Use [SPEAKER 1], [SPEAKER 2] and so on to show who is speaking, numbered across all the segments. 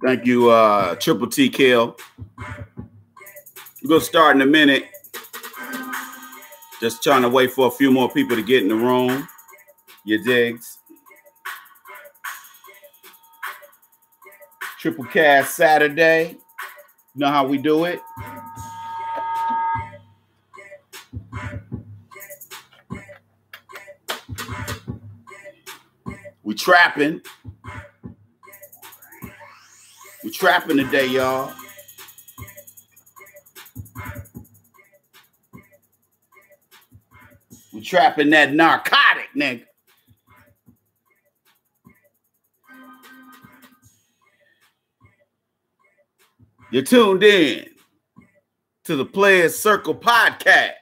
[SPEAKER 1] Thank you, Triple T Kill. We're going to start in a minute. Just trying to wait for a few more people to get in the room. You digs? Triple Cast Saturday. You know how we do it? We trapping. We trapping today, y'all. We trapping that narcotic, nigga. You're tuned in to the Players Circle podcast.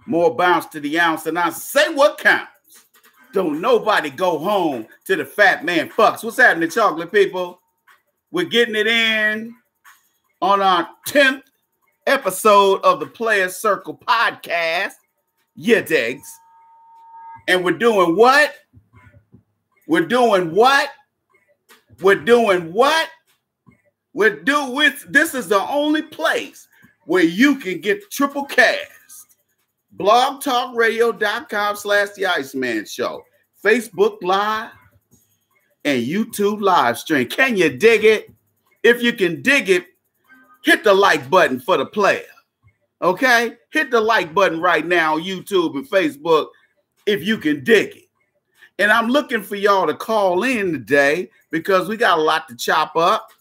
[SPEAKER 1] More bounce to the ounce, and I say what counts. Don't nobody go home to the fat man fucks. What's happening, chocolate people? We're getting it in on our 10th episode of the Players Circle podcast. Yeah, digs. And we're doing what? We're doing what? We're doing what? This is the only place where you can get Triple Cast. blogtalkradio.com/The Iceman Show. Facebook Live and YouTube live stream. Can you dig it? If you can dig it, hit the like button for the player. Okay? Hit the like button right now on YouTube and Facebook if you can dig it. And I'm looking for y'all to call in today because we got a lot to chop up.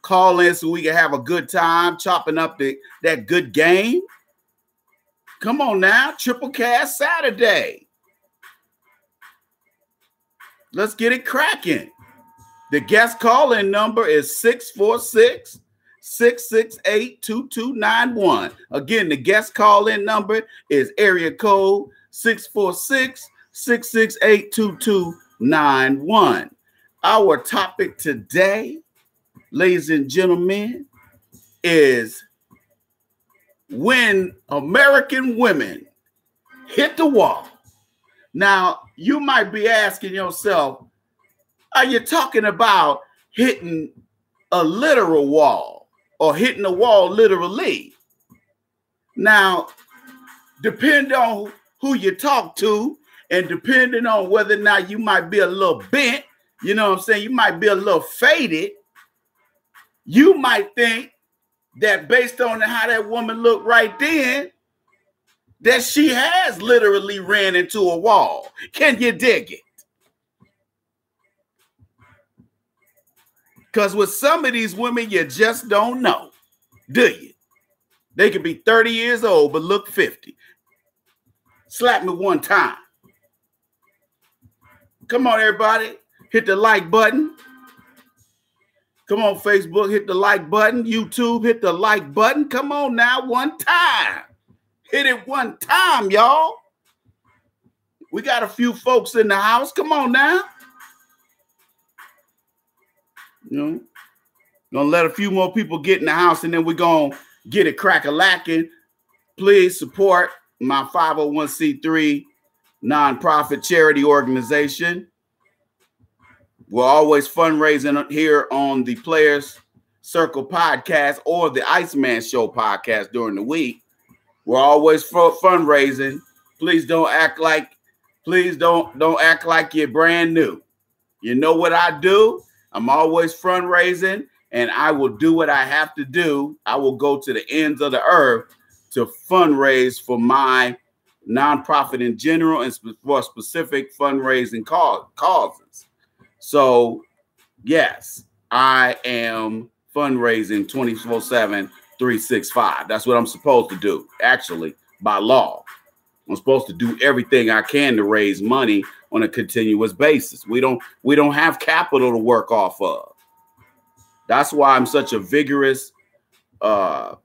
[SPEAKER 1] Call in so we can have a good time chopping up that good game. Come on now, Triple Cast Saturday. Let's get it cracking. The guest call-in number is 646-668-2291. Again, the guest call-in number is area code 646-668-2291. Our topic today, ladies and gentlemen, is when American women hit the wall. Now, you might be asking yourself, are you talking about hitting a literal wall or hitting a wall literally? Now, depending on who you talk to and depending on whether or not you might be a little bent, you know what I'm saying? You might be a little faded. You might think that based on how that woman looked right then, that she has literally ran into a wall. Can you dig it? Because with some of these women, you just don't know, do you? They could be 30 years old, but look 50. Slap me one time. Come on, everybody. Hit the like button. Come on, Facebook, hit the like button. YouTube, hit the like button. Come on now, one time. Hit it one time, y'all. We got a few folks in the house. Come on now. You know, gonna let a few more people get in the house, and then we're gonna get it crack-a-lacking. Please support my 501c3 nonprofit charity organization. We're always fundraising here on the Players Circle podcast or the Iceman Show podcast during the week. We're always fundraising. Please don't act like you're brand new. You know what I do? I'm always fundraising, and I will do what I have to do. I will go to the ends of the earth to fundraise for my nonprofit in general and for specific fundraising causes. So, yes, I am fundraising 24/7, 365. That's what I'm supposed to do, actually, by law. I'm supposed to do everything I can to raise money on a continuous basis. We don't have capital to work off of. That's why I'm such a vigorous fundraiser.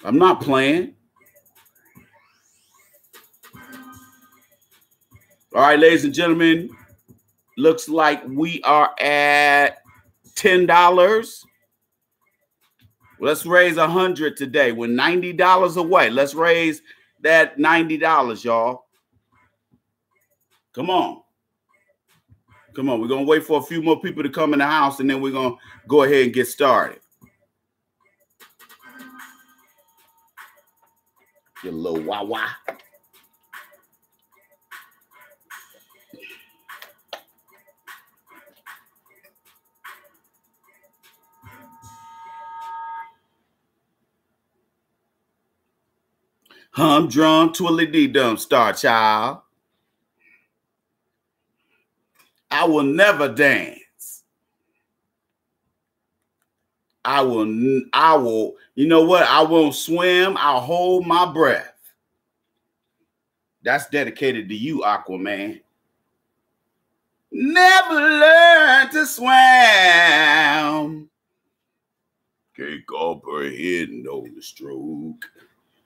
[SPEAKER 1] I'm not playing. All right, ladies and gentlemen, looks like we are at $10. Let's raise 100 today. We're $90 away. Let's raise that $90, y'all. Come on. Come on, we're going to wait for a few more people to come in the house, and then we're going to go ahead and get started. Get a little wah-wah. Humdrum, twiddly-dee-dum, Star Child. I will never dance. I will, you know what? I won't swim. I'll hold my breath. That's dedicated to you, Aquaman. Never learn to swim. Can't comprehend on the stroke.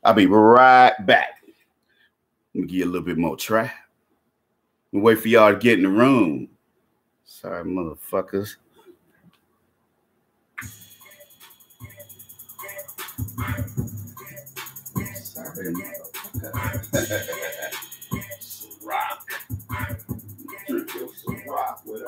[SPEAKER 1] I'll be right back. Let me give you a little bit more try. And wait for y'all to get in the room. Sorry, motherfuckers. Sorry, motherfucker. Some rock. Drink some rock with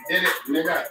[SPEAKER 1] Did it, nigga.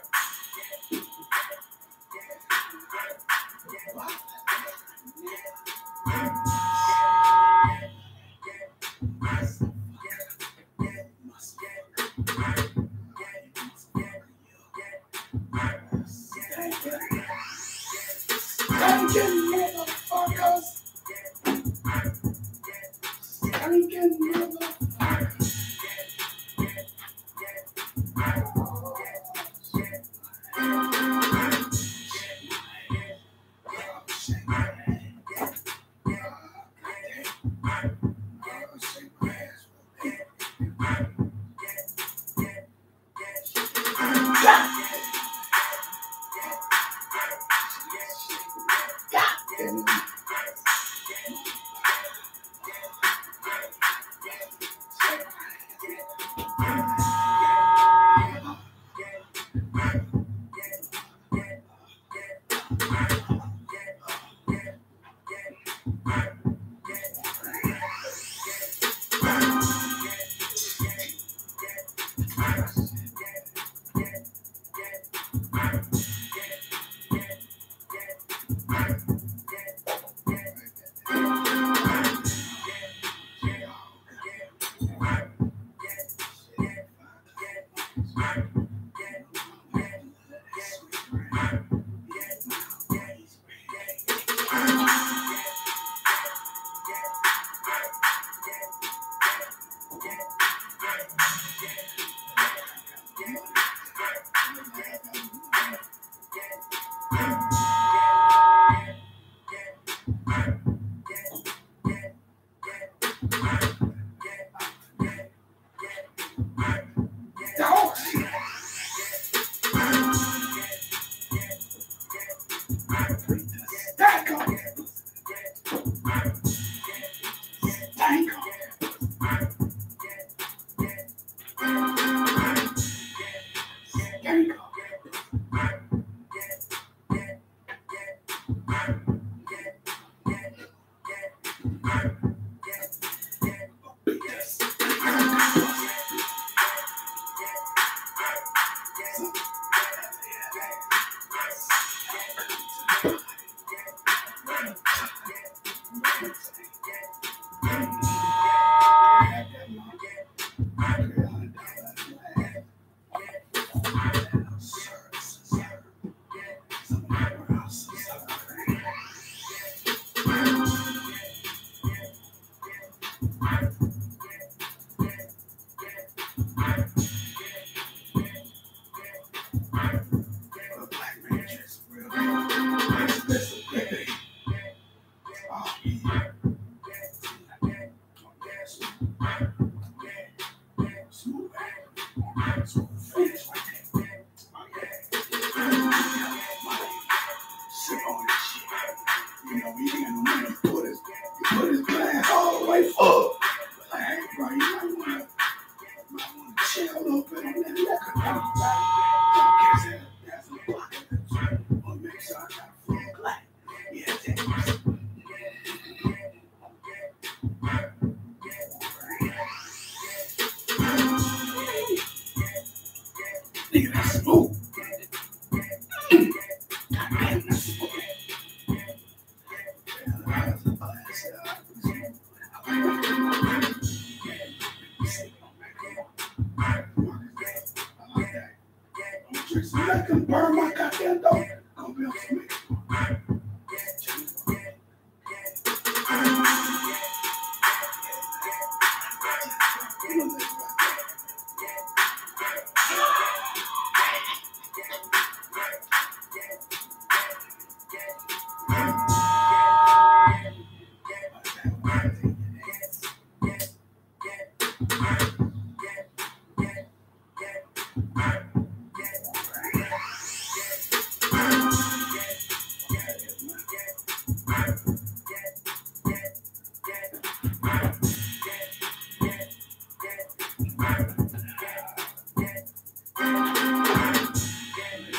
[SPEAKER 1] I can burn my goddamn dog. Gonna be on me.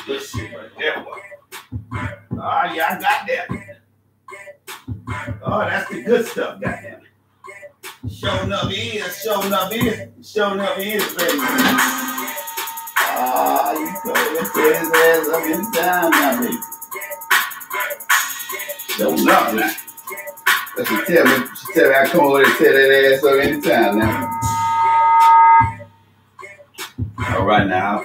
[SPEAKER 1] Let's see right there. Oh, yeah, I got that. Oh, that's the good stuff, goddamn it. Showing up is, baby. Ah, you go and tear his ass up in town now, baby. Showing up now. That's what she tell me. She tell me I come over there and tear that ass up in town now. All right now.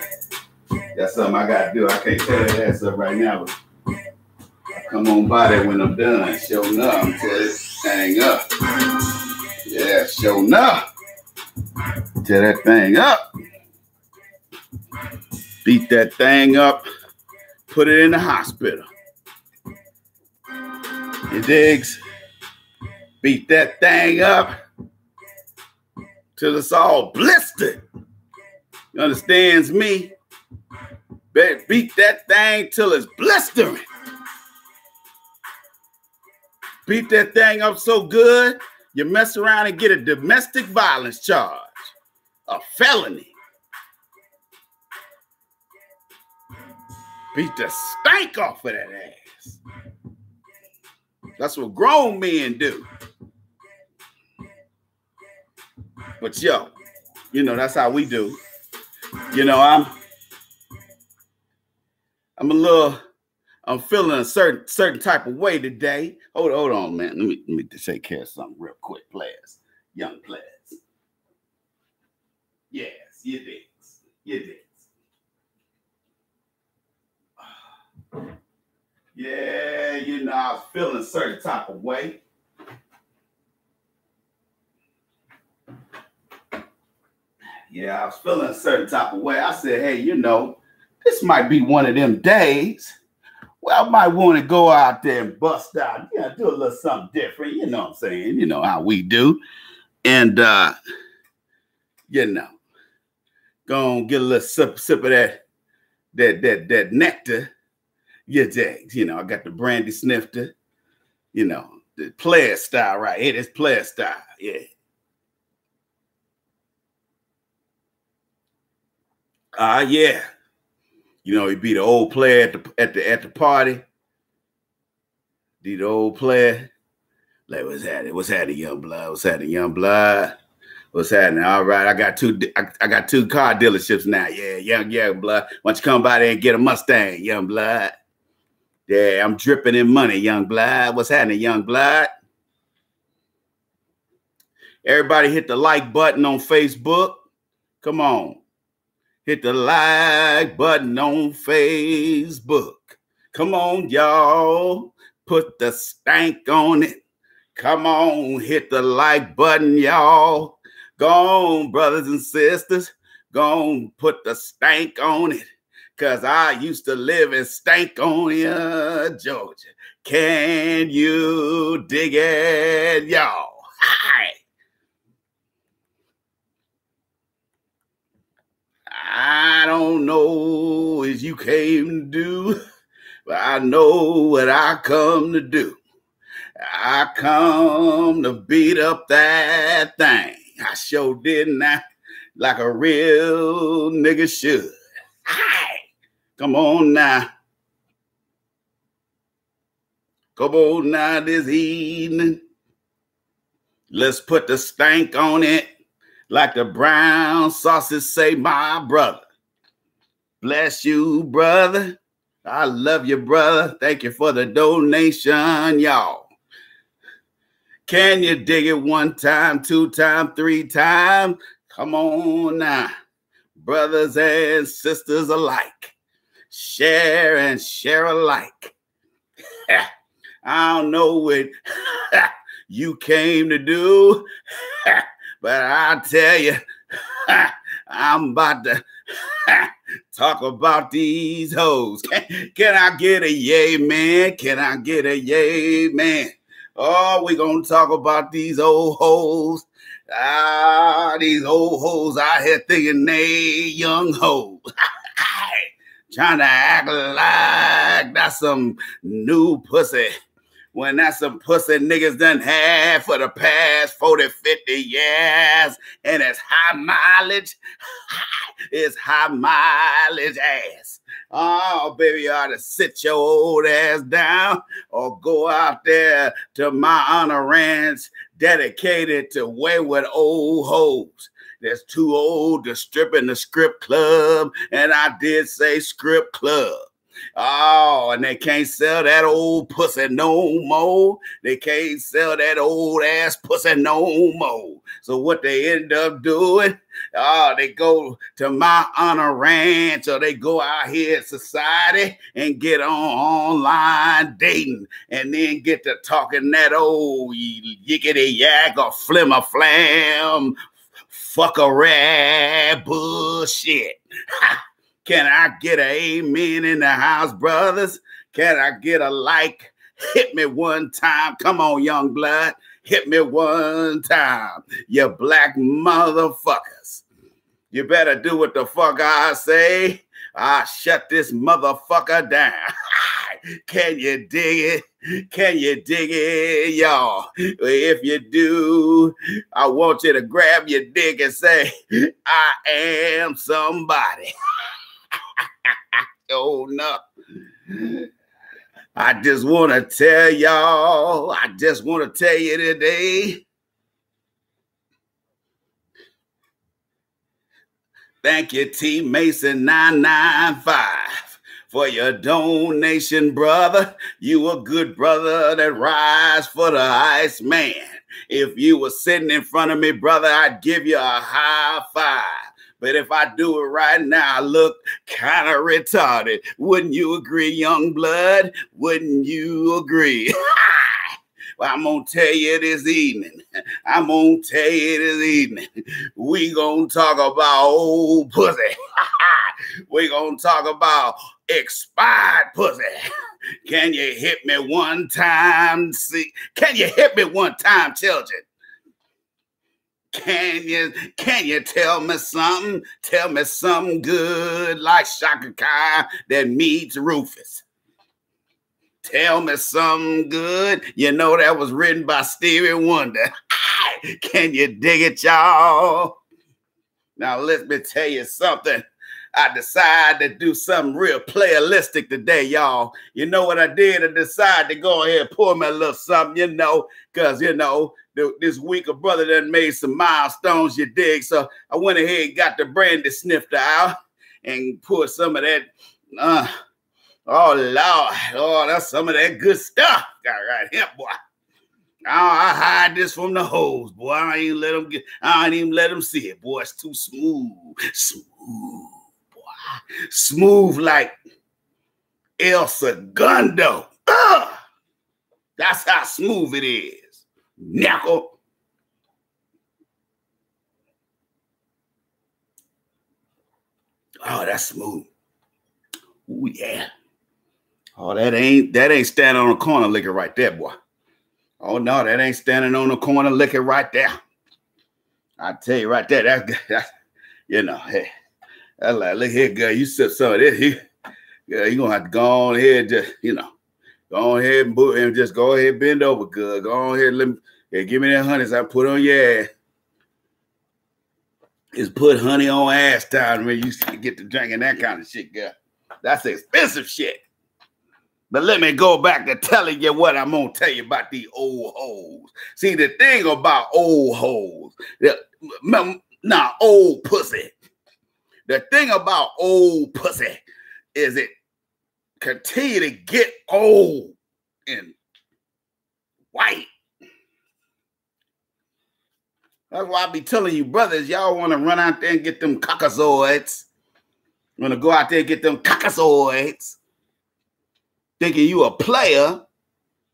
[SPEAKER 1] That's something I gotta do. I can't tear that ass up right now, but I come on by there when I'm done. Showing up, I'm tear this thing up. Yeah, showing up. Tear that thing up. Beat that thing up. Put it in the hospital. You digs? Beat that thing up till it's all blistered. You understands me? Beat that thing till it's blistering. Beat that thing up so good, you mess around and get a domestic violence charge, a felony. Beat the stank off of that ass. That's what grown men do. But yo, you know, that's how we do. You know, I'm feeling a certain type of way today. Hold on, man. Let me take care of something real quick, players. Young players. Yes, you digs. Yeah, you know, I was feeling a certain type of way. Yeah, I was feeling a certain type of way. I said, hey, you know, this might be one of them days where I might want to go out there and bust out, do a little something different. You know what I'm saying? You know how we do. And, you know, go and get a little sip of that nectar. You know, I got the brandy snifter, you know, the player style right here. This player style, yeah. Yeah. You know, he'd be the old player at the party. Be the old player. Like, what's happening? What's happening, young blood? What's happening, young blood? What's happening? All right, I got two car dealerships now. Yeah, young blood. Why don't you come by there and get a Mustang, young blood? Yeah, I'm dripping in money, young blood. What's happening, young blood? Everybody hit the like button on Facebook. Come on. Hit the like button on Facebook. Come on, y'all. Put the stank on it. Come on, hit the like button, y'all. Go on, brothers and sisters. Go on, put the stank on it. Because I used to live in Stankonia, Georgia. Can you dig it, y'all? Hi. I don't know as you came to do, but I know what I come to do. I come to beat up that thing. I sure did not, like a real nigga should. Come on now. Come on now this evening. Let's put the stank on it. Like the brown sausage say, my brother. Bless you, brother. I love you, brother. Thank you for the donation, y'all. Can you dig it 1 time, 2 times, 3 times? Come on now. Brothers and sisters alike. Share and share alike. I don't know what you came to do, but I'll tell you, I'm about to talk about these hoes. Can I get a yay, man? Can I get a yay, man? Oh, we're going to talk about these old hoes. These old hoes out here thinking they young hoes. Trying to act like that's some new pussy. When that's some pussy niggas done had for the past 40, 50 years. And it's high mileage. It's high mileage ass. Oh, baby, you ought to sit your old ass down or go out there to my honor ranch dedicated to wayward old hoes that's too old to strip in the script club. And I did say script club. Oh, and they can't sell that old pussy no more. They can't sell that old ass pussy no more. So what they end up doing, they go to my honor ranch, or they go out here in society and get on online dating, and then get to talking that old yickety yak or flimmer flam fuckery bullshit. Can I get an amen in the house, brothers? Can I get a like? Hit me 1 time. Come on, young blood. Hit me 1 time. You black motherfuckers. You better do what the fuck I say. I shut this motherfucker down. Can you dig it? Can you dig it, y'all? If you do, I want you to grab your dick and say, I am somebody. Oh, no. I just want to tell y'all, I just want to tell you today, thank you, T Mason 995 for your donation, brother. You a good brother that rise for the ice man. If you were sitting in front of me, brother, I'd give you a high five. But if I do it right now, I look kind of retarded. Wouldn't you agree, young blood? Wouldn't you agree? Well, I'm going to tell you this evening. We going to talk about old pussy. We going to talk about expired pussy. Can you hit me 1 time? See? Can you hit me 1 time, children? Can you tell me something? Tell me something good like Chaka Khan that meets Rufus. Tell me something good. You know that was written by Stevie Wonder. Can you dig it, y'all? Now let me tell you something. I decided to do something real playalistic today, y'all. You know what I did? I decided to go ahead and pour me a little something, because, this week a brother done made some milestones, you dig? So I went ahead and got the brandy snifter out and poured some of that. Oh, Lord. Oh, that's some of that good stuff. Got right here, boy. I hide this from the hoes, boy. I ain't even let them see it, boy. It's too smooth. Smooth like El Segundo. That's how smooth it is. Knuckle. Oh, that's smooth. Oh, yeah. Oh, that ain't standing on the corner liquor right there, boy. Oh, no, that ain't standing on the corner liquor right there. I tell you right there, that's hey. That's like, look here, girl, you sip some of this here. Yeah, you're going to have to go on ahead, just, go on ahead and just go ahead and bend over, good. Go on ahead, give me that honey so I put on your ass. Just put honey on ass time when you get to drinking that kind of shit, girl. That's expensive shit. But let me go back to telling you what I'm going to tell you about these old hoes. See, the thing about old hoes, old pussy. The thing about old pussy is it continue to get old and white. That's why I be telling you, brothers, y'all want to run out there and get them cockazoids. Want to go out there and get them cockazoids. Thinking you a player,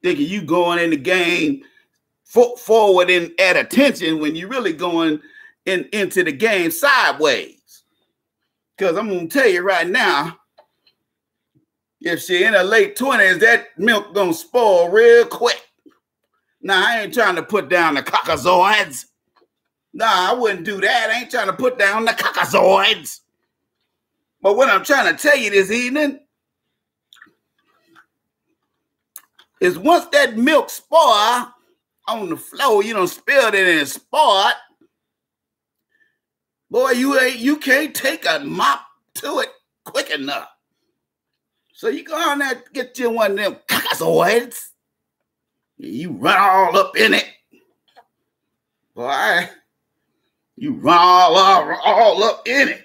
[SPEAKER 1] thinking you going in the game forward and at attention when you really going into the game sideways. Because I'm going to tell you right now, if she in her late 20s, that milk going to spoil real quick. Now, I ain't trying to put down the cockazoids. Nah, I wouldn't do that. I ain't trying to put down the cockazoids. But what I'm trying to tell you this evening is once that milk spoil on the floor, you done spilled it and spoiled, boy, you can't take a mop to it quick enough. So you go on there, get you one of them cockazoids, you run all up in it. Boy, you run all up in it.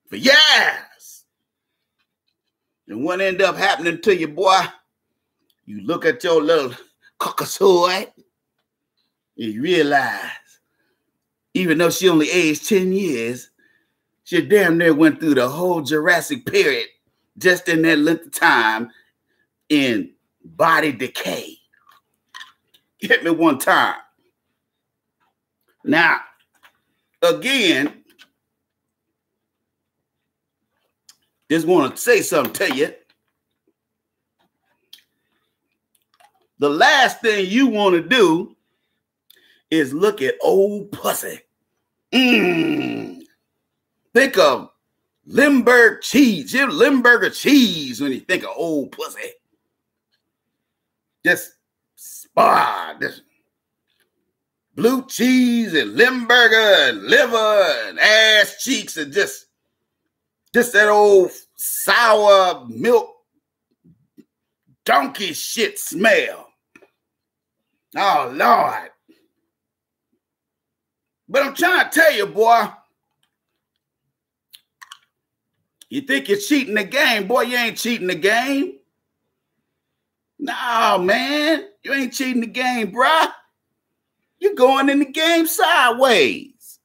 [SPEAKER 1] For years. And what end up happening to you, boy? You look at your little cockazoid, and you realize, even though she only aged 10 years, she damn near went through the whole Jurassic period just in that length of time in body decay. Hit me one time. Now, again, just want to say something to you. The last thing you want to do is look at old pussy. Think of Limburger cheese, Jim Limburger cheese when you think of old pussy. Just this blue cheese and Limburger and liver and ass cheeks and just that old sour milk donkey shit smell. Oh, Lord. But I'm trying to tell you, boy, you think you're cheating the game. Boy, you ain't cheating the game. No, man, you ain't cheating the game, bruh. You're going in the game sideways.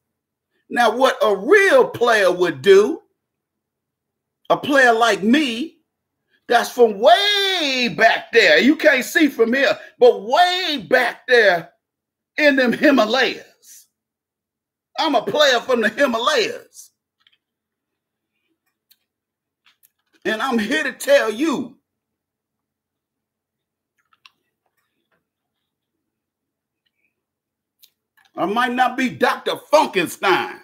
[SPEAKER 1] Now, what a real player would do, a player like me, that's from way back there. You can't see from here, but way back there in them Himalayas. I'm a player from the Himalayas. And I'm here to tell you, I might not be Dr. Funkenstein,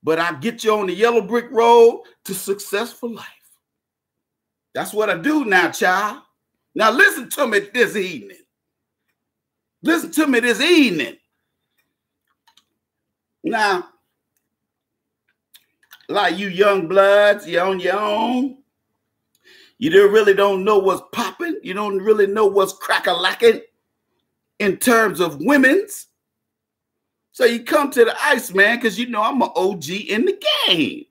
[SPEAKER 1] but I get you on the yellow brick road to successful life. That's what I do now, child. Now listen to me this evening. Listen to me this evening. Now, like you young bloods, you're on your own. You really don't know what's popping. You don't really know what's crack-a-lacking in terms of women's. So you come to the Iceman because you know I'm an OG in the game.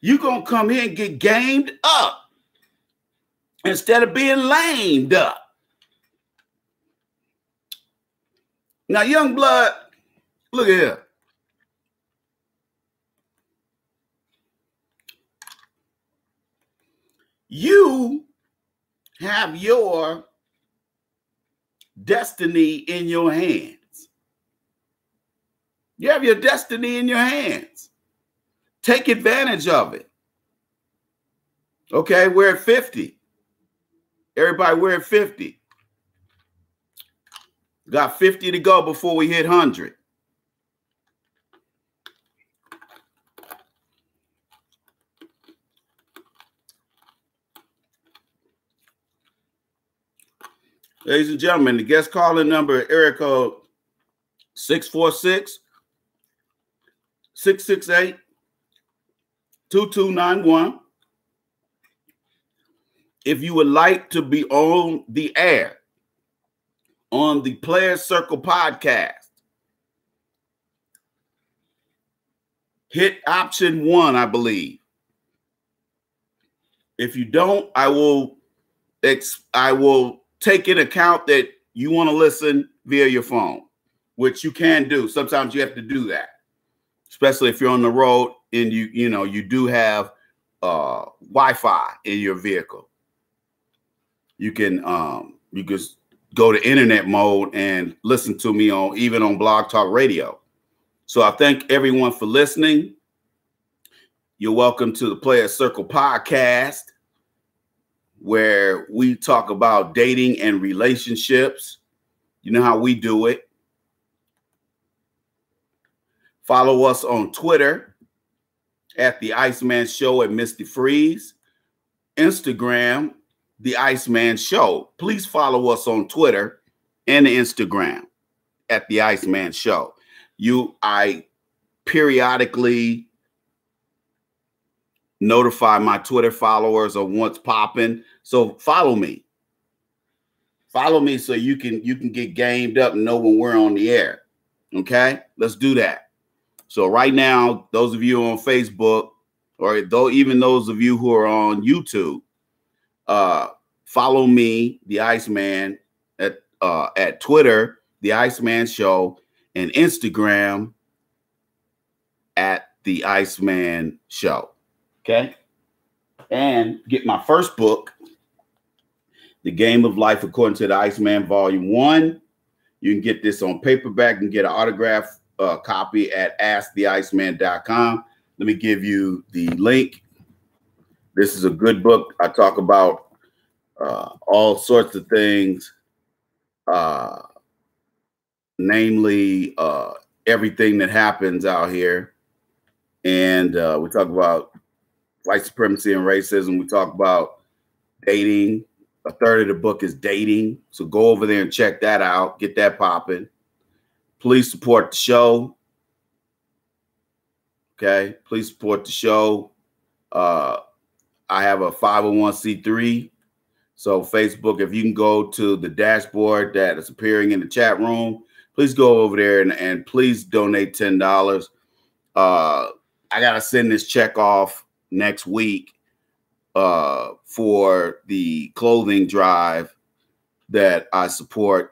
[SPEAKER 1] You're going to come here and get gamed up instead of being lamed up. Now, young blood, look here. You have your destiny in your hands. You have your destiny in your hands. Take advantage of it. Okay, we're at 50. Everybody, we're at 50. Got 50 to go before we hit 100. Ladies and gentlemen, the guest calling number, area code 646-668-2291. If you would like to be on the air on the Players Circle podcast, hit option 1, I believe. If you don't, I will take into account that you want to listen via your phone, which you can do. Sometimes you have to do that, especially if you're on the road and you do have Wi-Fi in your vehicle. You can go to internet mode and listen to me even on Blog Talk Radio. So I thank everyone for listening. You're welcome to the Players Circle podcast, where we talk about dating and relationships. You know how we do it. Follow us on Twitter at The Iceman Show at Misty Freeze. Instagram, The Iceman Show. Please follow us on Twitter and Instagram at The Iceman Show. I periodically notify my Twitter followers of what's popping. So follow me. Follow me so you can get gamed up and know when we're on the air. Okay? Let's do that. So right now, those of you on Facebook, or even those of you who are on YouTube, follow me, The Iceman, at Twitter, The Iceman Show, and Instagram at The Iceman Show. Okay? And get my first book, The Game of Life According to the Iceman, Volume 1. You can get this on paperback and get an autograph copy at asktheiceman.com. Let me give you the link. This is a good book. I talk about all sorts of things, namely everything that happens out here. And we talk about white supremacy and racism. We talk about dating. A third of the book is dating. So go over there and check that out. Get that popping. Please support the show. Okay. Please support the show. I have a 501c3. So Facebook, if you can go to the dashboard that is appearing in the chat room, please go over there and please donate $10. I got to send this check off next week for the clothing drives that I support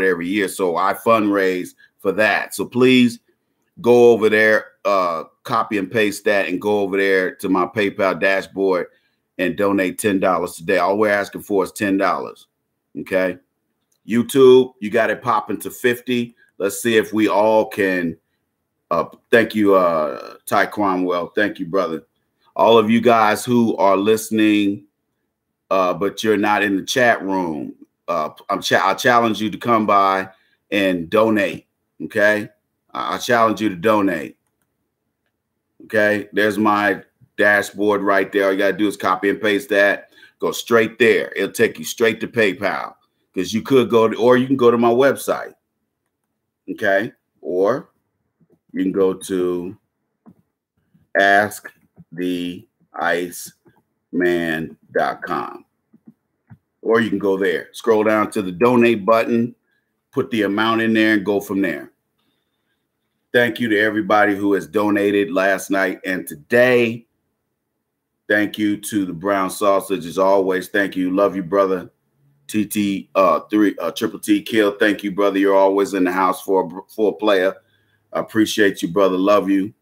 [SPEAKER 1] every year. So I fundraise for that. So please go over there, copy and paste that, and go over there to my PayPal dashboard and donate $10 today. All we're asking for is $10. Okay. YouTube, you got it popping to 50. Let's see if we all can. Thank you, Ty Cromwell. Thank you, brother. All of you guys who are listening, but you're not in the chat room, I challenge you to come by and donate. Okay. I challenge you to donate. Okay. There's my dashboard right there. All you got to do is copy and paste that. Go straight there. It'll take you straight to PayPal, because you could or you can go to my website. Okay. Or you can go to asktheiceman.com, or you can go there, scroll down to the donate button, put the amount in there, and go from there. Thank you to everybody who has donated last night and today. Thank you to the Brown Sausage as always. Thank you. Love you, brother. Triple T Kill. Thank you, brother. You're always in the house for a player. I appreciate you, brother. Love you.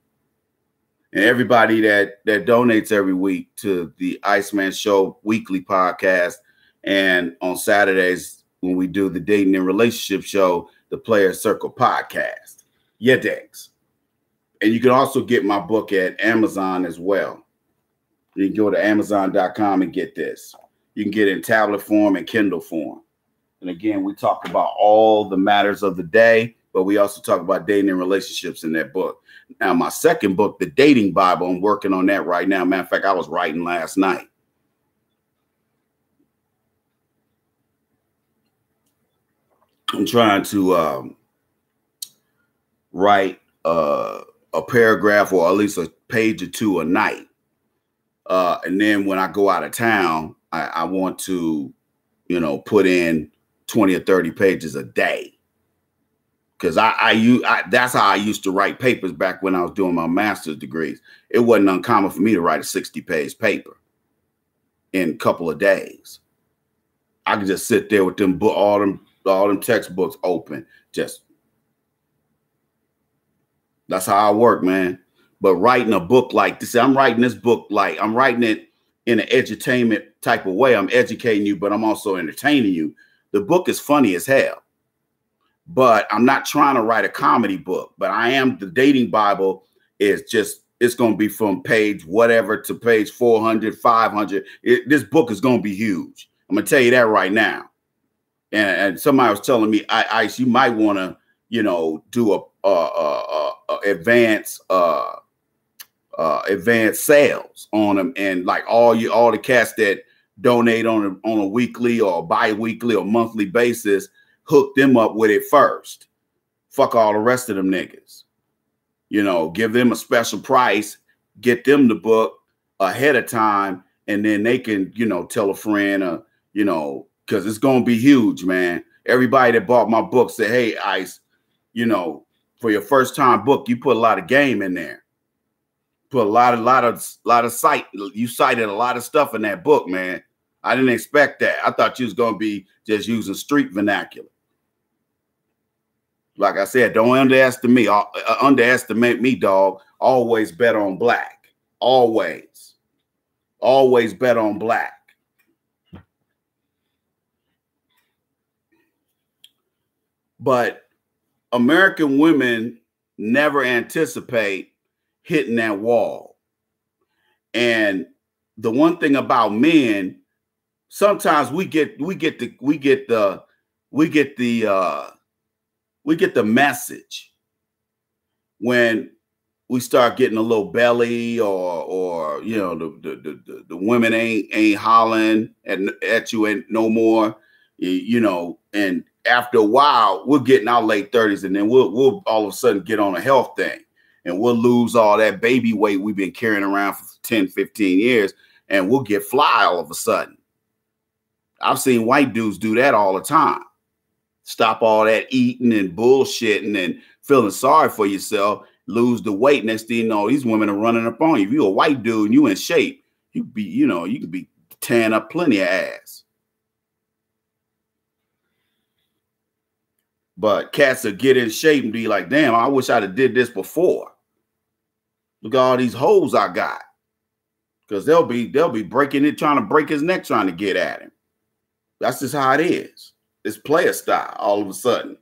[SPEAKER 1] And everybody that donates every week to the Iceman Show weekly podcast, and on Saturdays when we do the dating and relationship show, the Players Circle podcast. Yeah, Dex. And you can also get my book at Amazon as well. You can go to Amazon.com and get this. You can get it in tablet form and Kindle form. And again, we talk about all the matters of the day, but we also talk about dating and relationships in that book. Now, my second book, The Dating Bible, I'm working on that right now. Matter of fact, I was writing last night. I'm trying to write a paragraph or at least a page or two a night. And then when I go out of town, I want to, put in 20 or 30 pages a day. Because that's how I used to write papers back when I was doing my master's degrees. It wasn't uncommon for me to write a 60-page paper in a couple of days. I could just sit there with them all them textbooks open. That's how I work, man. But writing a book like this, I'm writing this book like I'm writing it in an edutainment type of way. I'm educating you, but I'm also entertaining you. The book is funny as hell. But I'm not trying to write a comedy book, but the Dating Bible is it's going to be from page whatever to page 400, 500. This book is going to be huge. I'm going to tell you that right now. And somebody was telling me, Ice, you might want to, do advanced sales on them. And like all the cats that donate on a weekly or bi-weekly or monthly basis, hook them up with it first. Fuck all the rest of them niggas. Give them a special price, get them the book ahead of time, and then they can, tell a friend, because it's going to be huge, man. Everybody that bought my book said, hey, Ice, for your first time book, you put a lot of game in there. Put a lot of sight. You cited a lot of stuff in that book, man. I didn't expect that. I thought you was going to be just using street vernacular. Like I said, don't underestimate me, dog. Always bet on black. Always bet on black. But American women never anticipate hitting that wall. And the one thing about men, sometimes we get the message when we start getting a little belly or the women ain't hollering at you no more, and after a while we're getting our late 30s, and then we'll all of a sudden get on a health thing and we'll lose all that baby weight we've been carrying around for 10, 15 years, and we'll get fly all of a sudden. I've seen white dudes do that all the time. Stop all that eating and bullshitting and feeling sorry for yourself, lose the weight. Next thing you know, these women are running up on you. If you're a white dude and you in shape, you could be tearing up plenty of ass. But cats will get in shape and be like, damn, I wish I'd have did this before. Look at all these hoes I got. Because they'll be breaking it, trying to break his neck, trying to get at him. That's just how it is. It's player style all of a sudden.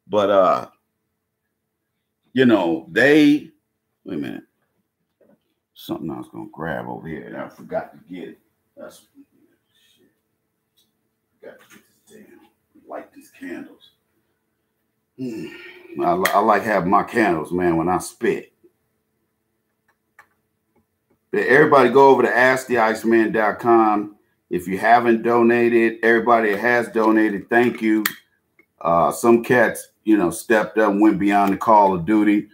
[SPEAKER 1] But wait a minute. Something I was gonna grab over here and I forgot to get it. That's shit. Got to get this damn light these candles. I like having my candles, man, when I spit. Everybody go over to AskTheIceman.com. If you haven't donated, everybody that has donated, thank you. Some cats, stepped up and went beyond the call of duty.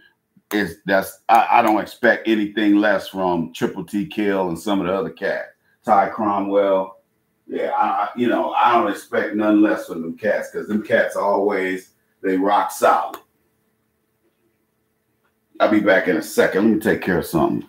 [SPEAKER 1] I don't expect anything less from Triple T Kill and some of the other cats. Ty Cromwell. Yeah, I don't expect none less from them cats, because them cats they rock solid. I'll be back in a second. Let me take care of something.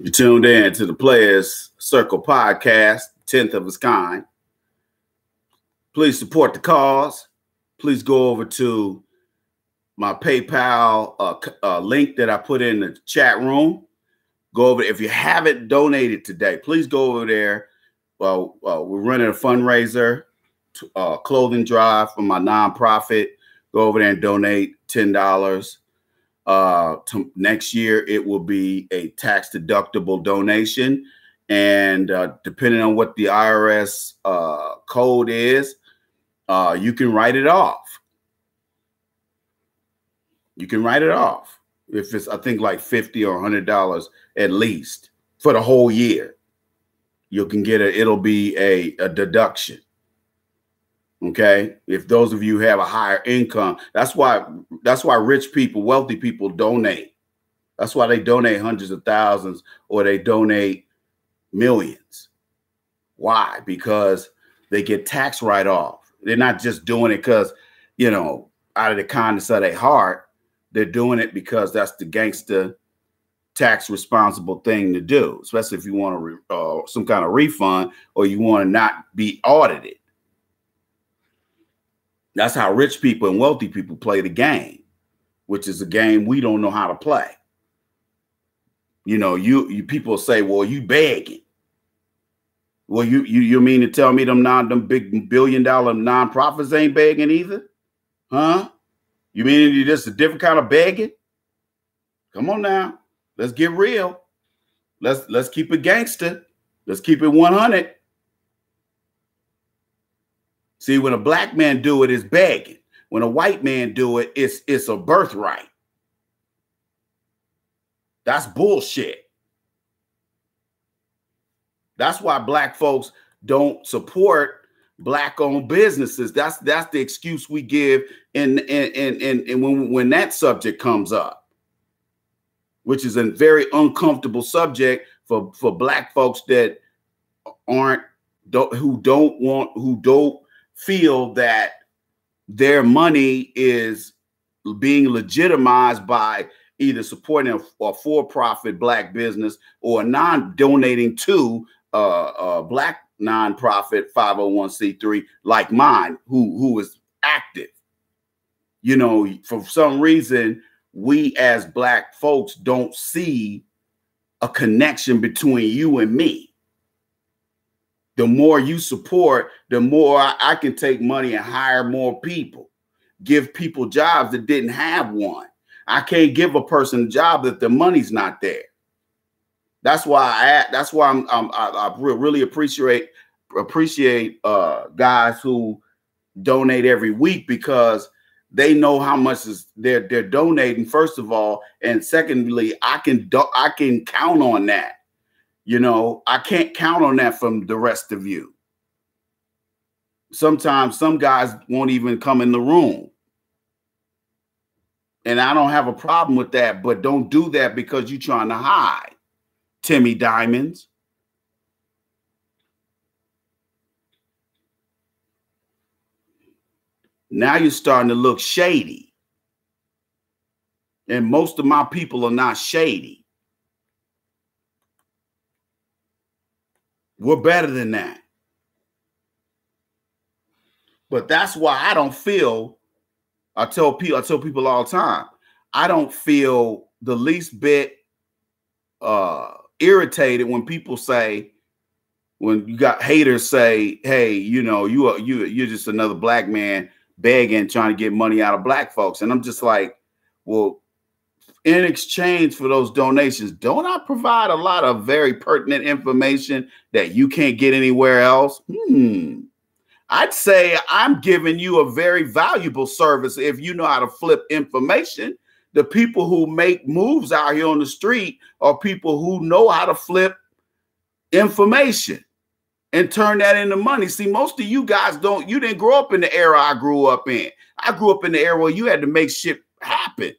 [SPEAKER 1] You tuned in to the Players Circle podcast, 10th of its kind. Please support the cause. Please go over to my PayPal link that I put in the chat room. Go over. If you haven't donated today, please go over there. Well, we're running a fundraiser, clothing drive for my nonprofit. Go over there and donate $10. Next year, it will be a tax deductible donation. And depending on what the IRS code is, you can write it off. You can write it off if it's, I think, like $50 or $100 at least for the whole year. You can get it. It'll be a deduction. Okay. If those of you have a higher income, that's why rich people, wealthy people donate. That's why they donate hundreds of thousands or they donate millions. Why? Because they get tax write-off. They're not just doing it because, you know, out of the kindness of their heart. They're doing it because that's the gangster tax responsible thing to do, especially if you want some kind of refund or you want to not be audited. That's how rich people and wealthy people play the game, which is a game we don't know how to play. You know, you people say, well, you begging. Well, you mean to tell me them big billion-dollar nonprofits ain't begging either? Huh? You mean this a different kind of begging? Come on now. Let's get real. Let's keep it gangster. Let's keep it 100. See, when a black man do it, it's begging. When a white man do it, it's a birthright. That's bullshit. That's why black folks don't support black-owned businesses. That's the excuse we give in when that subject comes up, which is a very uncomfortable subject for black folks that who don't feel that their money is being legitimized by either supporting a for-profit black business or non-donating to a black nonprofit 501c3 like mine, who is active. You know, for some reason, we as black folks don't see a connection between you and me. The more you support, the more I can take money and hire more people, give people jobs that didn't have one. I can't give a person a job if the money's not there. That's why I really appreciate guys who donate every week, because they know how much they're donating, first of all, and secondly, I can count on that. You know, I can't count on that from the rest of you. Sometimes some guys won't even come in the room. And I don't have a problem with that, but don't do that because you're trying to hide, Timmy Diamonds. Now you're starting to look shady. And most of my people are not shady. We're better than that. But that's why I don't feel, I tell people all the time, I don't feel the least bit irritated when people say, when you got haters say, hey, you know, you're just another black man begging, trying to get money out of black folks. And I'm just like, well, in exchange for those donations, don't I provide a lot of very pertinent information that you can't get anywhere else? I'd say I'm giving you a very valuable service if you know how to flip information. The people who make moves out here on the street are people who know how to flip information and turn that into money. See, most of you guys you didn't grow up in the era I grew up in. I grew up in the era where you had to make shit happen.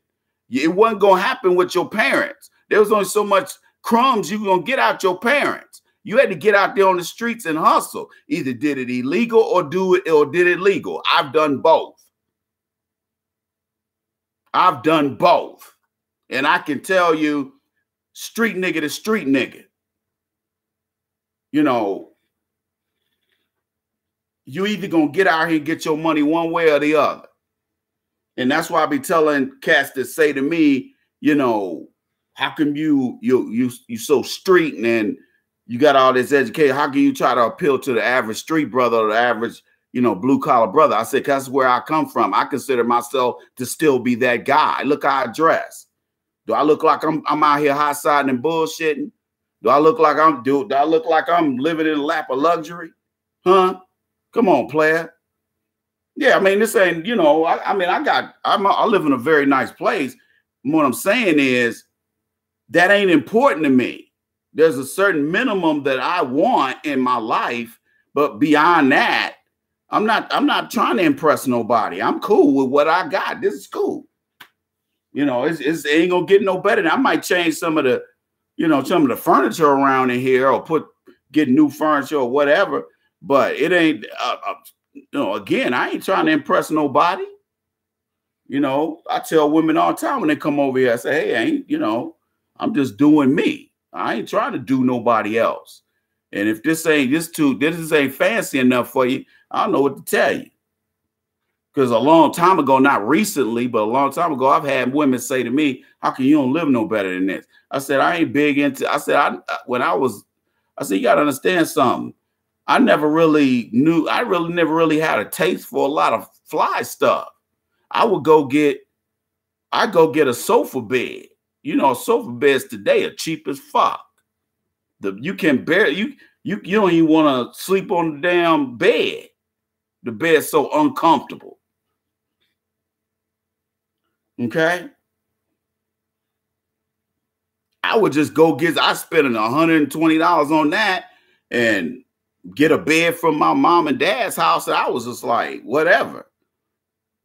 [SPEAKER 1] It wasn't going to happen with your parents. There was only so much crumbs you were going to get out your parents. You had to get out there on the streets and hustle. Either did it illegal or did it legal. I've done both. I've done both. And I can tell you, street nigga to street nigga. You know, you either going to get out here and get your money one way or the other. And that's why I be telling cats that say to me, you know, how come you so street and you got all this education? How can you try to appeal to the average street brother or the average, you know, blue collar brother? I said, 'cause that's where I come from. I consider myself to still be that guy. Look how I dress. Do I look like I'm out here hot siding and bullshitting? Do I look like I'm living in a lap of luxury? Huh? Come on, player. Yeah, I mean, this ain't, you know, I live in a very nice place. What I'm saying is that ain't important to me. There's a certain minimum that I want in my life, but beyond that, I'm not trying to impress nobody. I'm cool with what I got. This is cool. You know, it ain't gonna get no better. I might change some of the furniture around in here or get new furniture or whatever, but it ain't you know, again, I ain't trying to impress nobody. You know, I tell women all the time when they come over here, I say, hey, I'm just doing me. I ain't trying to do nobody else. And if this ain't fancy enough for you, I don't know what to tell you. Because a long time ago, not recently, but a long time ago, I've had women say to me, how can you don't live no better than this? I said, I ain't big into, I said, you got to understand something. I never really had a taste for a lot of fly stuff. I go get a sofa bed. You know, sofa beds today are cheap as fuck. You don't even want to sleep on the damn bed. The bed's so uncomfortable. Okay. I would just I spent $120 on that and get a bed from my mom and dad's house. And I was just like, whatever.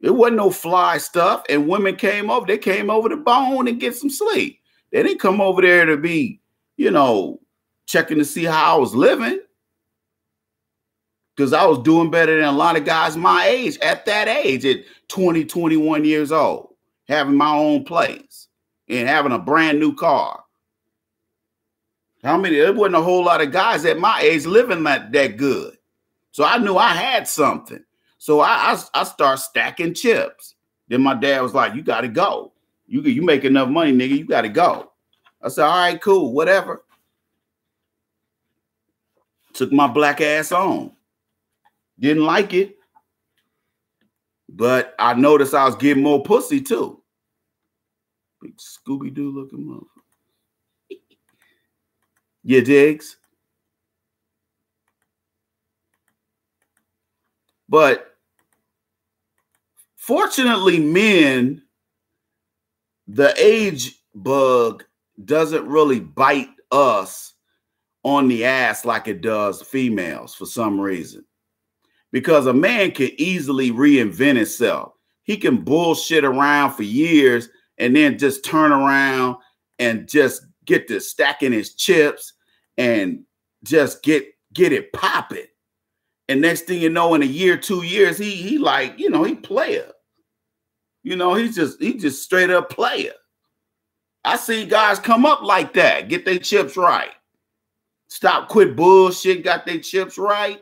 [SPEAKER 1] It wasn't no fly stuff. And women came over. They came over to bone and get some sleep. They didn't come over there to be, checking to see how I was living. Because I was doing better than a lot of guys my age at that age, at 20, 21 years old, having my own place and having a brand new car. There wasn't a whole lot of guys at my age living that good. So I knew I had something. So I start stacking chips. Then my dad was like, you got to go. You make enough money, nigga. You got to go. I said, all right, cool, whatever. Took my black ass on. Didn't like it. But I noticed I was getting more pussy too. Big Scooby-Doo looking motherfucker. You digs? But fortunately, men, the age bug doesn't really bite us on the ass like it does females for some reason. Because a man can easily reinvent himself. He can bullshit around for years and then just turn around and just get to stacking his chips and just get it popping. And next thing you know, in a year, 2 years, he like, you know, he player. You know, he's just straight up player. I see guys come up like that, get their chips right. Stop, quit bullshit, got their chips right.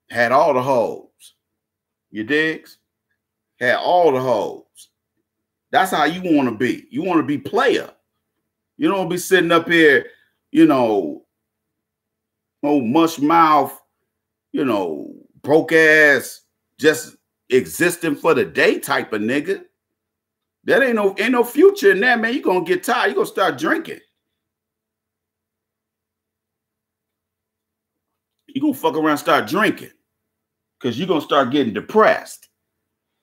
[SPEAKER 1] Had all the hoes. You digs? Had all the hoes. That's how you want to be. You want to be player. You don't be sitting up here, you know, old mush mouth, you know, broke ass, just existing for the day type of nigga. That ain't no future in that, man. You're gonna get tired. You're gonna start drinking. You're gonna fuck around and start drinking. Because you're gonna start getting depressed.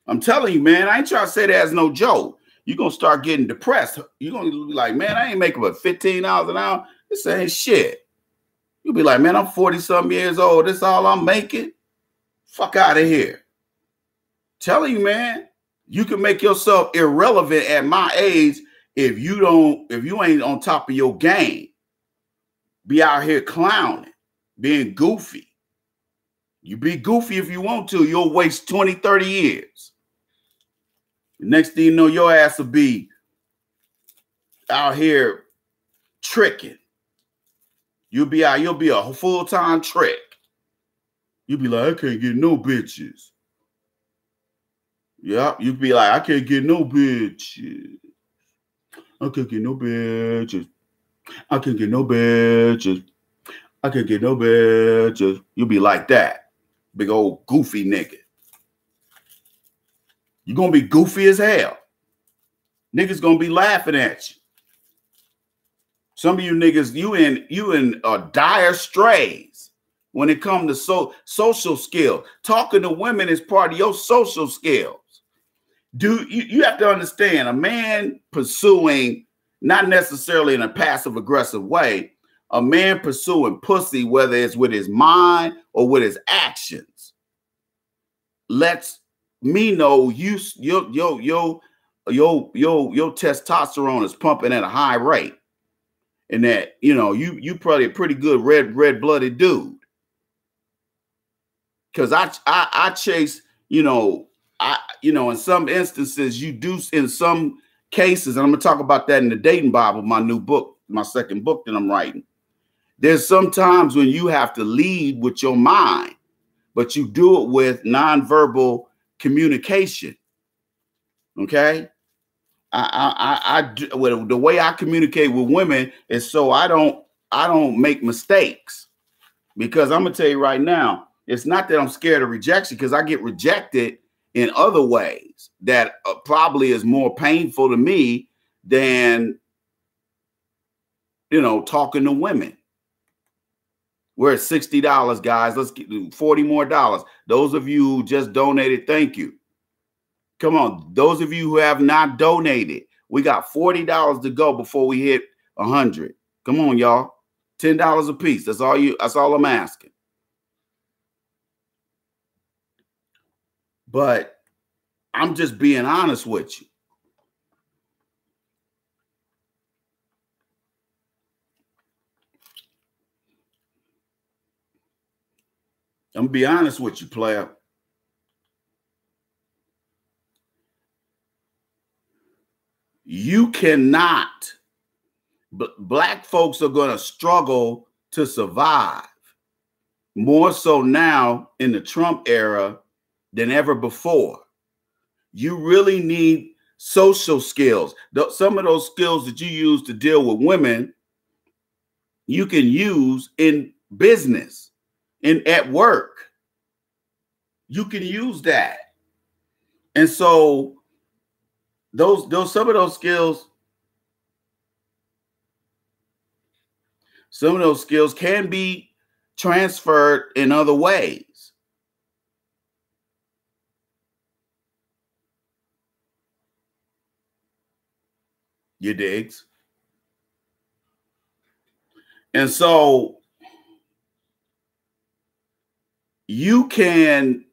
[SPEAKER 1] I'm telling you, man, I ain't trying to say that as no joke. You're gonna start getting depressed. You're gonna be like, man, I ain't making but $15 an hour. This ain't shit. You'll be like, man, I'm 40-something years old. This all I'm making? Fuck out of here. Telling you, man, you can make yourself irrelevant at my age if you ain't on top of your game. Be out here clowning, being goofy. You be goofy if you want to. You'll waste 20, 30 years. The next thing you know, your ass will be out here tricking. You'll be a full-time trick. You'll be like, I can't get no bitches. Yeah, you'll be like, I can't get no bitches. I can't get no bitches. I can't get no bitches. I can't get no bitches. You'll be like that. Big old goofy nigga. You're going to be goofy as hell. Niggas going to be laughing at you. Some of you niggas, you in dire straits when it comes to social skills. Talking to women is part of your social skills. You have to understand, a man pursuing, not necessarily in a passive aggressive way, a man pursuing pussy, whether it's with his mind or with his actions, lets me know your testosterone is pumping at a high rate, and that you probably a pretty good red-blooded dude. Because I chase, in some instances you do, in some cases, and I'm gonna talk about that in the Dating Bible, my new book, my second book that I'm writing. There's some times when you have to lead with your mind, but you do it with nonverbal communication. Okay. The way I communicate with women is so I don't make mistakes, because I'm gonna tell you right now, it's not that I'm scared of rejection, because I get rejected in other ways that probably is more painful to me than, talking to women. We're at $60, guys. Let's get $40 more. Those of you who just donated, thank you. Come on. Those of you who have not donated, we got $40 to go before we hit 100. Come on, y'all. $10 a piece. That's all I'm asking. But I'm just being honest with you. I'm gonna be honest with you, player. You cannot, black folks are going to struggle to survive more so now in the Trump era than ever before. You really need social skills. Some of those skills that you use to deal with women, you can use in business. At work, you can use that. And so some of those skills can be transferred in other ways. You digs? And so you can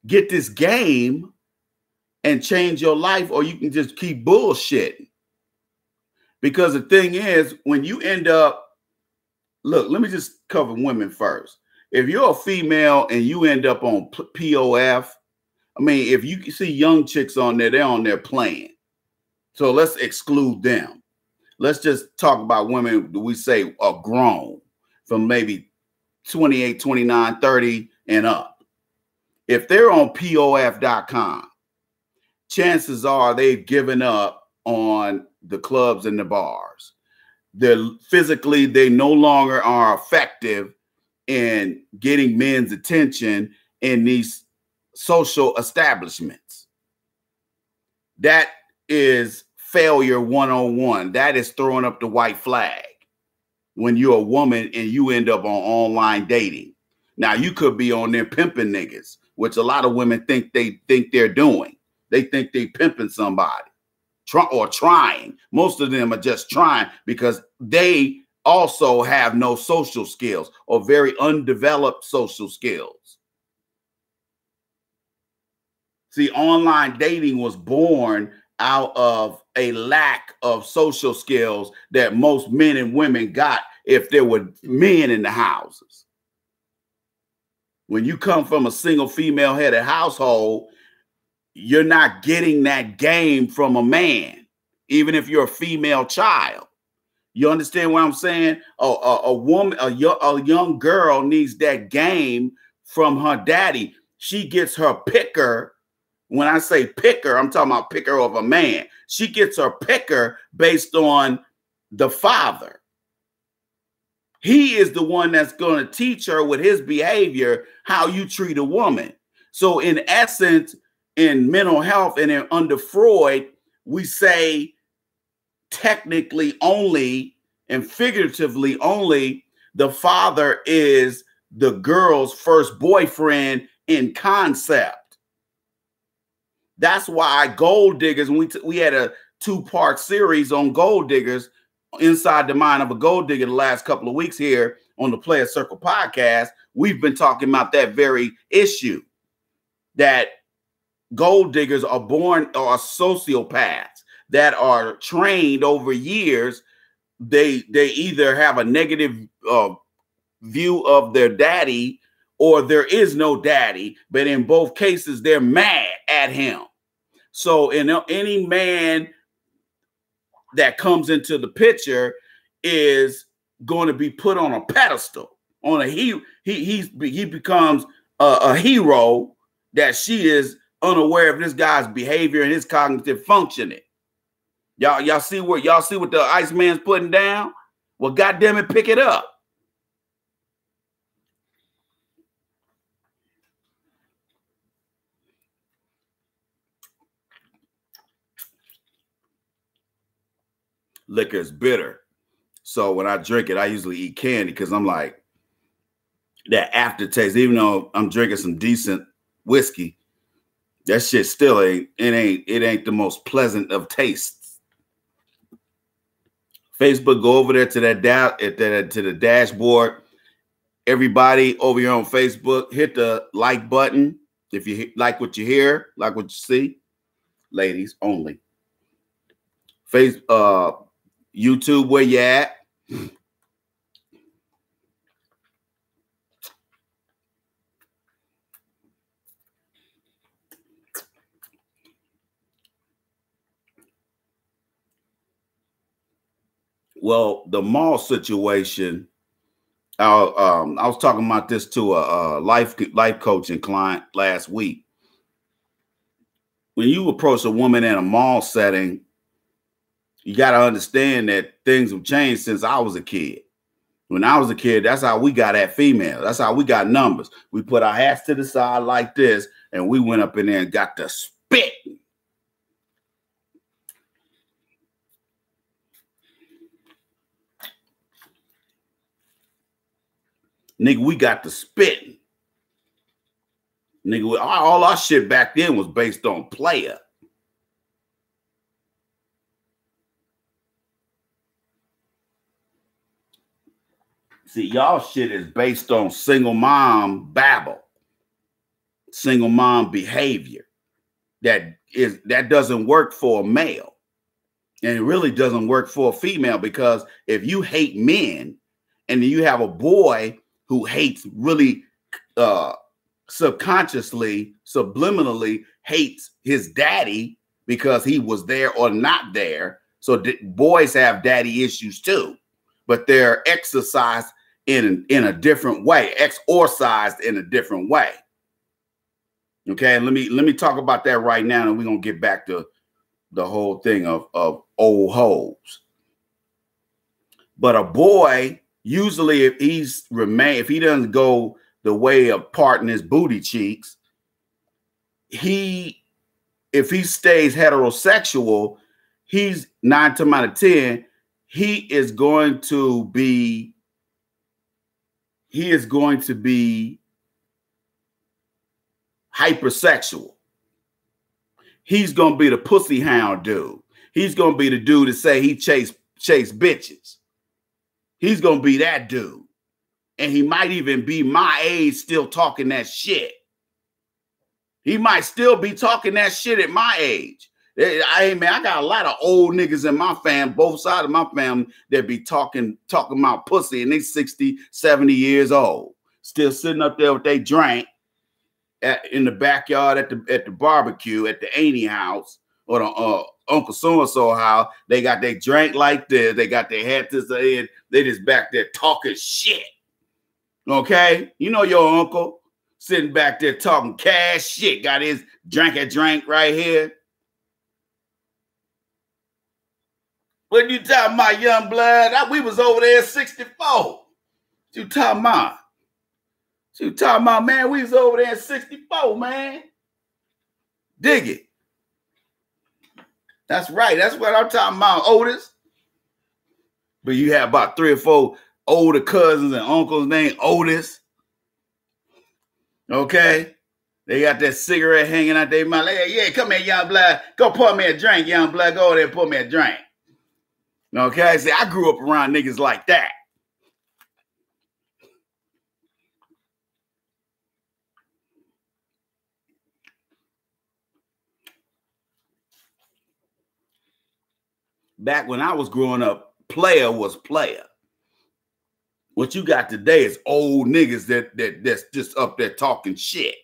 [SPEAKER 1] get this game and change your life, or you can just keep bullshitting. Because the thing is, when you end up look, let me just cover women first. If you're a female and you end up on POF, I mean, if you see young chicks on there, they're on there playing. So let's exclude them. Let's just talk about women we say are grown from maybe 28, 29, 30 and up. If they're on POF.com, chances are they've given up on the clubs and the bars. They no longer are effective in getting men's attention in these social establishments. That is failure 101. That is throwing up the white flag when you're a woman and you end up on online dating. Now, you could be on there pimping niggas, which a lot of women think they're doing. They think they pimping somebody or trying. Most of them are just trying because they also have no social skills or very undeveloped social skills. See, online dating was born out of a lack of social skills that most men and women got if there were men in the houses. When you come from a single female headed household, you're not getting that game from a man, even if you're a female child. You understand what I'm saying? A woman, a young girl needs that game from her daddy. She gets her picker. When I say picker, I'm talking about picker of a man. She gets her picker based on the father. He is the one that's going to teach her with his behavior how you treat a woman. So in essence, in mental health and under Freud, we say technically only and figuratively only the father is the girl's first boyfriend in concept. That's why gold diggers, we had a 2-part series on gold diggers, Inside the Mind of a Gold Digger, the last couple of weeks here on the Player Circle podcast. We've been talking about that very issue, that gold diggers are born or are sociopaths that are trained over years. They either have a negative view of their daddy or there is no daddy, but in both cases, they're mad at him. So any man that comes into the picture is going to be put on a pedestal. He becomes a hero that she is unaware of this guy's behavior and his cognitive functioning. Y'all see what the Iceman's putting down? Well, goddamn it, pick it up. Liquor is bitter. So when I drink it, I usually eat candy because I'm like, that aftertaste, even though I'm drinking some decent whiskey, that shit still ain't the most pleasant of tastes. Facebook, go over there to the dashboard. Everybody over here on Facebook, hit the like button if you like what you hear, like what you see. Ladies only. YouTube, where you at? Well, the mall situation, I was talking about this to a life coaching client last week. When you approach a woman in a mall setting, you got to understand that things have changed since I was a kid. When I was a kid, that's how we got at female. That's how we got numbers. We put our hats to the side like this, and we went up in there and got the spit. Nigga, we got the spitting. Nigga, all our shit back then was based on player. See, y'all shit is based on single mom babble, single mom behavior. That doesn't work for a male. And it really doesn't work for a female, because if you hate men And then you have a boy who hates really subconsciously, subliminally hates his daddy because he was there or not there. So boys have daddy issues too, but they're exercised in a different way, exorcised in a different way. Okay, and let me talk about that right now, and we're gonna get back to the whole thing of old hoes. But a boy, usually if he doesn't go the way of parting his booty cheeks, if he stays heterosexual, he's 9 times out of 10, he is going to be hypersexual. He's gonna be the pussy hound dude. He's gonna be the dude that say he chase bitches. He's gonna be that dude. And he might even be my age still talking that shit. He might still be talking that shit at my age. I got a lot of old niggas in my fam, both sides of my family, that be talking about pussy, and they 60, 70 years old, still sitting up there with they drink in the backyard at the barbecue at the Auntie house or the Uncle so-and-so house. They got their drink like this. They got their head to the head. They just back there talking shit. Okay? You know your uncle sitting back there talking cash shit. Got his drink right here. What you talking about, young blood? We was over there at 64. What you talking about? You talking about, man, we was over there at 64, man. Dig it. That's right. That's what I'm talking about, Otis. But you have about 3 or 4 older cousins and uncles named Otis. Okay? They got that cigarette hanging out their mouth. Like, yeah, come here, young blood. Go pour me a drink, young blood. Go over there and pour me a drink. Okay? See, I grew up around niggas like that. Back when I was growing up, player was player. What you got today is old niggas that's just up there talking shit,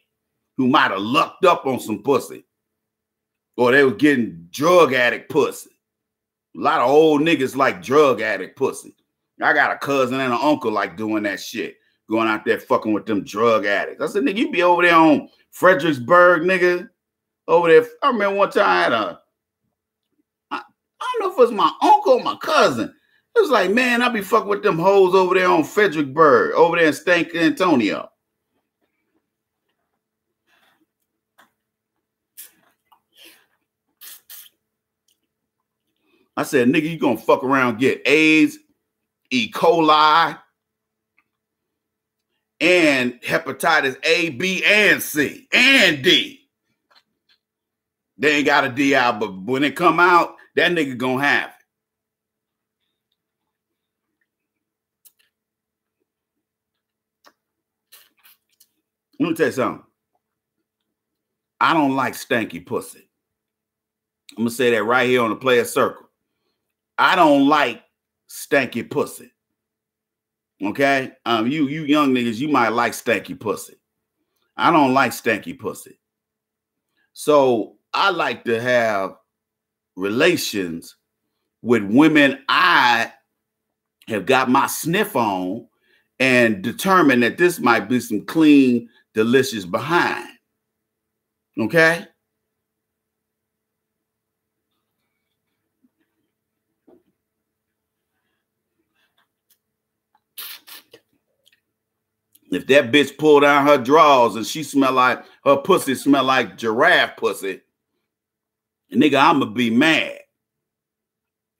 [SPEAKER 1] who might have lucked up on some pussy, or they were getting drug addict pussy. A lot of old niggas like drug addict pussy. I got a cousin and an uncle like doing that shit, going out there fucking with them drug addicts. I said, nigga, you be over there on Fredericksburg, nigga, over there. I remember one time I had I don't know if it was my uncle or my cousin. It was like, man, I be fucking with them hoes over there on Fredericksburg, over there in Stank Antonio. I said, nigga, you gonna fuck around, get AIDS, E. coli, and hepatitis A, B, and C, and D. They ain't got a D out, but when it come out, that nigga gonna have it. Let me tell you something. I don't like stanky pussy. I'm gonna say that right here on the player circle. I don't like stanky pussy. Okay? You young niggas, you might like stanky pussy. I don't like stanky pussy. So I like to have relations with women I have got my sniff on and determine that this might be some clean, delicious behind. Okay? If that bitch pull down her drawers and her pussy smell like giraffe pussy, nigga, I'ma be mad.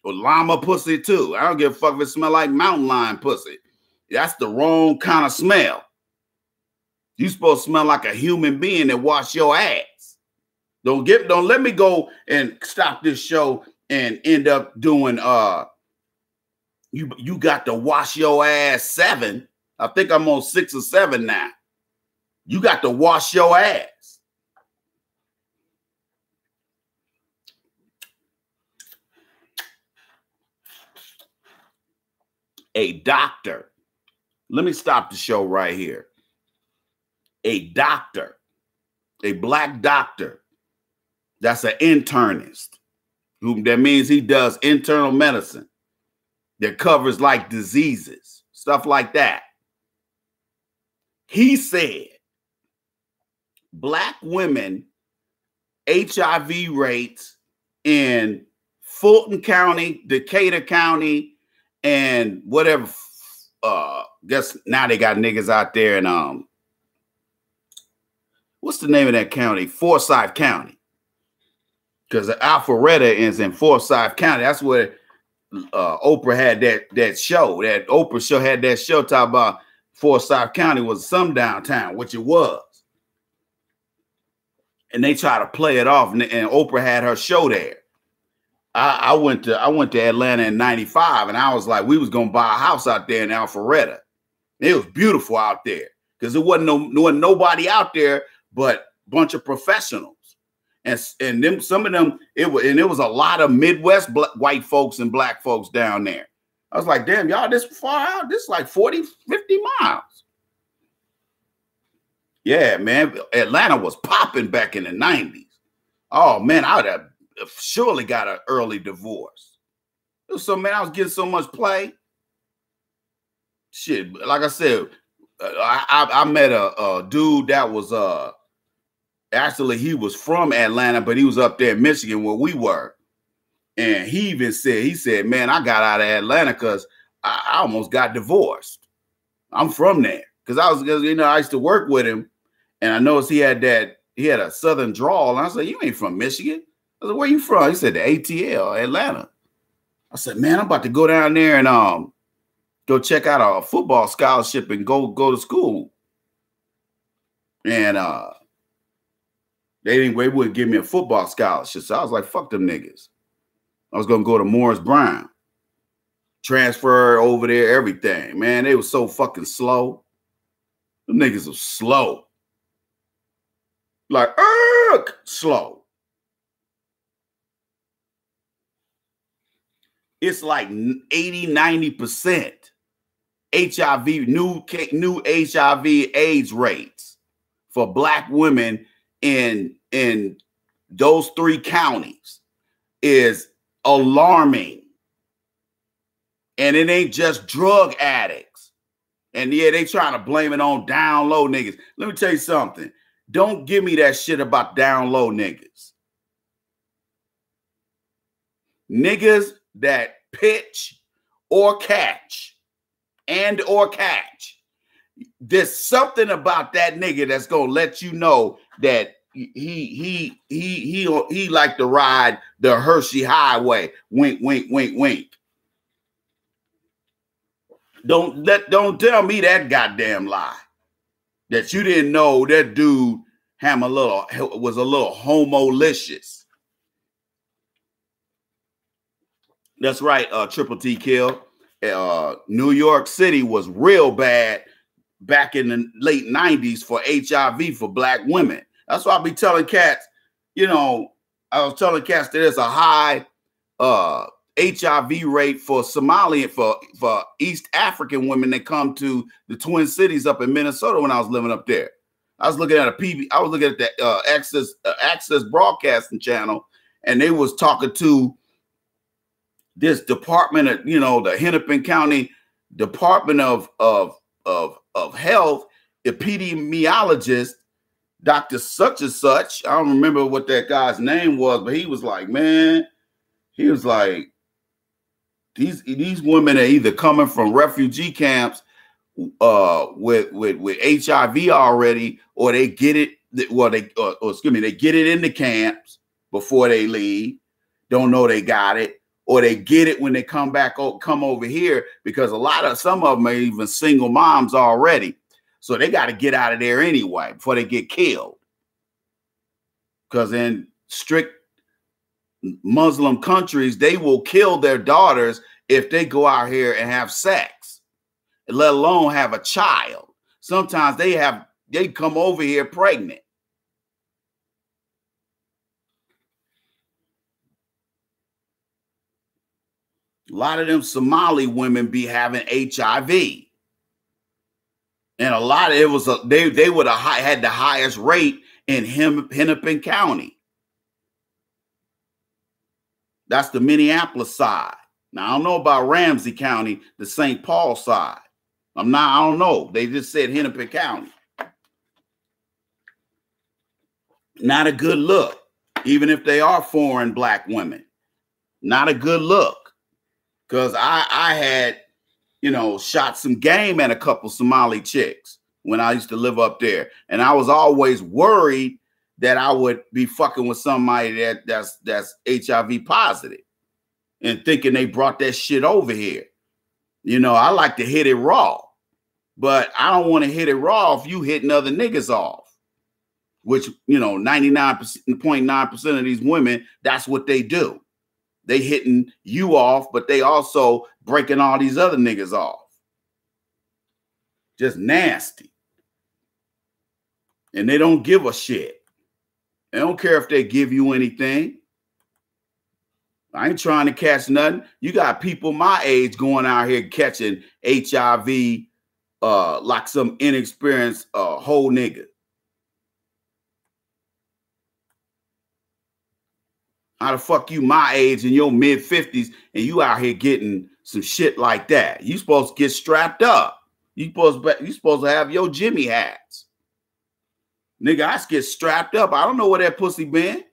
[SPEAKER 1] Or llama pussy too. I don't give a fuck if it smell like mountain lion pussy. That's the wrong kind of smell. You supposed to smell like a human being that wash your ass. Don't let me go and stop this show and end up doing you got to wash your ass 7. I think I'm on 6 or 7 now. You got to wash your ass. A doctor Let me stop the show right here. A doctor, a black doctor, that's an internist. That means he does internal medicine that covers like diseases, stuff like that. He said black women HIV rates in Fulton County, Decatur County, and whatever. Guess now they got niggas out there in what's the name of that county? Forsyth County. Because Alpharetta is in Forsyth County. That's where Oprah had that show. That Oprah show had that show talk about Forsyth County was some downtown, which it was. And they try to play it off, and Oprah had her show there. I went to Atlanta in '95, and I was like, we was gonna buy a house out there in Alpharetta. It was beautiful out there because there wasn't nobody out there but a bunch of professionals, and them some of them it was a lot of Midwest white folks and black folks down there. I was like, damn, y'all this far out? This is like 40, 50 miles. Yeah, man, Atlanta was popping back in the '90s. Oh man, I would have surely got an early divorce. So man, I was getting so much play. Shit, like I said, I met a dude that was actually he was from Atlanta, but he was up there in Michigan where we were. And he said, man, I got out of Atlanta because I almost got divorced. I'm from there. Because I used to work with him, and I noticed he had a southern drawl. And I said, you ain't from Michigan. I said, where you from? He said, the ATL, Atlanta. I said, man, I'm about to go down there and go check out a football scholarship and go to school. And they wouldn't give me a football scholarship. So I was like, fuck them niggas. I was going to go to Morris Brown. Transfer over there, everything. Man, they were so fucking slow. Them niggas are slow. Like, slow. It's like 80, 90% HIV, new HIV AIDS rates for black women in those 3 counties is alarming. And it ain't just drug addicts. And yeah, they trying to blame it on down low niggas. Let me tell you something. Don't give me that shit about down low niggas. Niggas that pitch or catch there's something about that nigga that's gonna let you know that he like to ride the Hershey Highway. Wink, wink, wink, wink. Don't tell me that goddamn lie that you didn't know that dude was a little homolicious. That's right, Triple T Kill. New York City was real bad back in the late 90s for HIV for black women. That's why I be telling cats, I was telling cats that there's a high HIV rate for Somalian, for East African women that come to the Twin Cities up in Minnesota when I was living up there. I was looking at I was looking at the Access Broadcasting Channel, and they was talking to this department of, the Hennepin County Department of Health epidemiologist, Dr. Such and Such. I don't remember what that guy's name was, but he was like, man, he was like, these women are either coming from refugee camps with HIV already, or they get it, they get it in the camps before they leave, don't know they got it, or they get it when they come over here, because some of them are even single moms already. So they got to get out of there anyway before they get killed. Because in strict Muslim countries, they will kill their daughters if they go out here and have sex, let alone have a child. Sometimes they come over here pregnant. A lot of them Somali women be having HIV. And a lot of it was they would have had the highest rate in Hennepin County. That's the Minneapolis side. Now I don't know about Ramsey County, the St. Paul side. I don't know. They just said Hennepin County. Not a good look, even if they are foreign black women. Not a good look. Because I had, shot some game at a couple Somali chicks when I used to live up there. And I was always worried that I would be fucking with somebody that's HIV positive and thinking they brought that shit over here. I like to hit it raw, but I don't want to hit it raw if you hitting other niggas off, which, 99.9% of these women, that's what they do. They hitting you off, but they also breaking all these other niggas off. Just nasty. And they don't give a shit. They don't care if they give you anything. I ain't trying to catch nothing. You got people my age going out here catching HIV like some inexperienced whole nigga. How the fuck you my age in your mid-50s and you out here getting some shit like that? You supposed to get strapped up. You supposed to have your Jimmy hats. Nigga, I get strapped up. I don't know where that pussy been.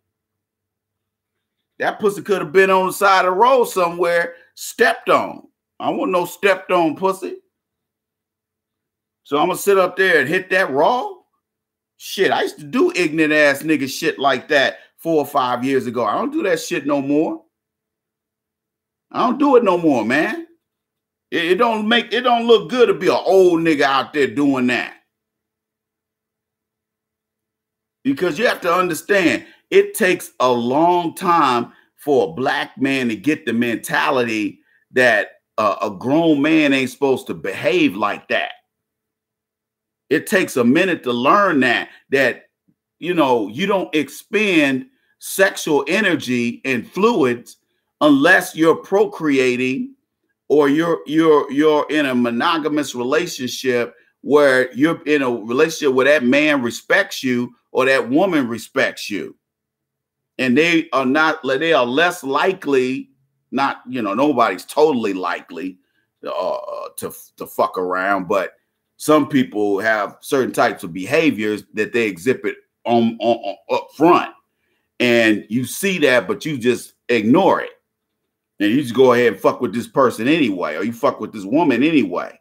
[SPEAKER 1] That pussy could have been on the side of the road somewhere, stepped on. I don't want no stepped on pussy. So I'm going to sit up there and hit that raw? Shit, I used to do ignorant ass nigga shit like that 4 or 5 years ago. I don't do that shit no more. I don't do it no more, man. It don't look good to be an old nigga out there doing that. Because you have to understand, it takes a long time for a black man to get the mentality that a grown man ain't supposed to behave like that. It takes a minute to learn that you don't expend sexual energy and fluids unless you're procreating or you're in a monogamous relationship where you're in a relationship where that man respects you or that woman respects you. And they are less likely, nobody's totally likely to fuck around, but some people have certain types of behaviors that they exhibit on up front. And you see that, but you just ignore it. And you just go ahead and fuck with this person anyway, or you fuck with this woman anyway.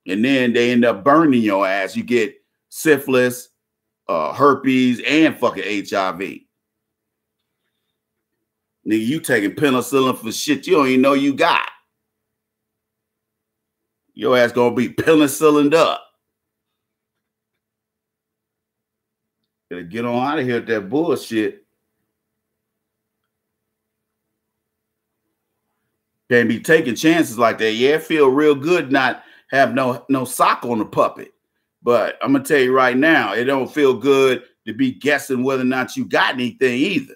[SPEAKER 1] And then they end up burning your ass. You get syphilis, herpes, and fucking HIV. Nigga, you taking penicillin for shit you don't even know you got. Your ass gonna be penicillined up. Gotta get on out of here with that bullshit. Can't be taking chances like that. Yeah, it feel real good not have no sock on the puppet. But I'm gonna tell you right now, it don't feel good to be guessing whether or not you got anything either.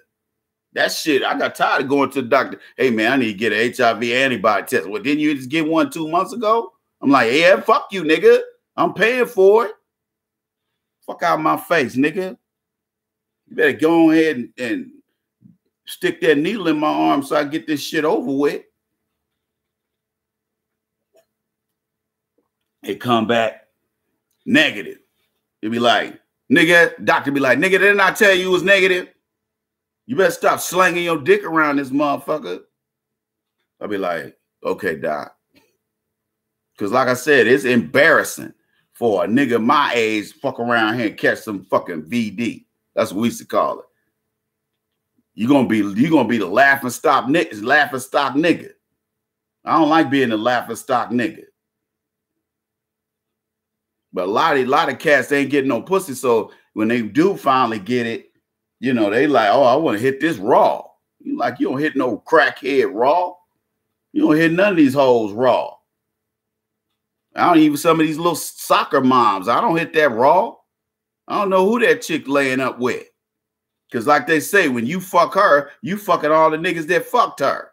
[SPEAKER 1] That shit, I got tired of going to the doctor. Hey man, I need to get an HIV antibody test. Well, didn't you just get one 2 months ago? I'm like, yeah, fuck you, nigga. I'm paying for it. Fuck out my face, nigga. You better go ahead and stick that needle in my arm so I get this shit over with. It come back negative. It'd be like, nigga, doctor be like, nigga, didn't I tell you it was negative? You better stop slanging your dick around this motherfucker. I'll be like, okay, doc. Because like I said, it's embarrassing for a nigga my age fuck around here and catch some fucking VD. That's what we used to call it. You're gonna be the laughing stock nigga. I don't like being the laughing stock nigga. But a lot of cats ain't getting no pussy. So when they do finally get it, they like, oh, I want to hit this raw. You don't hit no crackhead raw. You don't hit none of these hoes raw. I don't even some of these little soccer moms. I don't hit that raw. I don't know who that chick laying up with. Because like they say, when you fuck her, you fucking all the niggas that fucked her.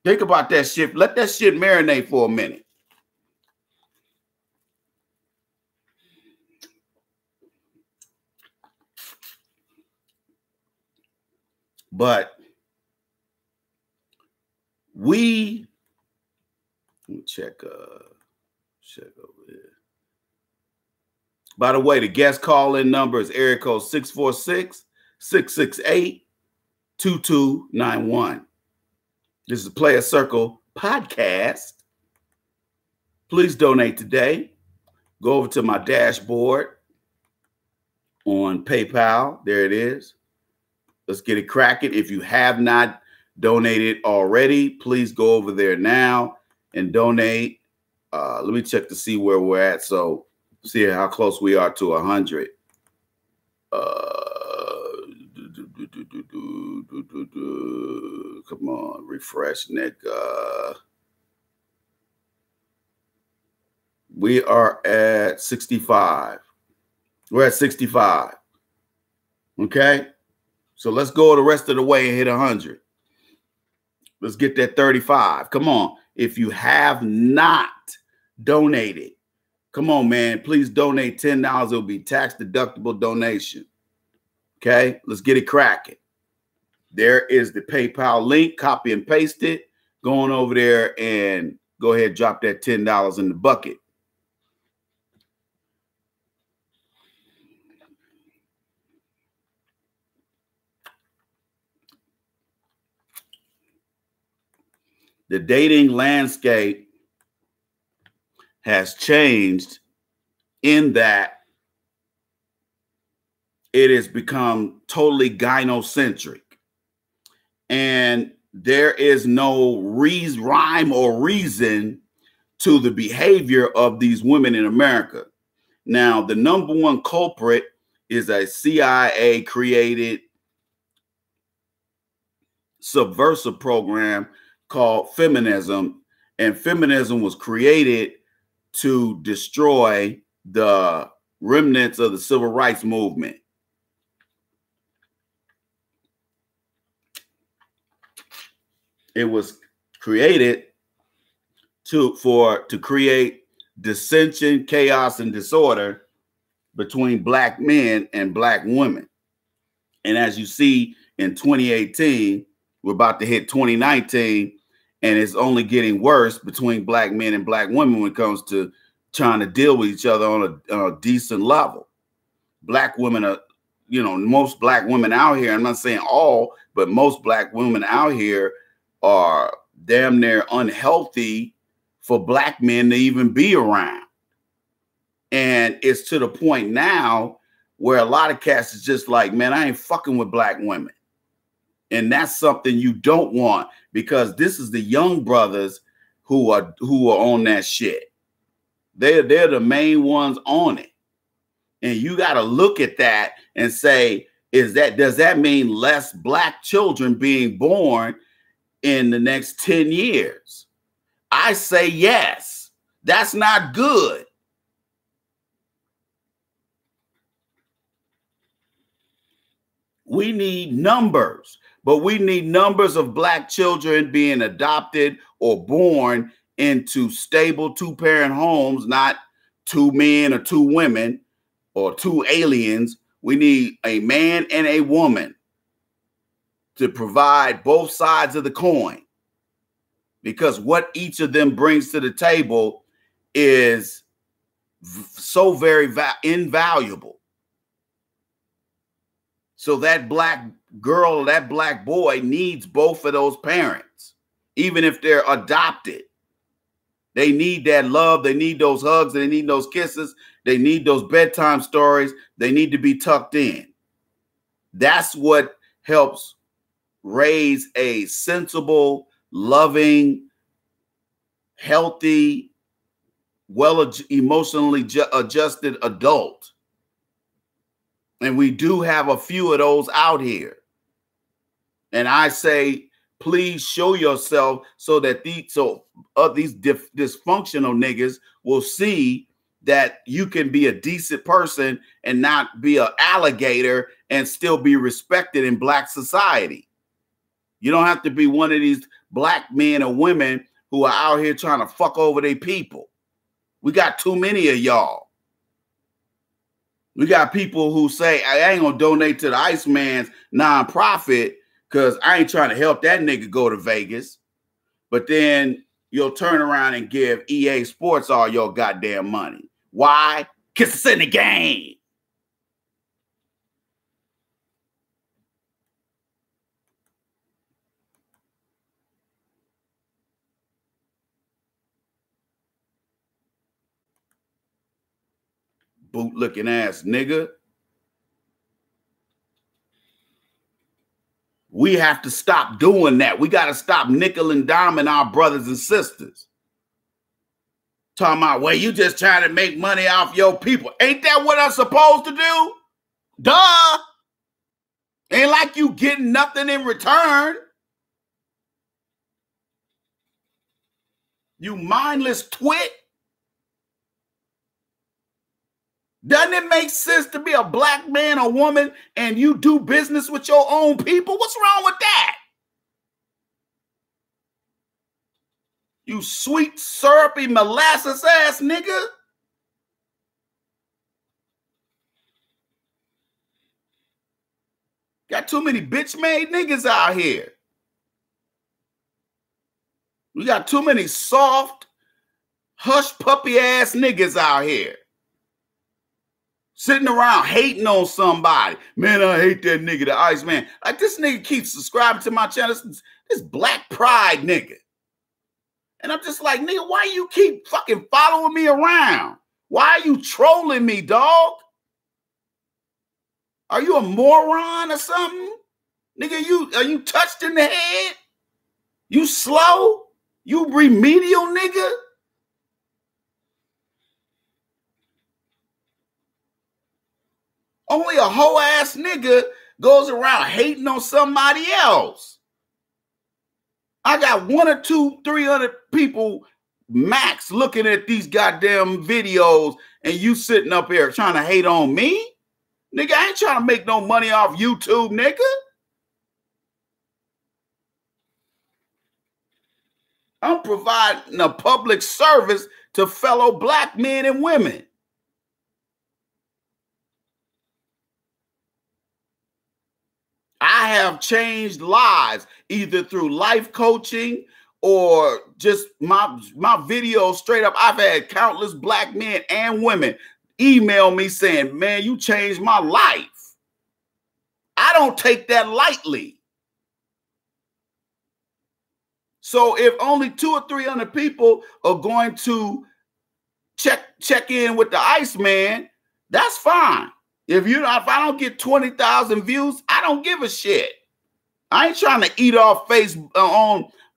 [SPEAKER 1] Think about that shit. Let that shit marinate for a minute. But let me check over here. By the way, the guest call-in number is area code 646-668-2291. This is the Player Circle podcast. Please donate today. Go over to my dashboard on PayPal. There it is. Let's get it cracking. If you have not donated already, please go over there now and donate. Let me check to see where we're at. So see how close we are to 100. Come on, refresh, Nick. We are at 65. We're at 65. Okay. So let's go the rest of the way and hit 100. Let's get that 35. Come on. If you have not donated, come on, man. Please donate $10. It'll be tax deductible donation. Okay. Let's get it cracking. There is the PayPal link. Copy and paste it. Go on over there and go ahead and drop that $10 in the bucket. The dating landscape has changed in that it has become totally gynocentric. And there is no rhyme or reason to the behavior of these women in America. Now, the number one culprit is a CIA-created subversive program called feminism, and feminism was created to destroy the remnants of the civil rights movement. It was created to create dissension, chaos, and disorder between black men and black women. And as you see in 2018, we're about to hit 2019, and it's only getting worse between black men and black women when it comes to trying to deal with each other on a decent level. Black women are, most black women out here, I'm not saying all, but most black women out here are damn near unhealthy for black men to even be around. And it's to the point now where a lot of cats is just like, man, I ain't fucking with black women. And that's something you don't want, because this is the young brothers who are on that shit. They're the main ones on it. And you got to look at that and say, does that mean less black children being born in the next 10 years? I say yes. That's not good. We need numbers. But we need numbers of black children being adopted or born into stable two-parent homes, not two men or two women or two aliens. We need a man and a woman to provide both sides of the coin, because what each of them brings to the table is so very invaluable. So that black girl or that black boy needs both of those parents, even if they're adopted. They need that love. They need those hugs. They need those kisses. They need those bedtime stories. They need to be tucked in. That's what helps raise a sensible, loving, healthy, emotionally adjusted adult. And we do have a few of those out here. And I say, please show yourself so that these dysfunctional niggas will see that you can be a decent person and not be an alligator and still be respected in black society. You don't have to be one of these black men or women who are out here trying to fuck over their people. We got too many of y'all. We got people who say, I ain't gonna donate to the Iceman's nonprofit because I ain't trying to help that nigga go to Vegas. But then you'll turn around and give EA Sports all your goddamn money. Why? Because it's in the game. Boot-looking ass nigga. We have to stop doing that. We got to stop nickel and diming our brothers and sisters. Talking about, well, you just trying to make money off your people. Ain't that what I'm supposed to do? Duh. Ain't like you getting nothing in return. You mindless twit. Doesn't it make sense to be a black man or woman and you do business with your own people? What's wrong with that? You sweet, syrupy, molasses ass nigga. Got too many bitch-made niggas out here. We got too many soft, hush puppy ass niggas out here. Sitting around hating on somebody. Man, I hate that nigga, the Iceman. Like, this nigga keeps subscribing to my channel. This black pride nigga. And I'm just like, nigga, why you keep fucking following me around? Why are you trolling me, dog? Are you a moron or something? Nigga, are you touched in the head? You slow? You remedial nigga? Only a hoe ass nigga goes around hating on somebody else. I got 100 or 200, 300 people max looking at these goddamn videos, and you sitting up here trying to hate on me? Nigga, I ain't trying to make no money off YouTube, nigga. I'm providing a public service to fellow black men and women. I have changed lives either through life coaching or just my videos straight up. I've had countless black men and women email me saying, man, you changed my life. I don't take that lightly. So if only 200 or 300 people are going to check in with the Iceman, that's fine. If I don't get 20,000 views, I don't give a shit. I ain't trying to eat off Facebook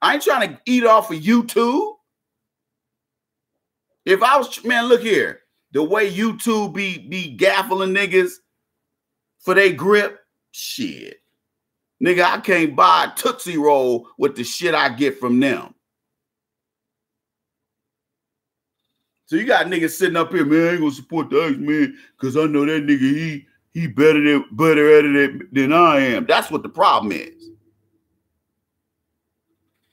[SPEAKER 1] I ain't trying to eat off of YouTube. If I was, man, look here, the way YouTube be gaffling niggas for they grip, shit. Nigga, I can't buy a Tootsie Roll with the shit I get from them. So you got niggas sitting up here, man, I ain't gonna support the Iceman because I know that nigga, he better at it than I am. That's what the problem is.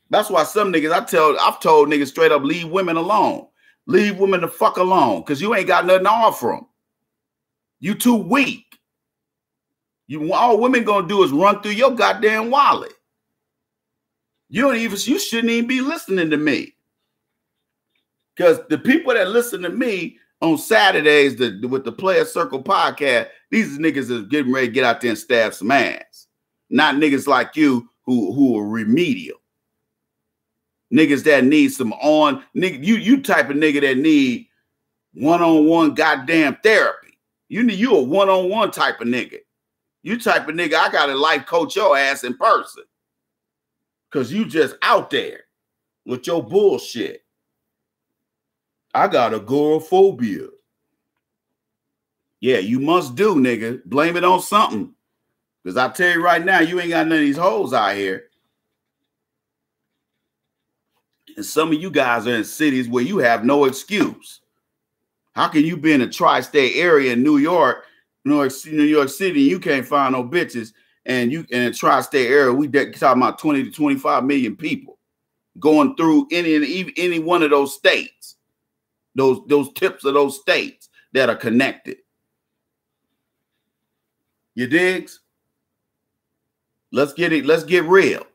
[SPEAKER 1] That's why some niggas, I've told niggas straight up, leave women alone. Leave women the fuck alone because you ain't got nothing to offer them. You too weak. All women gonna do is run through your goddamn wallet. You shouldn't even be listening to me. Because the people that listen to me on Saturdays with the Player Circle podcast, these niggas is getting ready to get out there and stab some ass. Not niggas like you who are remedial. Niggas that need some you type of nigga that need one-on-one goddamn therapy. You a one-on-one type of nigga. You type of nigga, I gotta life coach your ass in person. Cause you just out there with your bullshit. I got agoraphobia. Yeah, you must do, nigga. Blame it on something. Because I tell you right now, you ain't got none of these hoes out here. And some of you guys are in cities where you have no excuse. How can you be in a tri-state area in New York City, you can't find no bitches, and you in a tri-state area, we talking about 20 to 25 million people going through any one of those states. Those tips of those states that are connected. You digs? Let's get it. Let's get real.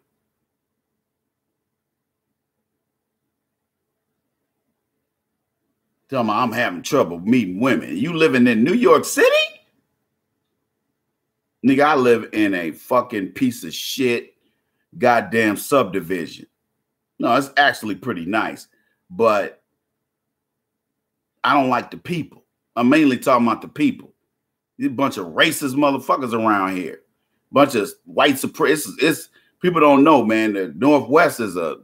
[SPEAKER 1] Tell me I'm having trouble meeting women. You living in New York City? Nigga, I live in a fucking piece of shit goddamn subdivision. No, it's actually pretty nice, but I don't like the people. I'm mainly talking about the people. There's a bunch of racist motherfuckers around here. Bunch of white supremacists. It's people don't know, man. The Northwest is a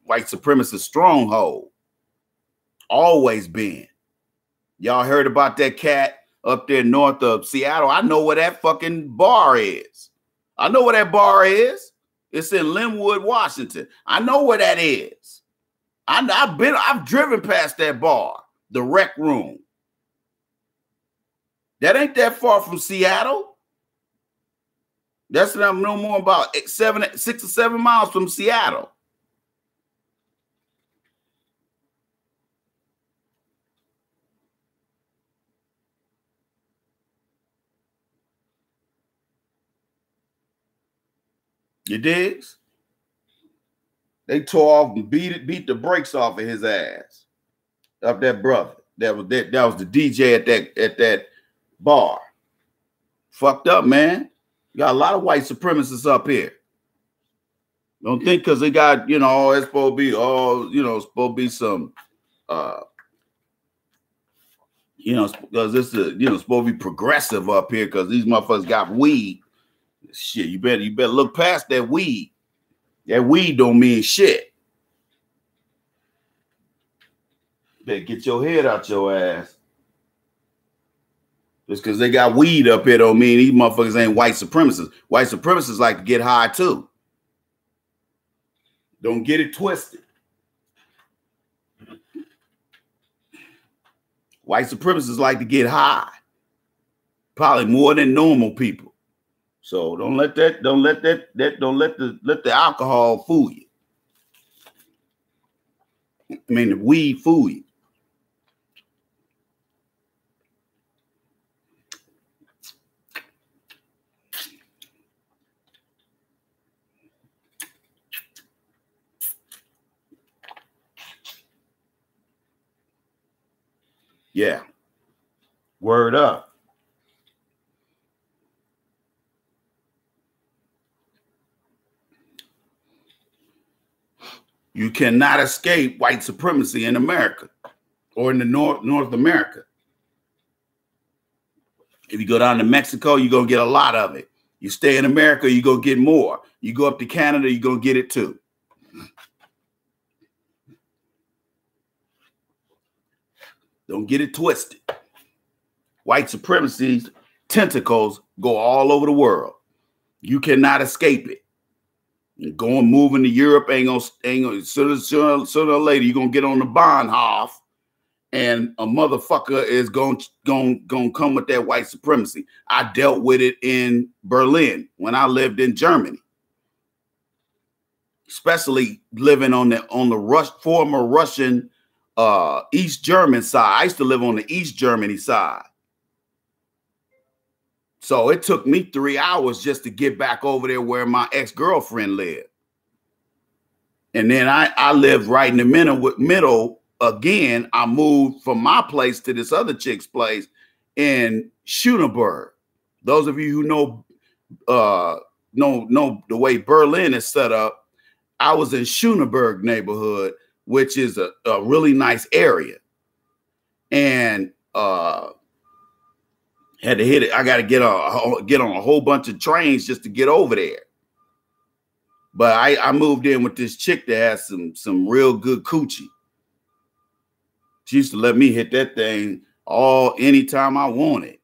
[SPEAKER 1] white supremacist stronghold. Always been. Y'all heard about that cat up there north of Seattle? I know where that fucking bar is. I know where that bar is. It's in Linwood, Washington. I know where that is. I've driven past that bar, the Rec Room. That ain't that far from Seattle. That's what I'm no more about 6 or 7 miles from Seattle. You digs? They tore off and beat the brakes off of his ass. Of that brother. That was the DJ at that bar. Fucked up, man. Got a lot of white supremacists up here. Don't think because they got, it's supposed to be supposed to be some because this is supposed to be progressive up here because these motherfuckers got weed. Shit, you better look past that weed. That weed don't mean shit. Better get your head out your ass. Just because they got weed up here don't mean these motherfuckers ain't white supremacists. White supremacists like to get high too. Don't get it twisted. White supremacists like to get high. Probably more than normal people. So don't let the alcohol fool you. I mean the weed fool you. Yeah. Word up. You cannot escape white supremacy in America or in the North America. If you go down to Mexico, you're going to get a lot of it. You stay in America, you're going to get more. You go up to Canada, you're going to get it too. Don't get it twisted. White supremacy's tentacles go all over the world. You cannot escape it. Going moving to Europe ain't gonna sooner or later you're gonna get on the Bahnhof and a motherfucker is gonna come with that white supremacy. I dealt with it in Berlin when I lived in Germany, especially living on the former Russian East German side. I used to live on the East Germany side. So it took me 3 hours just to get back over there where my ex-girlfriend lived. And then I lived right in the middle again. I moved from my place to this other chick's place in Schöneberg. Those of you who know the way Berlin is set up, I was in Schöneberg neighborhood, which is a really nice area. And had to hit it. I got to get on a whole bunch of trains just to get over there. But I moved in with this chick that has some real good coochie. She used to let me hit that thing anytime I wanted.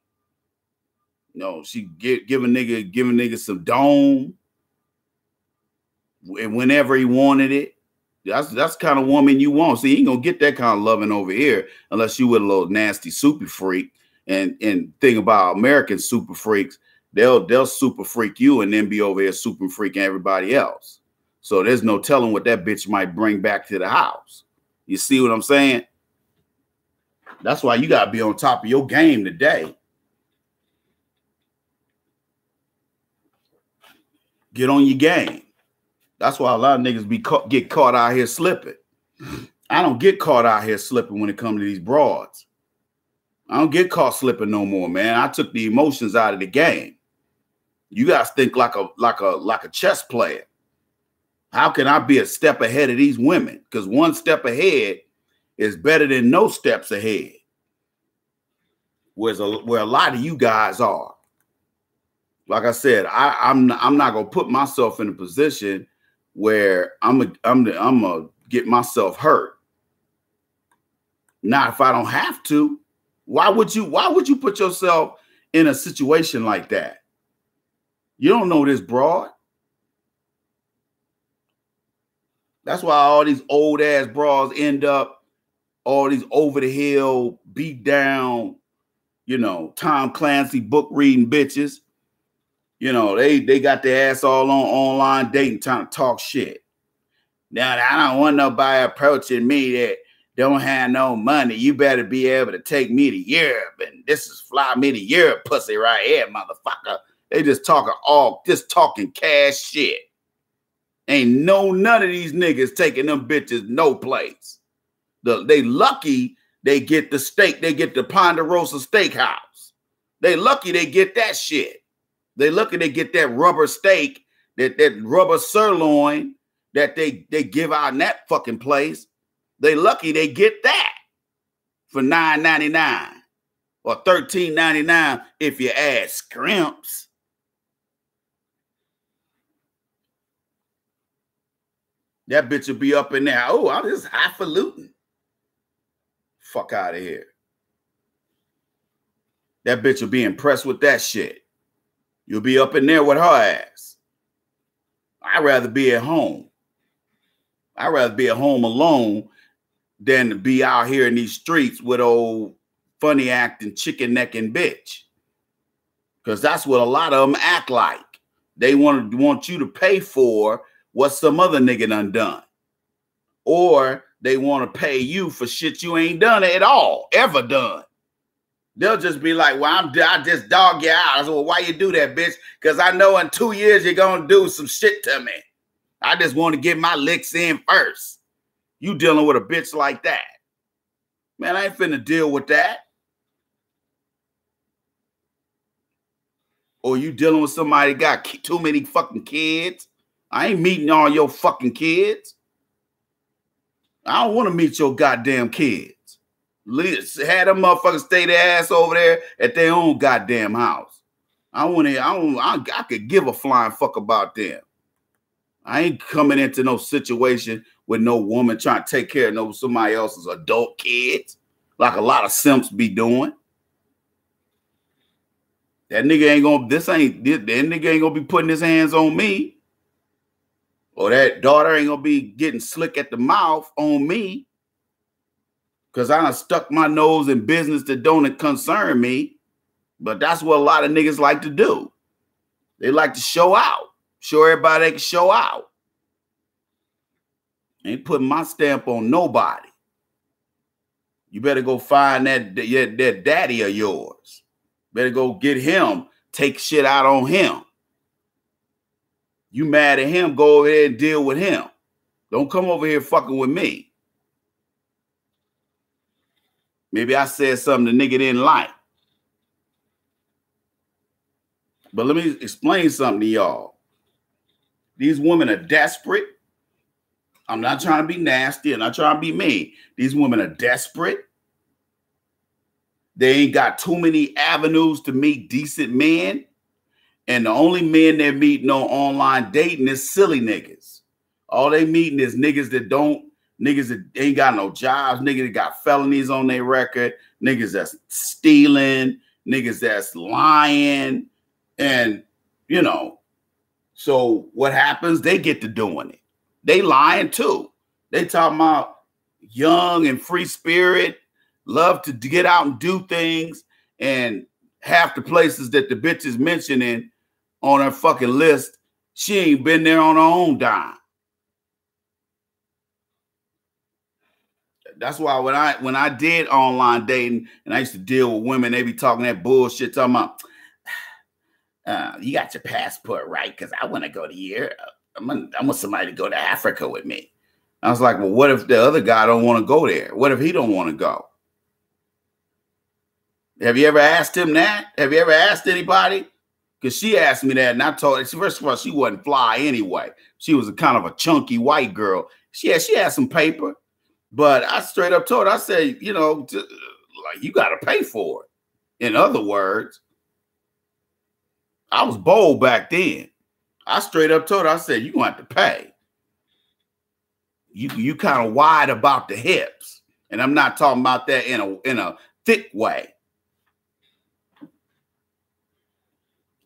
[SPEAKER 1] She give a nigga some dome, and whenever he wanted it. That's the kind of woman you want. See, you ain't gonna get that kind of loving over here unless you with a little nasty super freak. And thing about American super freaks, they'll super freak you and then be over here super freaking everybody else. So there's no telling what that bitch might bring back to the house. You see what I'm saying? That's why you gotta be on top of your game today. Get on your game. That's why a lot of niggas get caught out here slipping. I don't get caught out here slipping when it comes to these broads. I don't get caught slipping no more, man. I took the emotions out of the game. You guys think like a chess player. How can I be a step ahead of these women? Because one step ahead is better than no steps ahead. Where a lot of you guys are. Like I said, I'm not gonna put myself in a position where I'm gonna get myself hurt. Not if I don't have to. Why would you put yourself in a situation like that? You don't know this broad. That's why all these old ass broads end up all these over the hill, beat down, Tom Clancy book reading bitches. They got their ass all on online dating, trying to talk shit. Now, I don't want nobody approaching me that don't have no money. You better be able to take me to Europe, and this is fly me to Europe pussy right here, motherfucker. They just talking cash shit. Ain't none of these niggas taking them bitches no place. They lucky they get the steak. They get the Ponderosa Steakhouse. They lucky they get that shit. They lucky they get that rubber steak, that rubber sirloin that they give out in that fucking place. They lucky they get that for $9.99 or $13.99 if you add scrimps. That bitch will be up in there. Oh, I'm just highfalutin. Fuck out of here. That bitch will be impressed with that shit. You'll be up in there with her ass. I'd rather be at home. I'd rather be at home alone than to be out here in these streets with old funny acting chicken necking bitch. Because that's what a lot of them act like. They want you to pay for what some other nigga done. Or they want to pay you for shit you ain't done at all, ever done. They'll just be like, well, I just dog you out. I said, well, why you do that, bitch? Because I know in 2 years you're going to do some shit to me. I just want to get my licks in first. You dealing with a bitch like that. Man, I ain't finna deal with that. Or you dealing with somebody that got too many fucking kids. I ain't meeting all your fucking kids. I don't want to meet your goddamn kids. Had them motherfuckers stay their ass over there at their own goddamn house. I could give a flying fuck about them. I ain't coming into no situation with no woman trying to take care of somebody else's adult kids like a lot of simps be doing. That nigga ain't gonna be putting his hands on me. Or that daughter ain't gonna be getting slick at the mouth on me. Because I done stuck my nose in business that don't concern me. But that's what a lot of niggas like to do. They like to show out. Show everybody they can show out. Ain't putting my stamp on nobody. You better go find that daddy of yours. Better go get him. Take shit out on him. You mad at him, go over there and deal with him. Don't come over here fucking with me. Maybe I said something the nigga didn't like. But let me explain something to y'all. These women are desperate. I'm not trying to be nasty. I'm not trying to be mean. These women are desperate. They ain't got too many avenues to meet decent men. And the only men they're meeting on online dating is silly niggas. All they meeting is niggas that ain't got no jobs, niggas that got felonies on their record, niggas that's stealing, niggas that's lying. And, so what happens? They get to doing it. They lying too. They talking about young and free spirit, love to get out and do things. And half the places that the bitch is mentioning on her fucking list, she ain't been there on her own dime. That's why when I did online dating and I used to deal with women, they be talking that bullshit, talking about, You got your passport, right? Because I want to go to Europe. I want somebody to go to Africa with me. I was like, well, what if the other guy don't want to go there? What if he don't want to go? Have you ever asked him that? Have you ever asked anybody? Because she asked me that, and I told her, first of all, she wasn't fly anyway. She was a kind of a chunky white girl. She had some paper, but I straight up told her, I said, you know, like, you got to pay for it. In other words, I was bold back then. I straight up told her, I said, you're going to have to pay. You kind of wide about the hips. And I'm not talking about that in a thick way.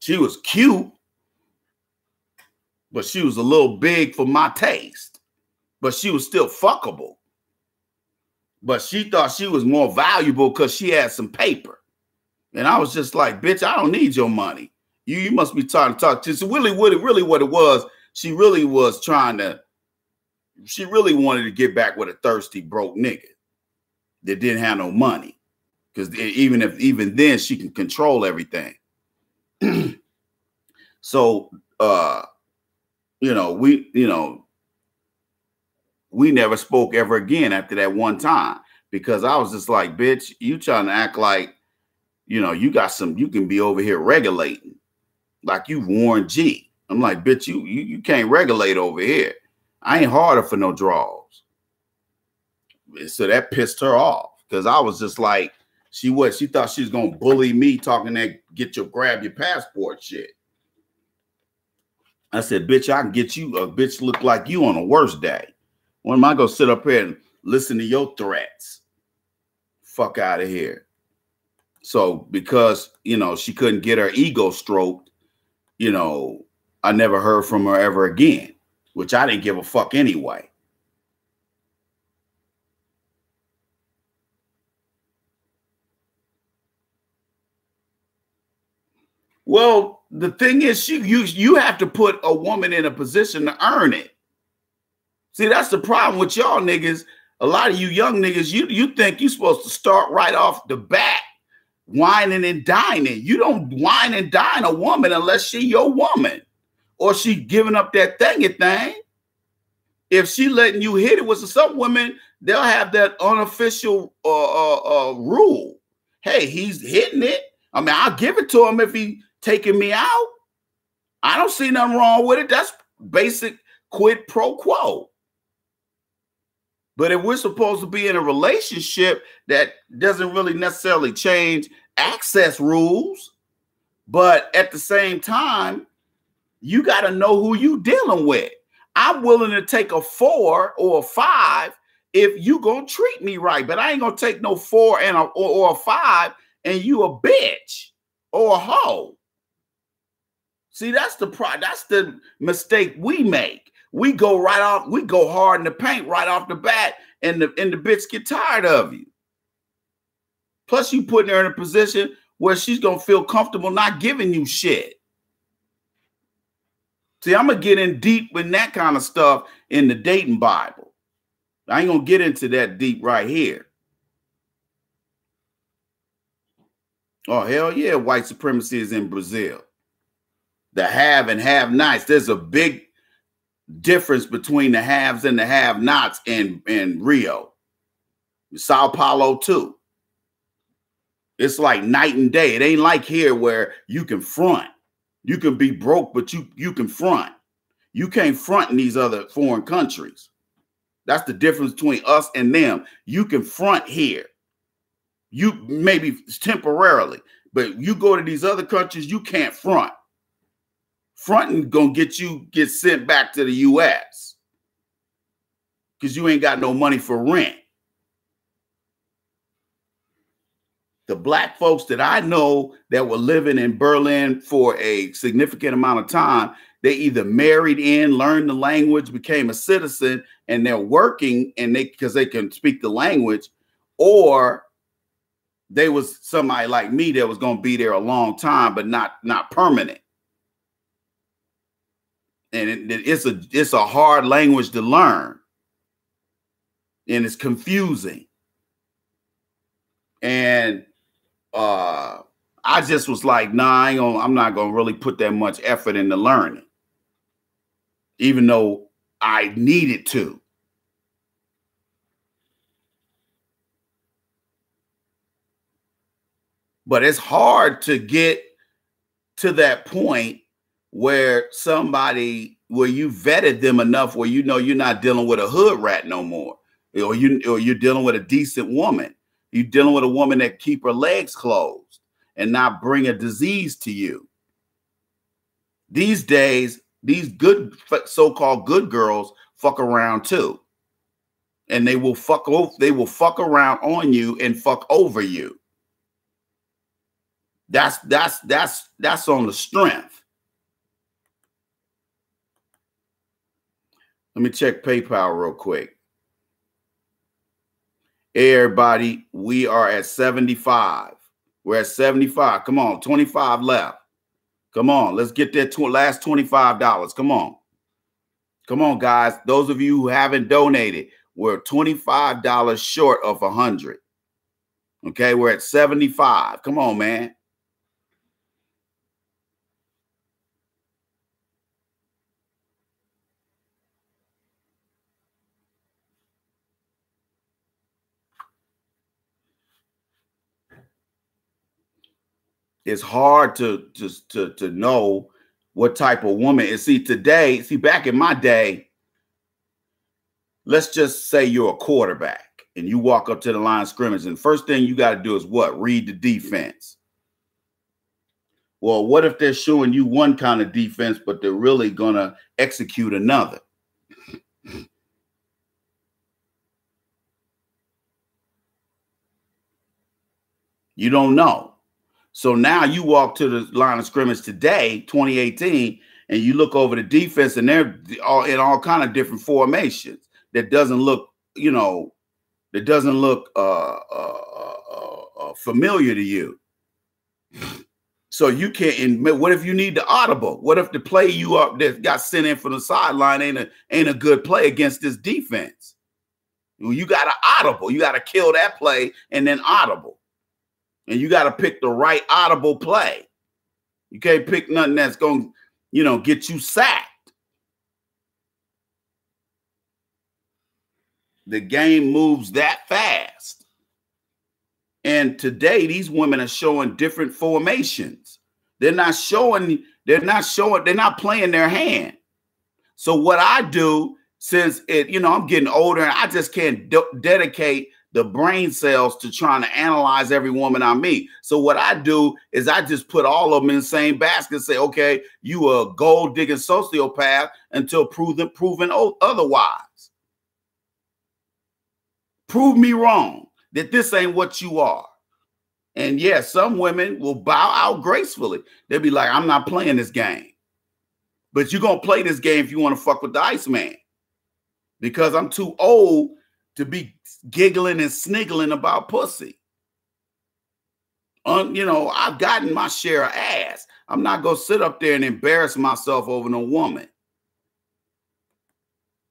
[SPEAKER 1] She was cute, but she was a little big for my taste. But she was still fuckable. But she thought she was more valuable because she had some paper. And I was just like, bitch, I don't need your money. You must be trying to talk to. So really what it was, she really wanted to get back with a thirsty, broke nigga that didn't have no money. Because even then she can control everything. So, we never spoke ever again after that one time, because I was just like, bitch, you trying to act like, you can be over here regulating like you Warren G. I'm like, bitch, you can't regulate over here. I ain't harder for no draws. So that pissed her off, because I was just like, she thought she was going to bully me talking that grab your passport shit. I said, bitch, I can get you a bitch look like you on a worse day. When am I going to sit up here and listen to your threats? Fuck out of here. So because, she couldn't get her ego stroked, I never heard from her ever again, which I didn't give a fuck anyway. Well, the thing is, you have to put a woman in a position to earn it. See, that's the problem with y'all niggas. A lot of you young niggas, you think you're supposed to start right off the bat whining and dining. You don't wine and dine a woman unless she your woman, or she giving up that thingy thing. If she letting you hit it with some women, they'll have that unofficial rule. Hey, he's hitting it. I mean, I'll give it to him if he taking me out. I don't see nothing wrong with it. That's basic quid pro quo. But if we're supposed to be in a relationship that doesn't really necessarily change access rules, but at the same time, you got to know who you dealing with. I'm willing to take a 4 or a 5 if you gonna treat me right, but I ain't gonna take no 4 and or a 5 and you a bitch or a hoe. See, that's the mistake we make. We go hard in the paint right off the bat, and the bitch get tired of you. Plus, you putting her in a position where she's gonna feel comfortable not giving you shit. See, I'm gonna get in deep with that kind of stuff in the dating Bible. I ain't gonna get into that deep right here. Oh, hell yeah, white supremacy is in Brazil. The have and have-nots. There's a big difference between the haves and the have-nots in Rio. Sao Paulo too. It's like night and day. It ain't like here where you can front. You can be broke, but you can front. You can't front in these other foreign countries. That's the difference between us and them. You can front here. You maybe temporarily, but you go to these other countries, you can't front. Fronting gonna get sent back to the US because you ain't got no money for rent. The black folks that I know that were living in Berlin for a significant amount of time, they either married in, learned the language, became a citizen, and they're working because they can speak the language, or they was somebody like me that was going to be there a long time, but not permanent. And it's a hard language to learn, and it's confusing. And I just was like, nah, I'm not gonna really put that much effort into learning, even though I needed to. But it's hard to get to that point where you vetted them enough where you know you're not dealing with a hood rat no more, or you're dealing with a decent woman. You're dealing with a woman that keep her legs closed and not bring a disease to you. These days, these good so-called good girls fuck around too, and they will fuck around on you and fuck over you. That's on the strength. Let me check PayPal real quick. Hey, everybody, we are at 75. We're at 75. Come on, 25 left. Come on, let's get that last $25. Come on. Come on, guys. Those of you who haven't donated, we're $25 short of 100. Okay, we're at 75. Come on, man. It's hard to know what type of woman. And see, back in my day, let's just say you're a quarterback and you walk up to the line of scrimmage, and first thing you got to do is what? Read the defense. Well, what if they're showing you one kind of defense, but they're really going to execute another? You don't know. So now you walk to the line of scrimmage today, 2018, and you look over the defense, and they're all in all kind of different formations that doesn't look, familiar to you. So you can't. And what if you need the audible? What if the play you up that got sent in from the sideline ain't a good play against this defense? Well, you got an audible. You got to kill that play and then audible. And you got to pick the right audible play. You can't pick nothing that's going to, get you sacked. The game moves that fast. And today, these women are showing different formations. They're not playing their hand. So what I do, since I'm getting older and I just can't dedicate the brain cells to trying to analyze every woman I meet. So what I do is I just put all of them in the same basket and say, okay, you a gold digging sociopath until proven otherwise. Prove me wrong that this ain't what you are. And yes, some women will bow out gracefully. They'll be like, I'm not playing this game. But you're going to play this game if you want to fuck with the Iceman. Because I'm too old to be giggling and sniggling about pussy. I've gotten my share of ass. I'm not going to sit up there and embarrass myself over no woman.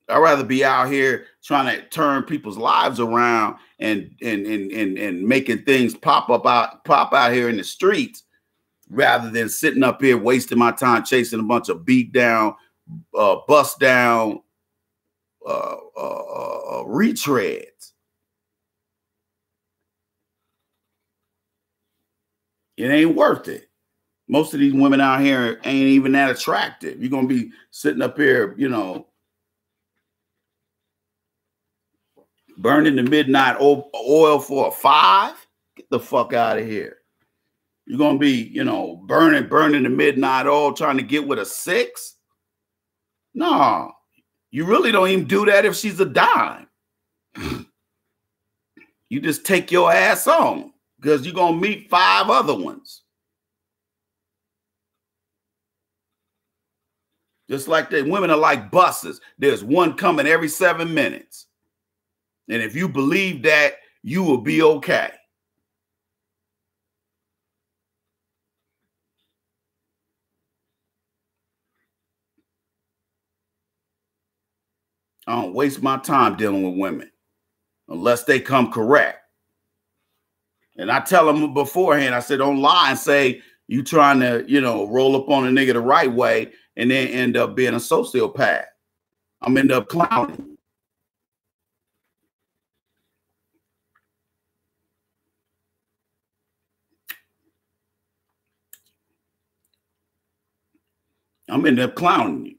[SPEAKER 1] I'd rather be out here trying to turn people's lives around and making things pop out here in the streets, rather than sitting up here wasting my time chasing a bunch of beat down, bust down retreads. It ain't worth it. Most of these women out here ain't even that attractive. You're going to be sitting up here, burning the midnight oil for a 5. Get the fuck out of here. You're going to be, burning the midnight oil trying to get with a 6. No, you really don't even do that if she's a dime. You just take your ass on, because you're going to meet 5 other ones. Just like that, women are like buses. There's one coming every 7 minutes. And if you believe that, you will be okay. I don't waste my time dealing with women unless they come correct. And I tell them beforehand, I said, don't lie and say you trying to, roll up on a nigga the right way and then end up being a sociopath. I'm end up clowning. I'm end up clowning you.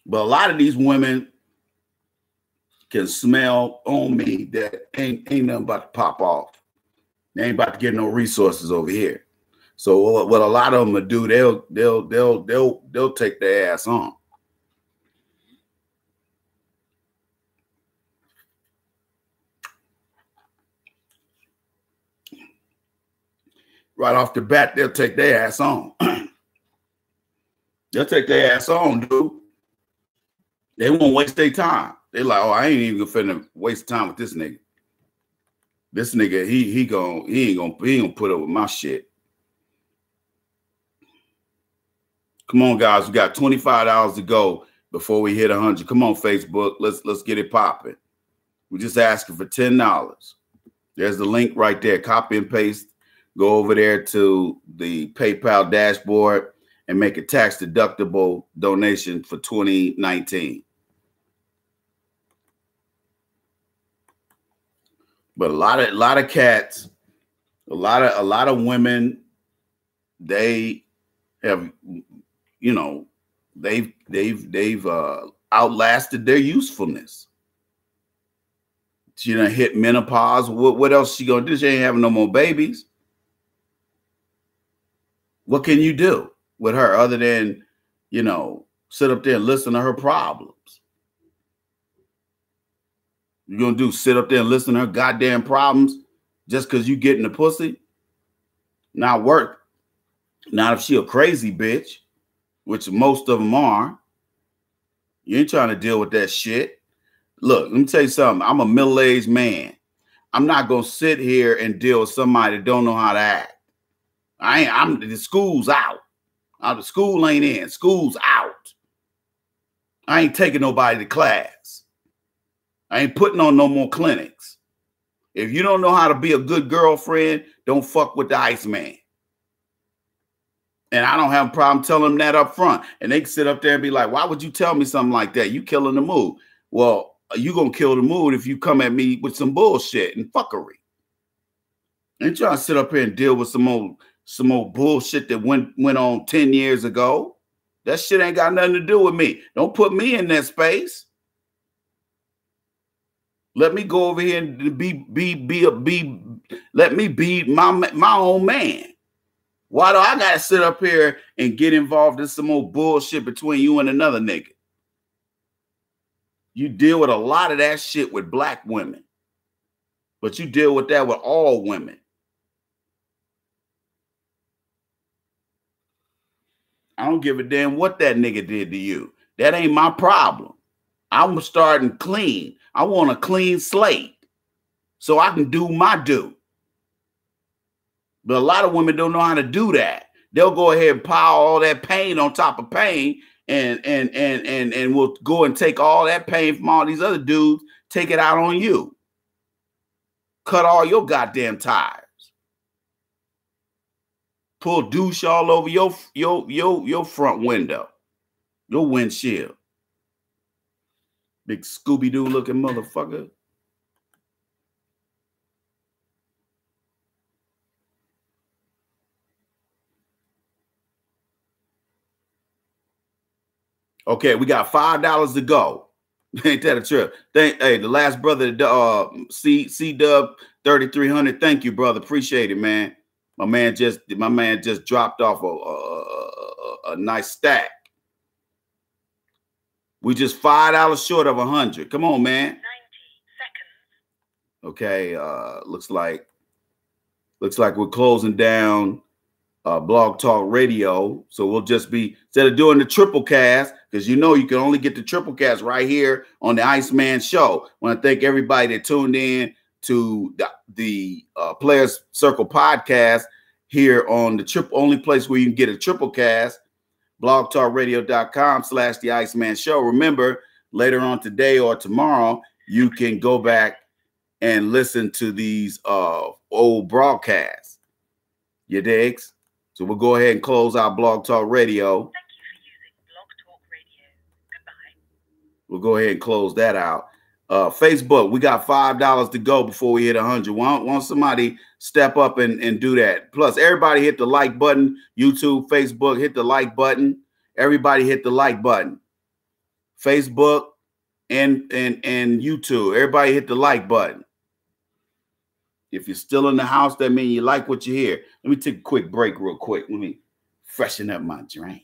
[SPEAKER 1] But a lot of these women can smell on me that ain't nothing about to pop off. They ain't about to get no resources over here. So what a lot of them will do, they'll take their ass on. Right off the bat, they'll take their ass on. They'll take their ass on, dude. They won't waste their time. They're like, oh, I ain't even finna waste time with this nigga. This nigga, he ain't gonna put up with my shit. Come on, guys. We got $25 to go before we hit 100. Come on, Facebook. Let's get it popping. We're just asking for $10. There's the link right there. Copy and paste. Go over there to the PayPal dashboard and make a tax-deductible donation for 2019. But a lot of cats, a lot of women, they have, they've outlasted their usefulness. She done hit menopause. What else she gonna do? She ain't having no more babies. What can you do with her other than, sit up there and listen to her problems? You gonna do sit up there and listen to her goddamn problems just because you getting the pussy? Not work. Not if she a crazy bitch, which most of them are. You ain't trying to deal with that shit. Look, let me tell you something. I'm a middle-aged man. I'm not gonna sit here and deal with somebody that don't know how to act. The school's out. The school ain't in. School's out. I ain't taking nobody to class. I ain't putting on no more clinics. If you don't know how to be a good girlfriend, don't fuck with the Iceman. And I don't have a problem telling them that up front. And they can sit up there and be like, why would you tell me something like that? You killing the mood. Well, you gonna kill the mood if you come at me with some bullshit and fuckery. Ain't trying to sit up here and deal with some old bullshit that went on 10 years ago. That shit ain't got nothing to do with me. Don't put me in that space. Let me go over here and let me be my own man. Why do I gotta sit up here and get involved in some old bullshit between you and another nigga? You deal with a lot of that shit with black women, but you deal with that with all women. I don't give a damn what that nigga did to you. That ain't my problem. I'm starting clean. I want a clean slate so I can do my due. But a lot of women don't know how to do that. They'll go ahead and pile all that pain on top of pain and we'll go and take all that pain from all these other dudes, take it out on you. Cut all your goddamn tires. Pull douche all over your front window, your windshield. Big Scooby-Doo looking motherfucker. Okay, we got $5 to go. Ain't that a trip? Hey, the last brother, C-Dub 3300. Thank you, brother. Appreciate it, man. My man just dropped off a nice stack. We just $5 short of 100. Come on, man.
[SPEAKER 2] 90 seconds.
[SPEAKER 1] Okay, looks like we're closing down Blog Talk Radio. So we'll just be, instead of doing the triple cast, because you can only get the triple cast right here on the Iceman Show. I want to thank everybody that tuned in to the Players Circle podcast here on the only place where you can get a triple cast, blogtalkradio.com/the Iceman Show. Remember, later on today or tomorrow, you can go back and listen to these old broadcasts. You digs? So we'll go ahead and close out Blog Talk Radio.
[SPEAKER 2] Thank you for using Blog Talk Radio. Goodbye.
[SPEAKER 1] We'll go ahead and close that out. Facebook, we got $5 to go before we hit 100. Want somebody step up and do that. Plus, everybody hit the like button. YouTube, Facebook, hit the like button. Everybody hit the like button. Facebook and YouTube, everybody hit the like button. If you're still in the house, that means you like what you hear. Let me take a quick break real quick. Let me freshen up my drink.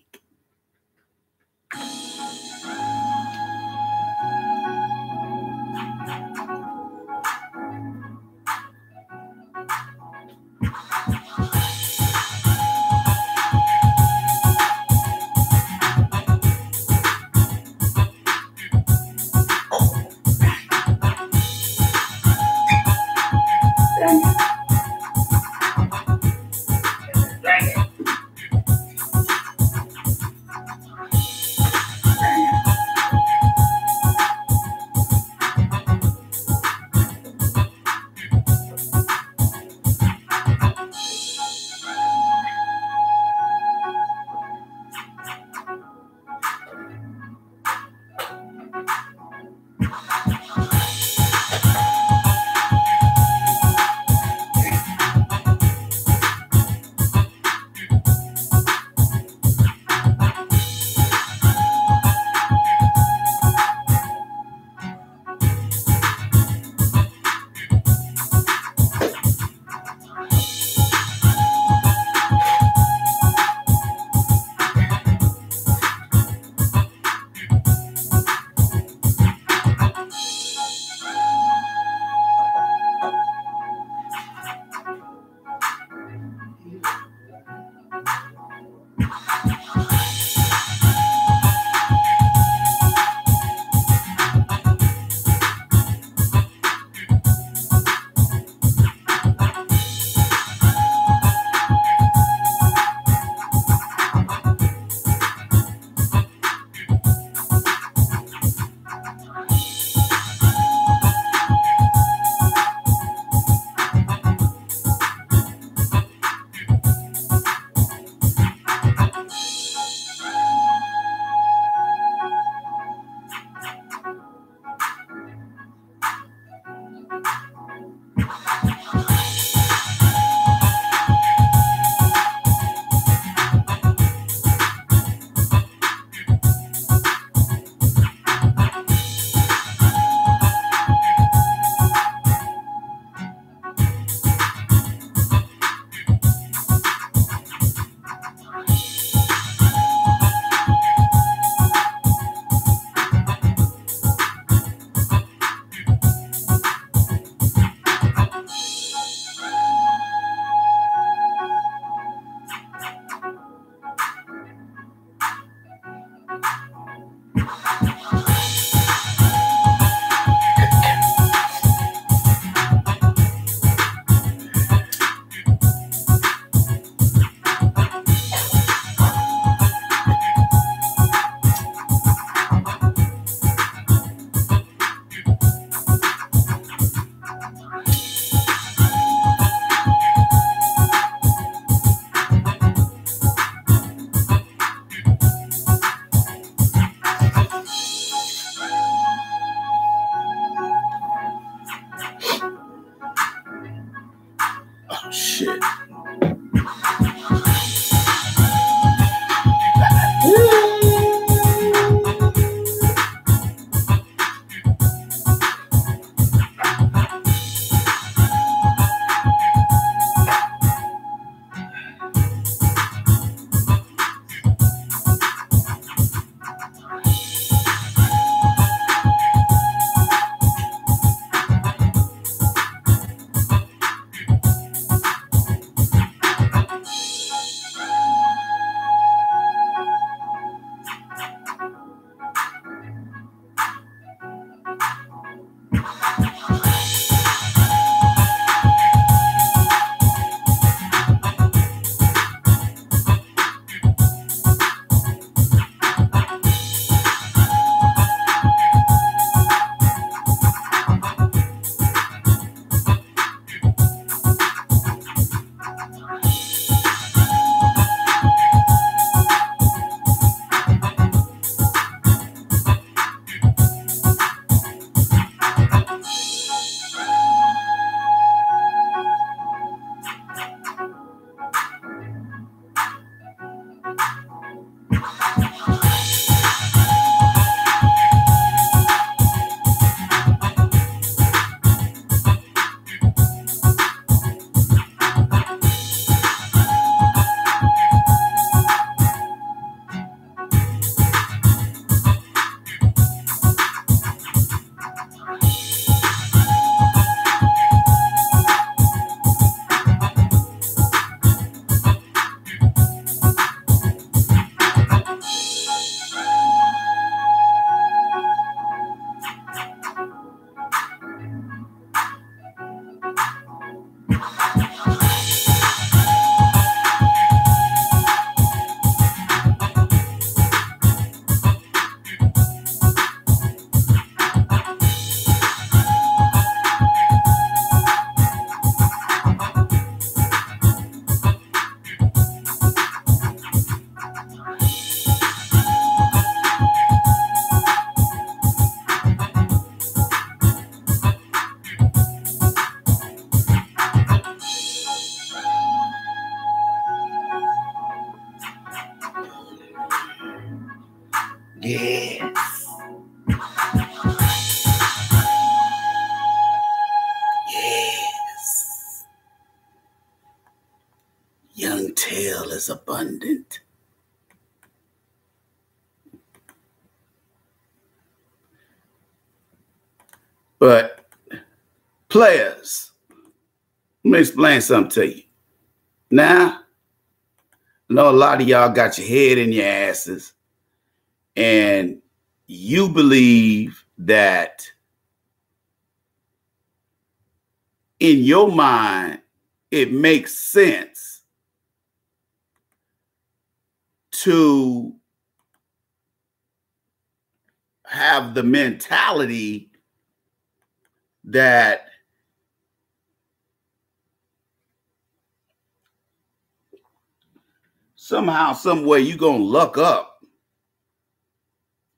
[SPEAKER 1] Yes. Yes. Young tail is abundant. But players, let me explain something to you. Now, I know a lot of y'all got your head in your asses and you believe that in your mind, it makes sense to have the mentality that somehow, some way you're going to luck up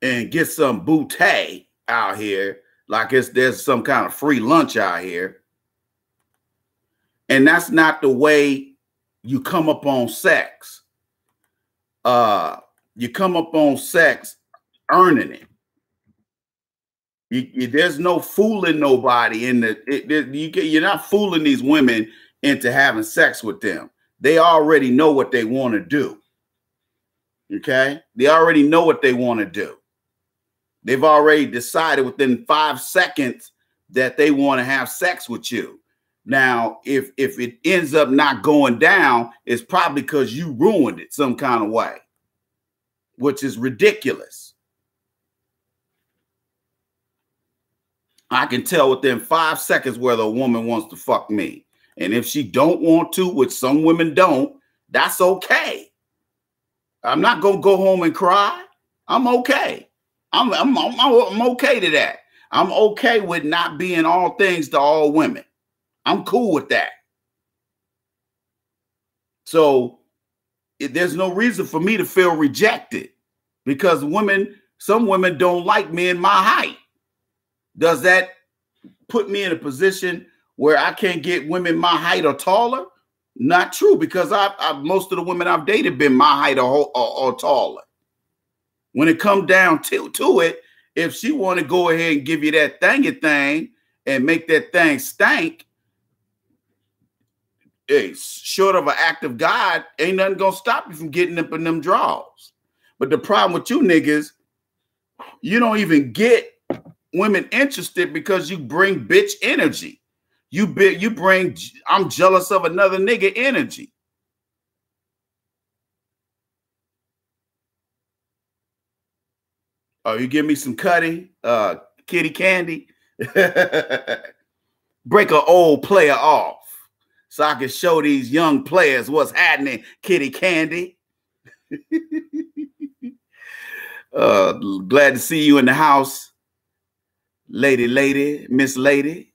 [SPEAKER 1] and get some bootay out here, like there's some kind of free lunch out here. And that's not the way you come up on sex. You come up on sex earning it. There's no fooling nobody in you're not fooling these women into having sex with them. They already know what they want to do. Okay? They already know what they want to do. They've already decided within 5 seconds that they want to have sex with you. Now, if it ends up not going down, it's probably because you ruined it some kind of way, which is ridiculous. I can tell within 5 seconds whether a woman wants to fuck me. And if she don't want to, which some women don't, that's okay. I'm not going to go home and cry. I'm okay. I'm okay to that. I'm okay with not being all things to all women. I'm cool with that. So there's no reason for me to feel rejected because some women don't like me in my height. Does that put me in a position where I can't get women my height or taller? Not true, because most of the women I've dated been my height or taller. When it comes down to it, if she want to go ahead and give you that thingy thing and make that thing stank, hey, short of an act of God, ain't nothing gonna stop you from getting up in them draws. But the problem with you niggas, you don't even get women interested because you bring bitch energy. You bring I'm jealous of another nigga energy. Oh, you give me some cutty, kitty candy. Break an old player off so I can show these young players what's happening, kitty candy. Glad to see you in the house, Miss Lady.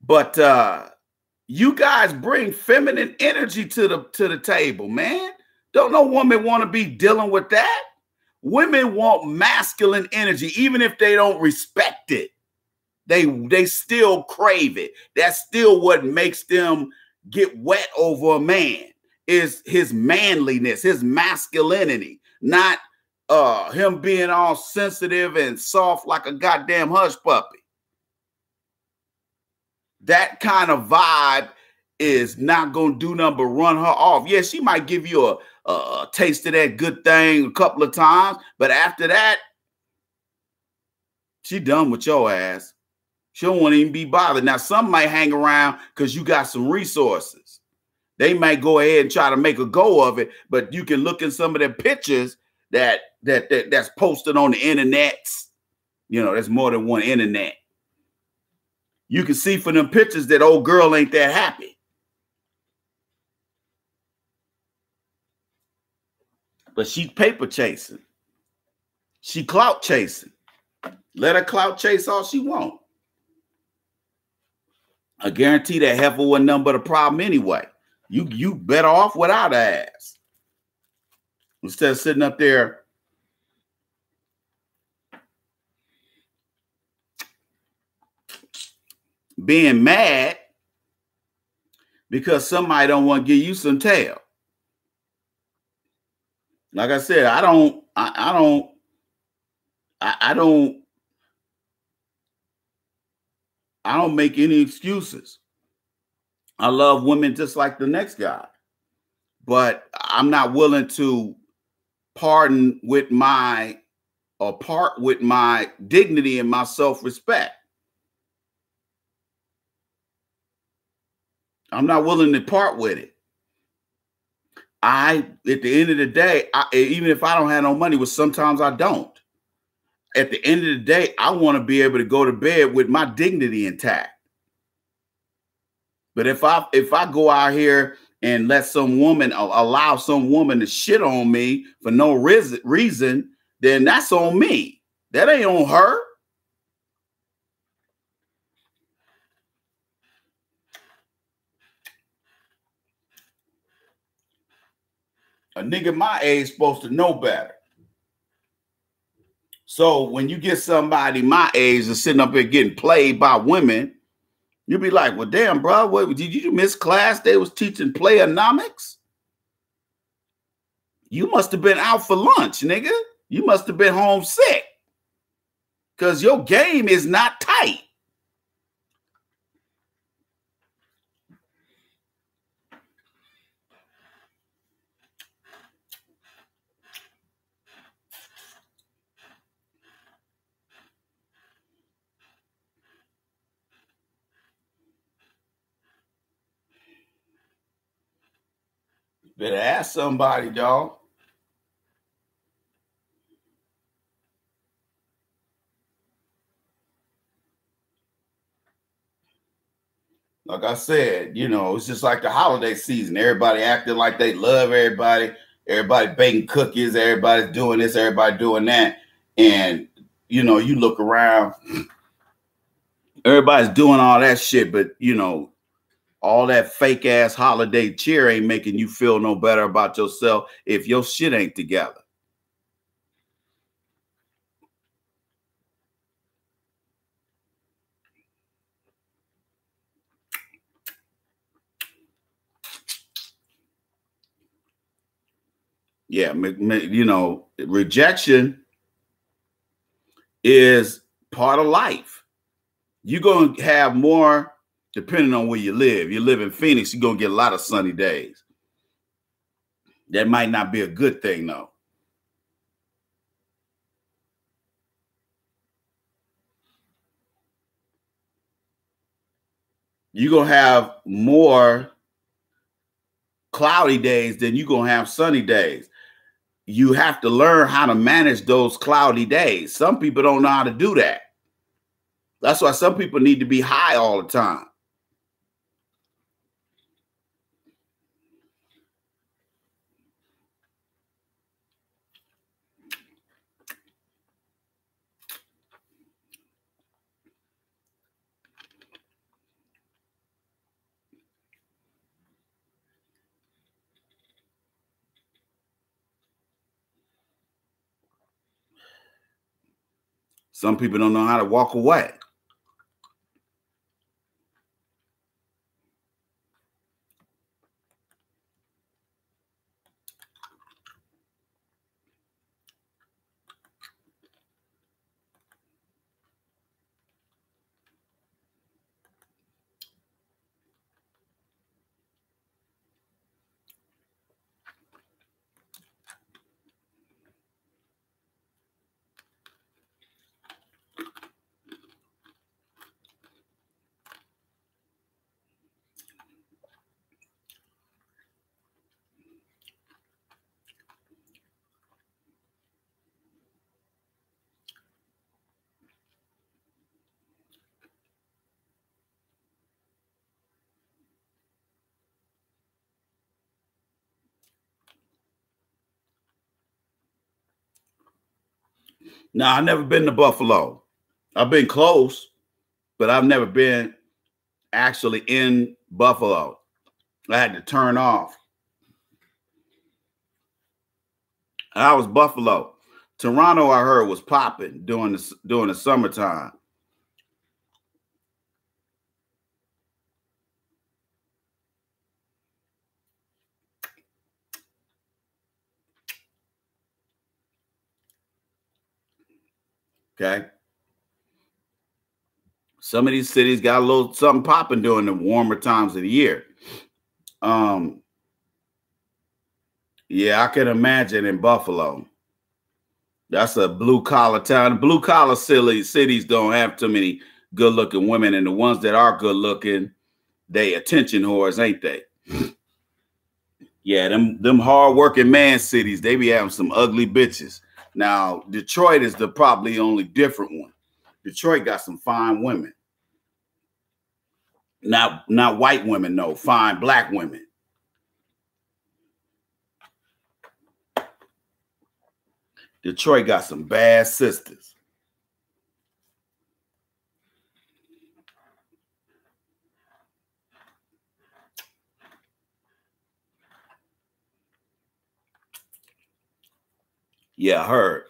[SPEAKER 1] But you guys bring feminine energy to the table, man. Don't no woman want to be dealing with that. Women want masculine energy, even if they don't respect it. They still crave it. That's still what makes them get wet over a man, is his manliness, his masculinity, not him being all sensitive and soft like a goddamn hush puppy. That kind of vibe is not going to do nothing but run her off. Yeah, she might give you a taste of that good thing a couple of times, but after that, she done with your ass. She don't want to even be bothered. Now, some might hang around because you got some resources. They might go ahead and try to make a go of it, but you can look in some of their pictures that's posted on the internet. You know, there's more than one internet. You can see from them pictures that old girl ain't that happy. But she paper chasing. She clout chasing. Let her clout chase all she want. I guarantee that heifer wasn't nothing but a problem anyway. You better off without her ass. Instead of sitting up there being mad because somebody don't want to give you some tail. Like I said, I don't make any excuses. I love women just like the next guy, but I'm not willing to pardon with my or part with my dignity and my self-respect. I'm not willing to part with it. At the end of the day, even if I don't have no money, which sometimes I don't, at the end of the day, I want to be able to go to bed with my dignity intact. But if I go out here and let some woman allow some woman to shit on me for no reason, then that's on me. That ain't on her. A nigga my age supposed to know better. So when you get somebody my age that's sitting up here getting played by women, you'll be like, well, damn, bro, what, did you miss class? They was teaching playonomics? You must have been out for lunch, nigga. You must have been homesick because your game is not tight. Better ask somebody, dog. Like I said, you know, it's just like the holiday season. Everybody acting like they love everybody. Everybody baking cookies. Everybody's doing this. Everybody doing that. And, you know, you look around. Everybody's doing all that shit. But, you know, all that fake ass holiday cheer ain't making you feel no better about yourself if your shit ain't together. Yeah, you know, rejection is part of life. You're going to have more, depending on where you live. You live in Phoenix, you're going to get a lot of sunny days. That might not be a good thing, though. You're going to have more cloudy days than you're going to have sunny days. You have to learn how to manage those cloudy days. Some people don't know how to do that. That's why some people need to be high all the time. Some people don't know how to walk away. Now, I've never been to Buffalo. I've been close, but I've never been actually in Buffalo. I had to turn off. I was Buffalo. Toronto, I heard, was popping during the summertime. Okay. Some of these cities got a little something popping during the warmer times of the year. Yeah, I can imagine in Buffalo. That's a blue collar town. Blue collar cities don't have too many good looking women, and the ones that are good looking, they attention whores, ain't they? Yeah, them hard working man cities, they be having some ugly bitches. Now, Detroit is the probably only different one. Detroit got some fine women. Not white women, no, fine black women. Detroit got some bad sisters. Yeah, I heard.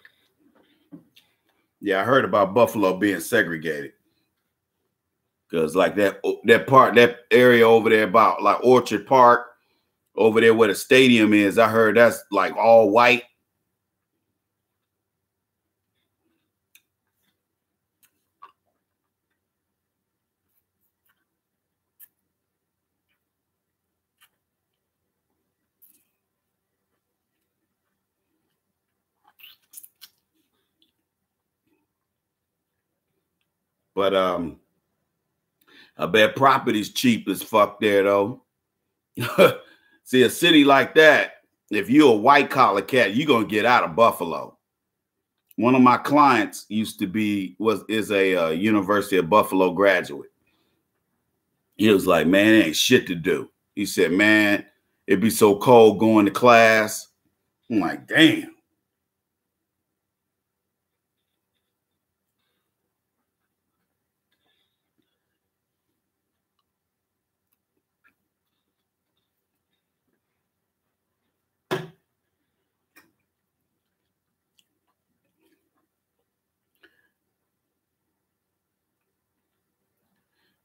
[SPEAKER 1] Yeah, I heard about Buffalo being segregated. Cause like that area over there about like Orchard Park, over there where the stadium is, I heard that's like all white. But I bet property's cheap as fuck there though. See, a city like that, if you're a white collar cat, you're gonna get out of Buffalo. One of my clients is a University of Buffalo graduate. He was like, man, it ain't shit to do. He said, man, it'd be so cold going to class. I'm like, damn.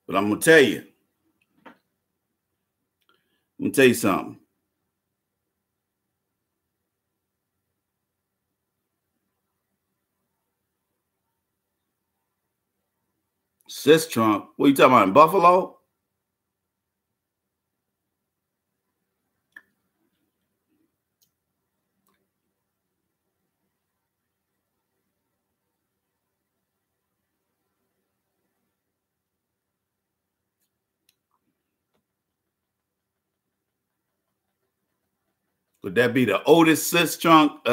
[SPEAKER 1] But I'm gonna tell you something. Sis Trump, what are you talking about in Buffalo? Would that be the oldest Sis Trump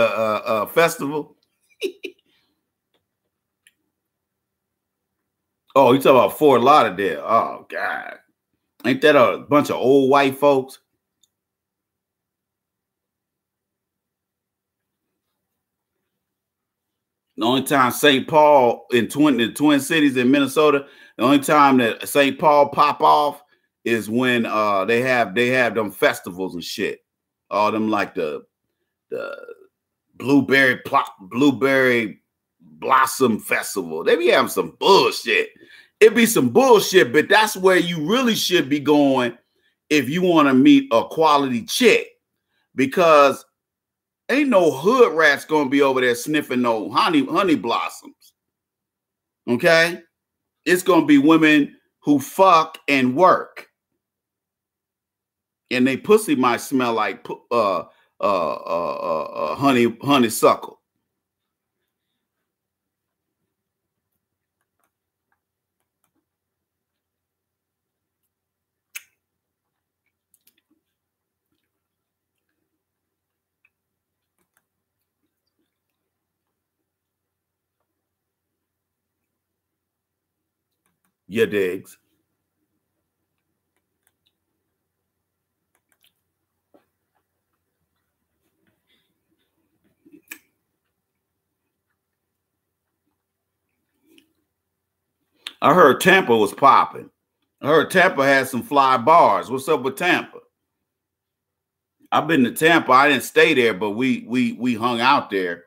[SPEAKER 1] festival? Oh, you talking about Fort Lauderdale? Oh God, ain't that a bunch of old white folks? The only time St. Paul in the Twin Cities in Minnesota, the only time that St. Paul pop off is when they have them festivals and shit. All them like the blueberry blossom festival. They be having some bullshit. It be some bullshit, but that's where you really should be going if you want to meet a quality chick, because ain't no hood rats gonna be over there sniffing no honey blossoms. Okay, it's gonna be women who fuck and work, and they pussy might smell like honeysuckle. You digs? I heard Tampa was popping. I heard Tampa had some fly bars. What's up with Tampa? I've been to Tampa. I didn't stay there, but we hung out there.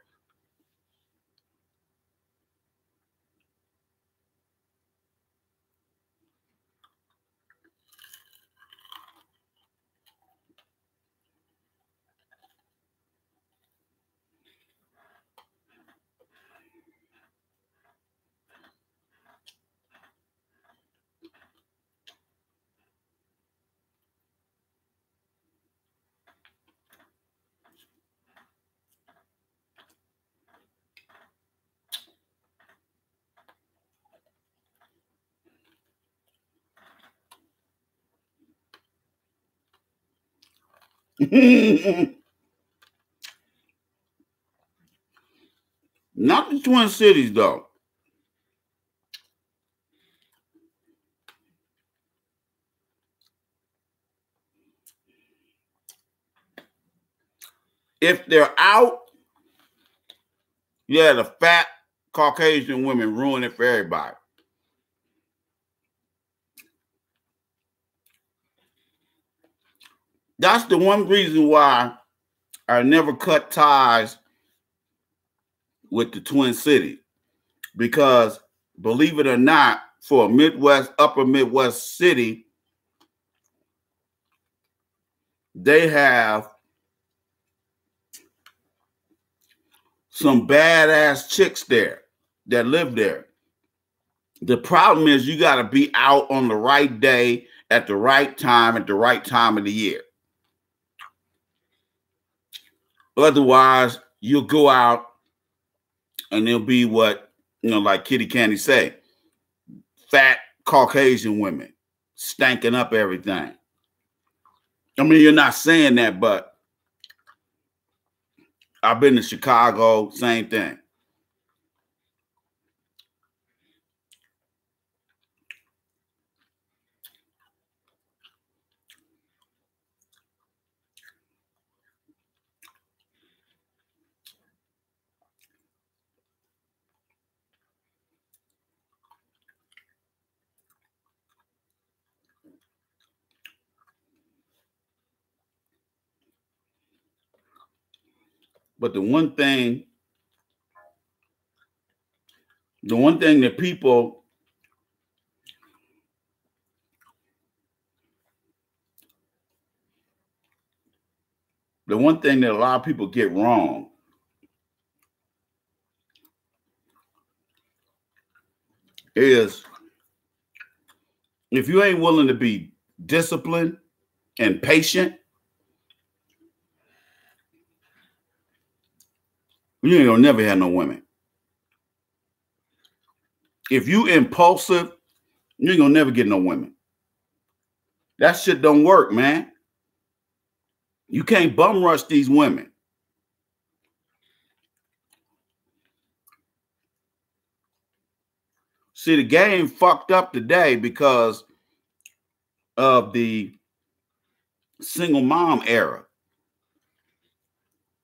[SPEAKER 1] Not the Twin Cities, though. If they're out, yeah, the fat Caucasian women ruin it for everybody. That's the one reason why I never cut ties with the Twin Cities. Because believe it or not, for a Midwest, upper Midwest city, they have some badass chicks there that live there. The problem is you got to be out on the right day at the right time of the year. Otherwise, you'll go out and it'll be what, like Kitty Candy say, fat Caucasian women stanking up everything. I mean, you're not saying that, but I've been to Chicago, same thing. But the one thing that people a lot of people get wrong is if you ain't willing to be disciplined and patient, you ain't gonna never have no women. If you impulsive, you ain't gonna never get no women. That shit don't work, man. You can't bum rush these women. See, the game fucked up today because of the single mom era.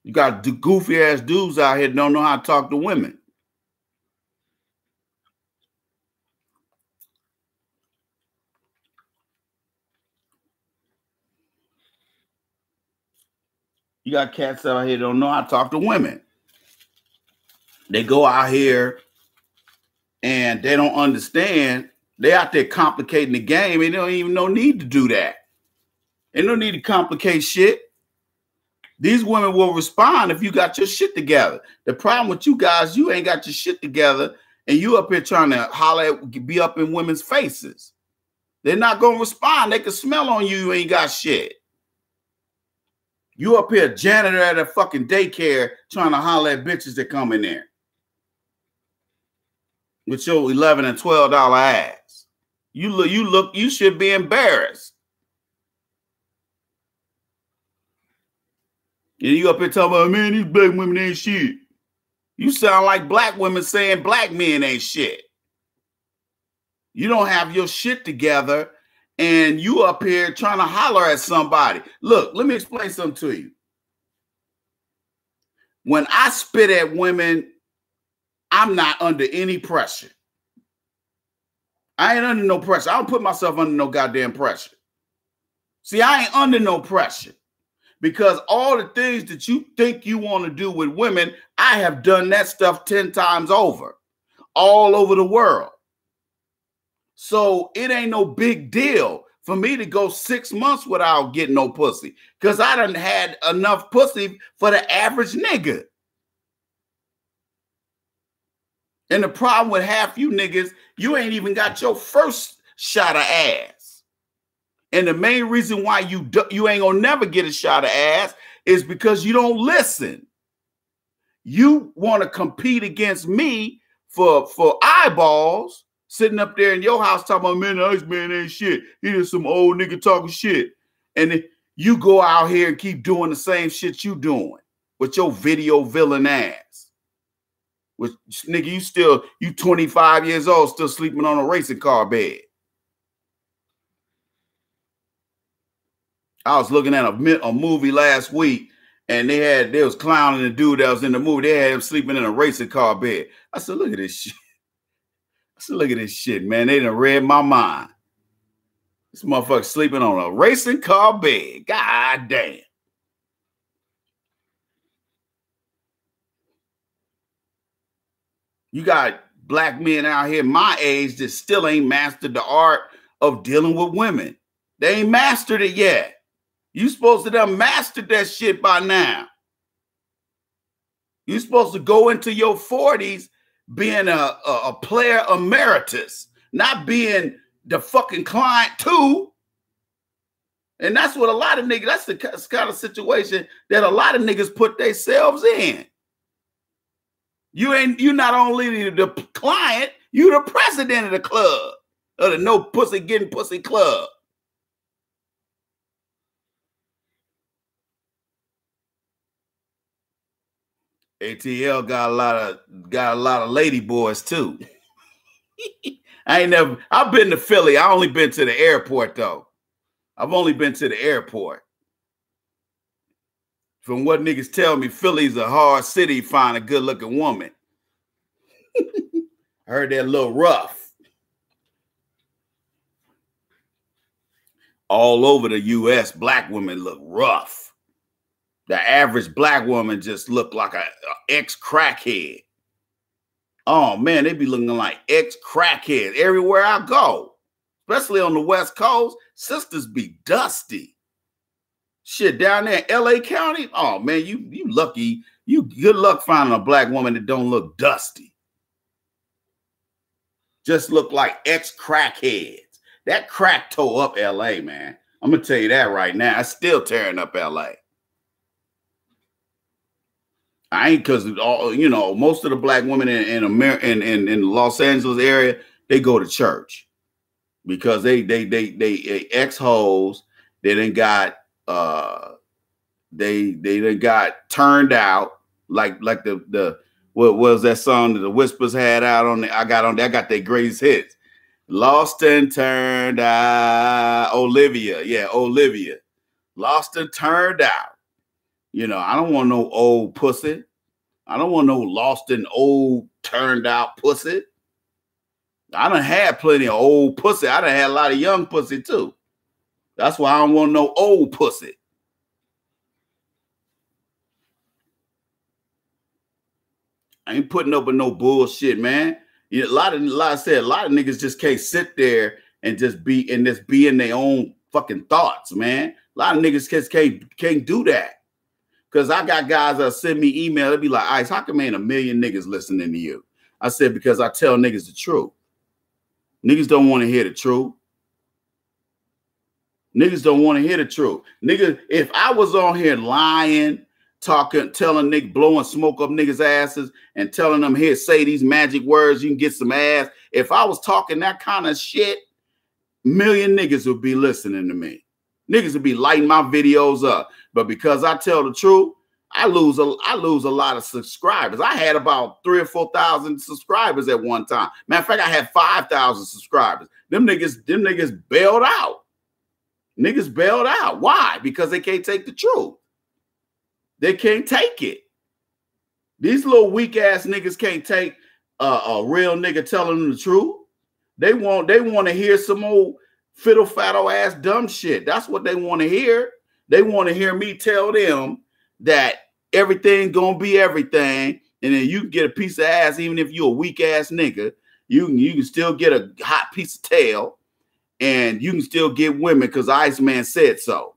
[SPEAKER 1] You got the goofy ass dudes out here that don't know how to talk to women. You got cats out here that don't know how to talk to women. They go out here and they don't understand. They out there complicating the game and they don't even no need to do that. They don't need to complicate shit. These women will respond if you got your shit together. The problem with you guys, you ain't got your shit together and you up here trying to holler, be up in women's faces. They're not going to respond. They can smell on you ain't got shit. You up here janitor at a fucking daycare trying to holler at bitches that come in there with your $11 and $12 ass. You should be embarrassed. And you up here talking about, man, these black women ain't shit. You sound like black women saying black men ain't shit. You don't have your shit together and you up here trying to holler at somebody. Look, let me explain something to you. When I spit at women, I'm not under any pressure. I ain't under no pressure. I don't put myself under no goddamn pressure. See, I ain't under no pressure because all the things that you think you want to do with women, I have done that stuff 10 times over, all over the world. So it ain't no big deal for me to go 6 months without getting no pussy because I done had enough pussy for the average nigga. And the problem with half you niggas, you ain't even got your first shot of ass. And the main reason why you ain't gonna never get a shot of ass is because you don't listen. You want to compete against me for eyeballs, sitting up there in your house talking about, man, the Iceman ain't shit. He just some old nigga talking shit. And You go out here and keep doing the same shit you doing with your video villain ass. Which, nigga, you 25 years old, still sleeping on a racing car bed. I was looking at a movie last week, and they was clowning the dude that was in the movie. They had him sleeping in a racing car bed. I said, look at this shit. I said, look at this shit, man. They done read my mind. This motherfucker sleeping on a racing car bed. God damn. You got black men out here my age that still ain't mastered the art of dealing with women. They ain't mastered it yet. You supposed to have mastered that shit by now. You supposed to go into your 40s being a player emeritus, not being the fucking client too. And that's what a lot of niggas, that's the kind of situation that a lot of niggas put themselves in. You not only the client, you the president of the club, of the no pussy getting pussy club. ATL got a lot of lady boys too. I've been to Philly. I only been to the airport though. I've only been to the airport. From what niggas tell me, Philly's a hard city to find a good looking woman. I heard that a little rough. All over the US, black women look rough. The average black woman just look like a ex-crackhead. Oh man, they be looking like ex-crackheads everywhere I go. Especially on the West Coast, sisters be dusty. Shit, down there in LA County, oh man, you lucky. You good luck finding a black woman that don't look dusty. Just look like ex-crackheads. That crack tore up LA, man. I'm gonna tell you that right now. It's still tearing up LA. I ain't, because most of the black women in America, in the Los Angeles area, they go to church because they ex-hoes. They done got they done got turned out like the what was that song that the Whispers had out on the, I got their greatest hits. Lost and turned out. Olivia. Yeah, Olivia. Lost and turned out. I don't want no old pussy. I don't want no lost and old turned out pussy. I done had plenty of old pussy. I done had a lot of young pussy too. That's why I don't want no old pussy. I ain't putting up with no bullshit, man. A lot of niggas just can't sit there and just be in their own fucking thoughts, man. A lot of niggas just can't do that. Because I got guys that send me email, they be like, Ice, how come ain't a million niggas listening to you? I said, because I tell niggas the truth. Niggas don't want to hear the truth. Niggas don't want to hear the truth. Niggas, if I was on here lying, talking, telling niggas, blowing smoke up niggas' asses and telling them, here, say these magic words, you can get some ass. If I was talking that kind of shit, million niggas would be listening to me. Niggas would be lighting my videos up. But because I tell the truth, I lose a lot of subscribers. I had about 3,000 or 4,000 subscribers at one time. Matter of fact, I had 5,000 subscribers. Them niggas bailed out. Niggas bailed out. Why? Because they can't take the truth. They can't take it. These little weak ass niggas can't take a real nigga telling them the truth. They want to hear some old fiddle faddle ass dumb shit. That's what they want to hear. They want to hear me tell them that everything gonna be everything, and then you can get a piece of ass even if you're a weak ass nigga. You can still get a hot piece of tail, and you can still get women because Iceman said so.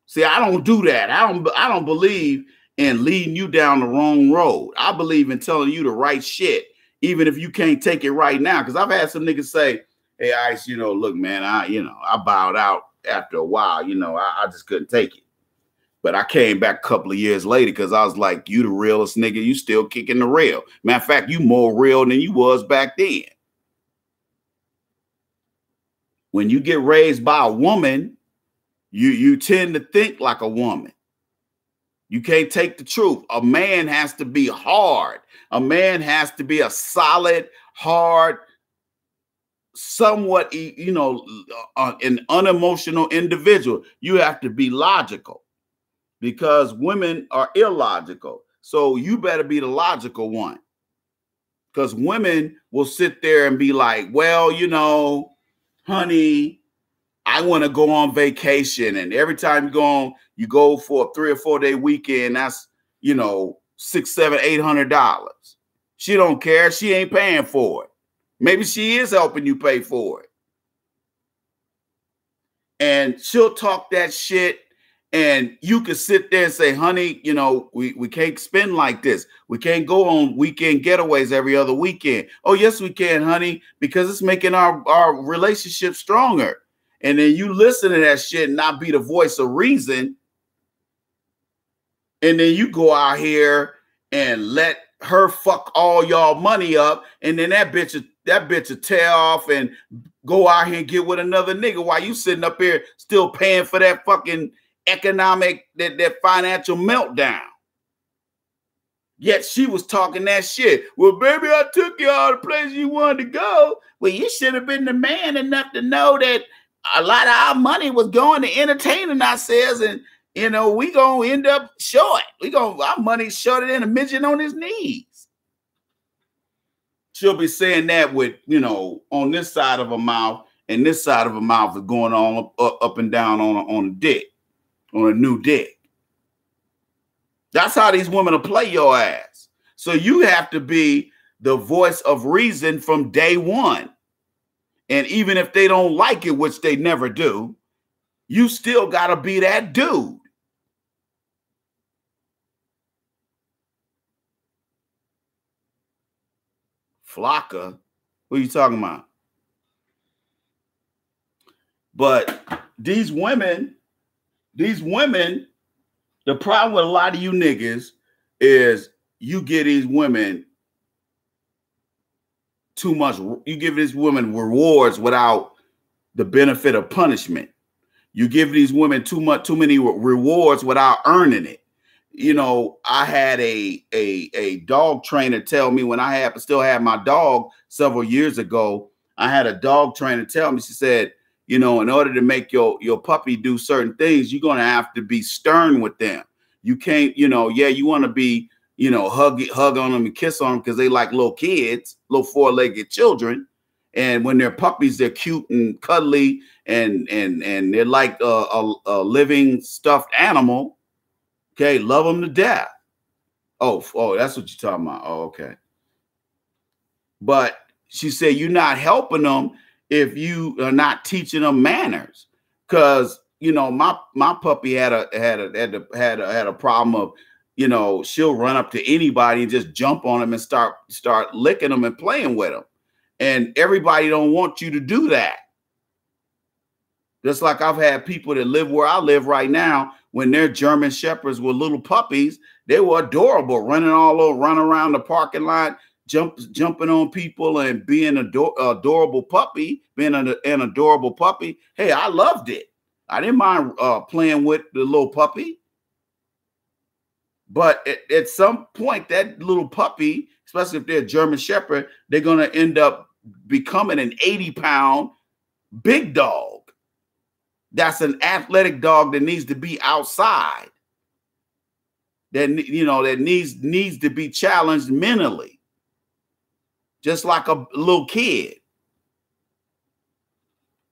[SPEAKER 1] See, I don't do that. I don't believe in leading you down the wrong road. I believe in telling you the right shit, even if you can't take it right now. Because I've had some niggas say, hey, Ice, look, man, I bowed out after a while. I just couldn't take it. But I came back a couple of years later because I was like, you the realest nigga. You still kicking the real. Matter of fact, you more real than you was back then. When you get raised by a woman, You tend to think like a woman. You can't take the truth. A man has to be hard. A man has to be a solid, hard, somewhat, an unemotional individual. You have to be logical because women are illogical. So you better be the logical one, because women will sit there and be like, well, honey, I want to go on vacation. And every time you go for a 3 or 4 day weekend, that's, $600, $700, $800. She don't care. She ain't paying for it. Maybe she is helping you pay for it. And she'll talk that shit. And you can sit there and say, honey, we can't spend like this. We can't go on weekend getaways every other weekend. Oh, yes, we can, honey, because it's making our relationship stronger. And then you listen to that shit and not be the voice of reason. And then you go out here and let her fuck all y'all money up. And then that bitch will tear off and go out here and get with another nigga while you sitting up here still paying for that fucking economic, that financial meltdown. Yet she was talking that shit. Well, baby, I took you all the places you wanted to go. Well, you should have been the man enough to know that a lot of our money was going to entertaining ourselves, and we gonna end up short. Our money's shorter than a midget on his knees. She'll be saying that with, on this side of her mouth, and this side of her mouth is going on up and down on a dick, on a new dick. That's how these women will play your ass. So you have to be the voice of reason from day one. And even if they don't like it, which they never do, you still got to be that dude. Flocka? What are you talking about? But these women, the problem with a lot of you niggas is you give these women too much. You give these women rewards without the benefit of punishment. You give these women too many rewards without earning it. I had a dog trainer tell me when I still had my dog several years ago. I had a dog trainer tell me, she said, in order to make your puppy do certain things, you're going to have to be stern with them. You can't, you want to be, hug on them and kiss on them because they like little kids, little four-legged children. And when they're puppies, they're cute and cuddly and they're like a living stuffed animal. Okay, love them to death. Oh, that's what you're talking about. Oh, okay. But she said you're not helping them if you are not teaching them manners. Because my puppy had a problem of, she'll run up to anybody and just jump on them and start licking them and playing with them. And everybody don't want you to do that. Just like I've had people that live where I live right now, when their German Shepherds were little puppies, they were adorable, running around the parking lot, jumping on people and being an adorable puppy, being an adorable puppy. Hey, I loved it. I didn't mind playing with the little puppy. But at some point, that little puppy, especially if they're a German Shepherd, they're going to end up becoming an 80-pound big dog. That's an athletic dog that needs to be outside. That needs to be challenged mentally, just like a little kid.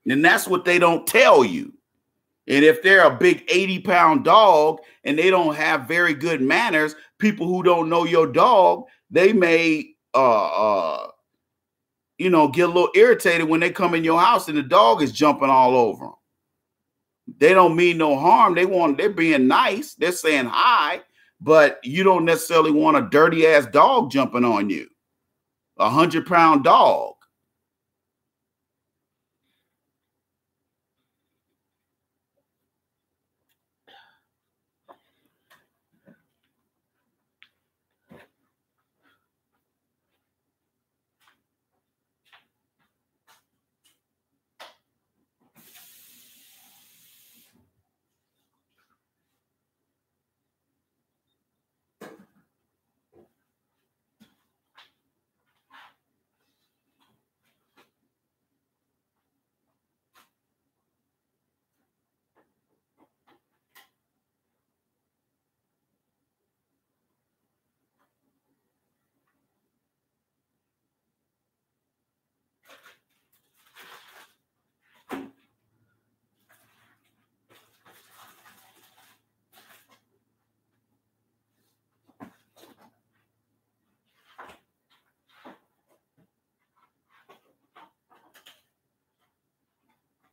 [SPEAKER 1] And that's what they don't tell you. And if they're a big 80-pound dog and they don't have very good manners, people who don't know your dog, they may get a little irritated when they come in your house and the dog is jumping all over them. They don't mean no harm. They're being nice. They're saying hi, but you don't necessarily want a dirty ass dog jumping on you. 100-pound dog.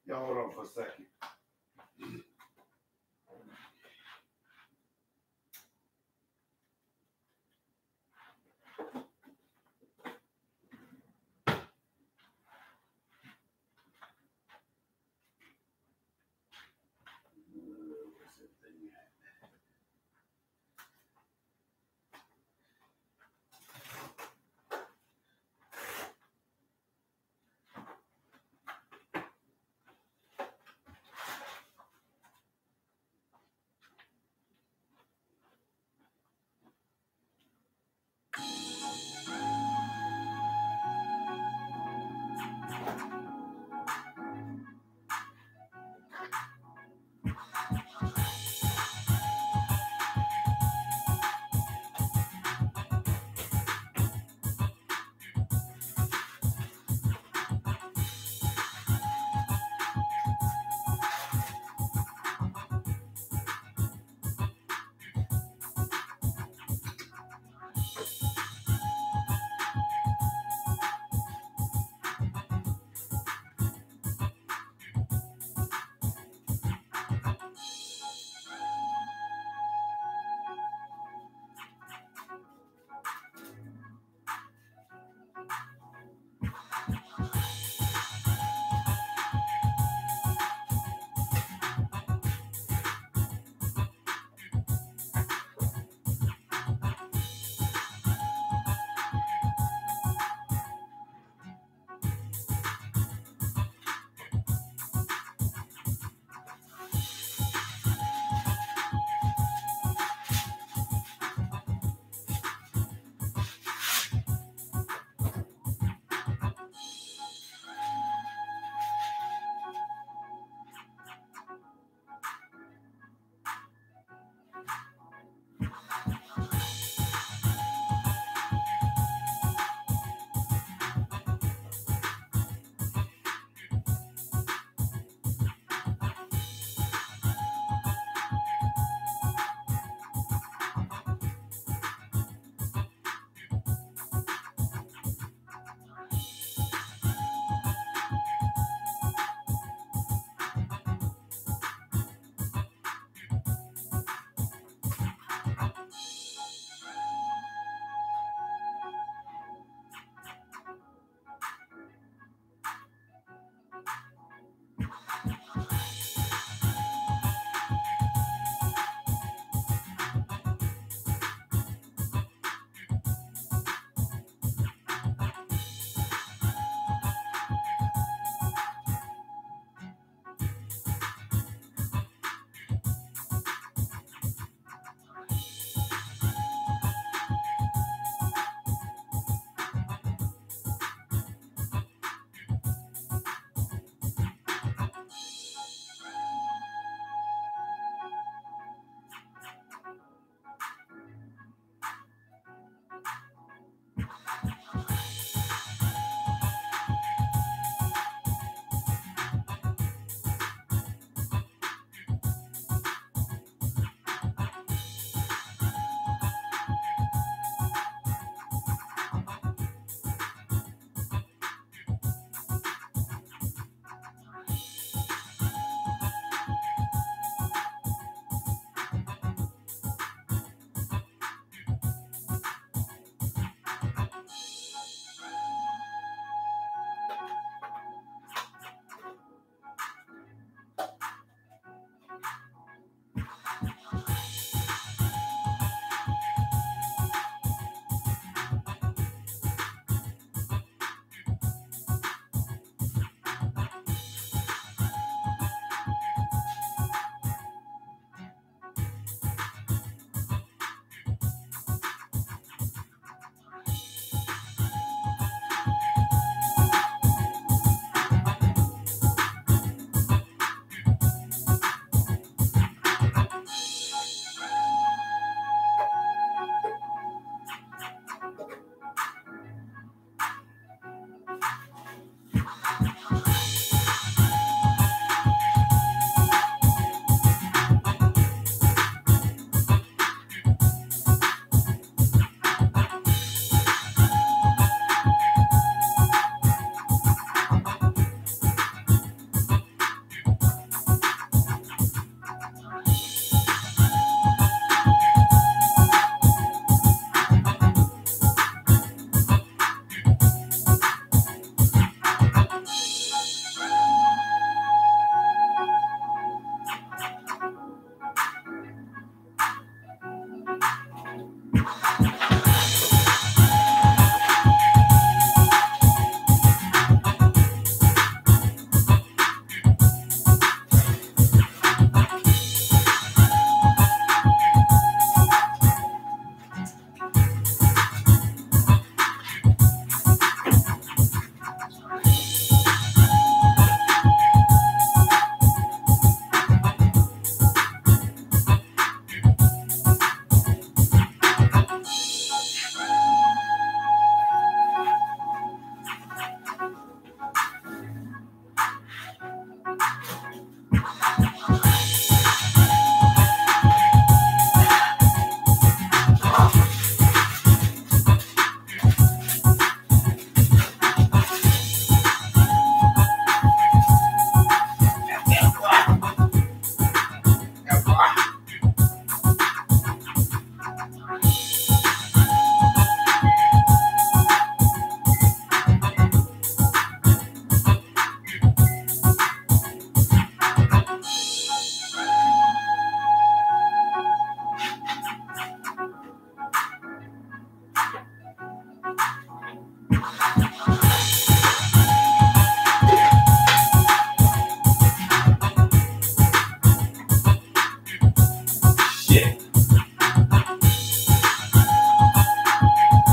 [SPEAKER 1] Y'all hold on for a second.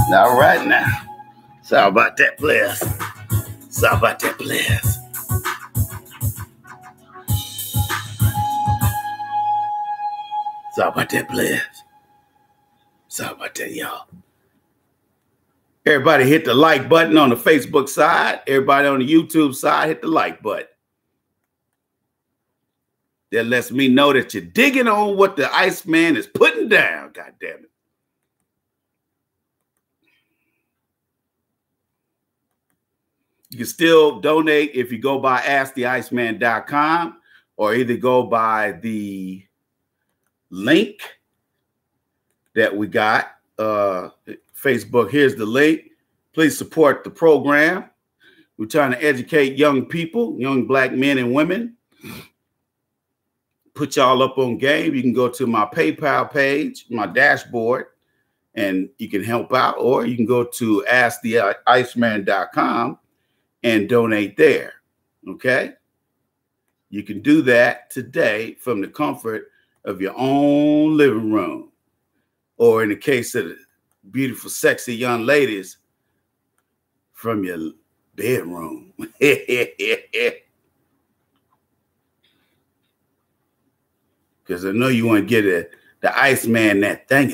[SPEAKER 1] All right now. Sorry about that, players. Sorry about that, players. Sorry about that, players. Sorry about that, y'all. Everybody hit the like button on the Facebook side. Everybody on the YouTube side, hit the like button. That lets me know that you're digging on what the Iceman is putting down. God damn it. You can still donate if you go by AskTheIceman.com or either go by the link that we got. Facebook, here's the link. Please support the program. We're trying to educate young people, young black men and women. Put y'all up on game. You can go to my PayPal page, my dashboard, and you can help out, or you can go to AskTheIceman.com and donate there. Okay? You can do that today from the comfort of your own living room, or in the case of the beautiful, sexy young ladies, from your bedroom. Because I know you want to get the Iceman that thing.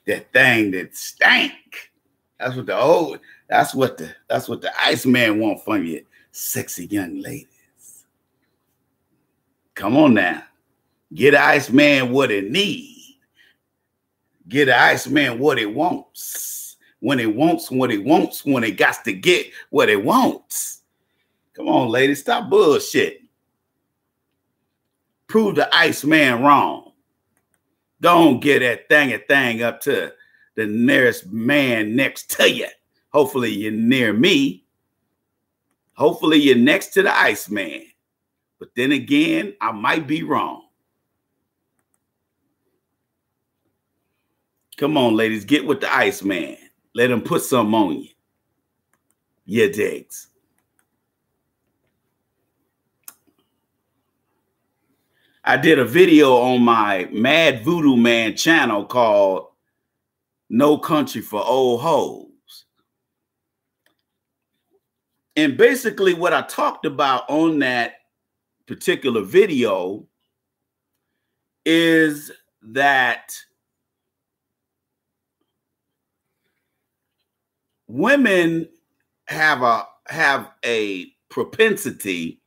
[SPEAKER 1] That thing that stank. That's what the Iceman want from you, sexy young ladies. Come on now. Get the Iceman what it needs. Get the Iceman what it wants. When it wants, when it wants, when it got to get what it wants. Come on, ladies, stop bullshit. Prove the Iceman wrong. Don't get that thing up to the nearest man next to you. Hopefully you're near me. Hopefully you're next to the Iceman. But then again, I might be wrong. Come on, ladies, get with the Iceman. Let him put something on you. Yeah, digs. I did a video on my Mad Voodoo Man channel called No Country for Old Hoes. And basically what I talked about on that particular video is that women have a propensity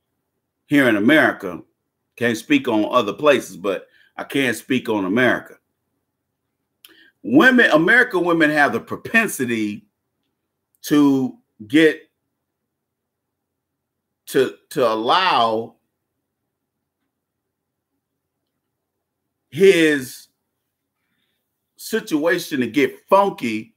[SPEAKER 1] here in America. Can't speak on other places, but I can speak on America. American women have the propensity to get to allow his situation to get funky.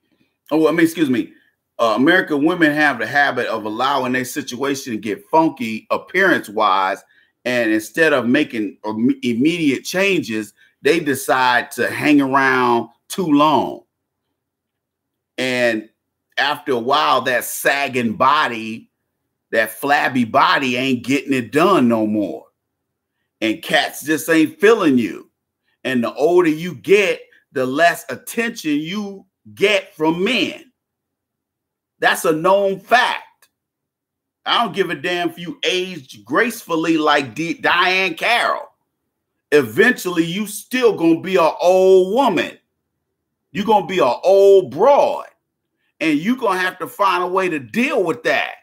[SPEAKER 1] American women have the habit of allowing their situation to get funky appearance-wise. And instead of making immediate changes, they decide to hang around too long. And after a while, that sagging body, that flabby body ain't getting it done no more. And cats just ain't feeling you. And the older you get, the less attention you get from men. That's a known fact. I don't give a damn if you aged gracefully like Diane Carroll. Eventually, you still gonna be an old woman. You're gonna be an old broad. And you're gonna have to find a way to deal with that.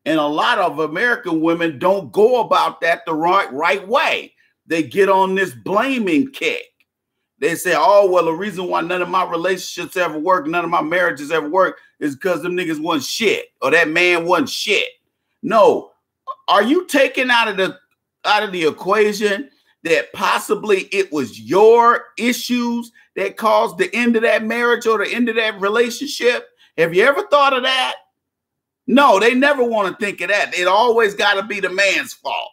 [SPEAKER 1] And a lot of American women don't go about that the right way. They get on this blaming kick. They say, oh, well, the reason why none of my relationships ever work, none of my marriages ever work is because them niggas wasn't shit or that man wasn't shit. No, are you taking out of the equation that possibly it was your issues that caused the end of that marriage or the end of that relationship? Have you ever thought of that? No, they never want to think of that. It always got to be the man's fault.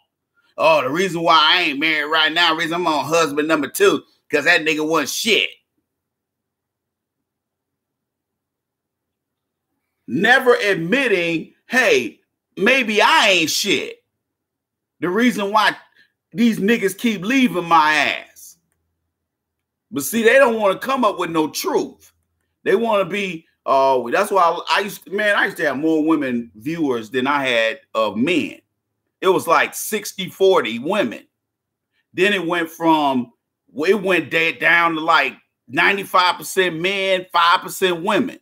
[SPEAKER 1] Oh, the reason why I ain't married right now, the reason I'm on husband number 2, because that nigga wasn't shit. Never admitting, hey, maybe I ain't shit. The reason why these niggas keep leaving my ass. But see, they don't want to come up with no truth. They want to be. That's why I used to have more women viewers than I had of men. It was like 60-40 women. Then it went down to like 95% men, 5% women.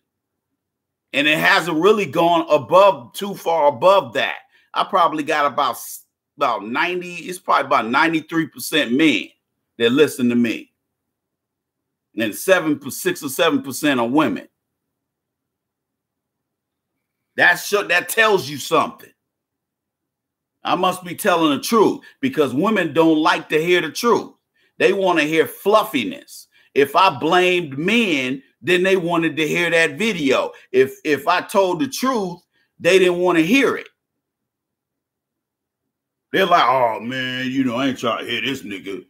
[SPEAKER 1] And it hasn't really gone too far above that. I probably got about 90, it's probably about 93% men that listen to me. And 6 or 7% are women. That tells you something. I must be telling the truth, because women don't like to hear the truth. They want to hear fluffiness. If I blamed men, then they wanted to hear that video. If I told the truth, they didn't want to hear it. They're like, oh man, I ain't trying to hear this nigga.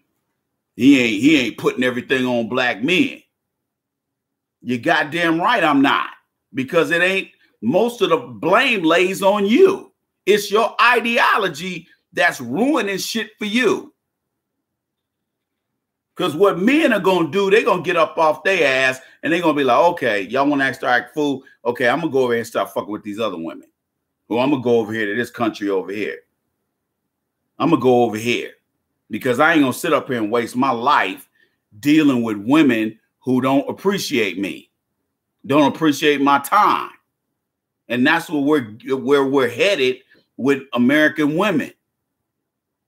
[SPEAKER 1] He ain't putting everything on black men. You goddamn right I'm not. Because it ain't, most of the blame lays on you. It's your ideology that's ruining shit for you. Because what men are going to do, they're going to get up off their ass and they're going to be like, okay, y'all want to act like fool? Okay, I'm going to go over here and start fucking with these other women. Or I'm going to go over here to this country over here. I'm going to go over here. Because I ain't going to sit up here and waste my life dealing with women who don't appreciate me, don't appreciate my time. And that's where we're headed with American women.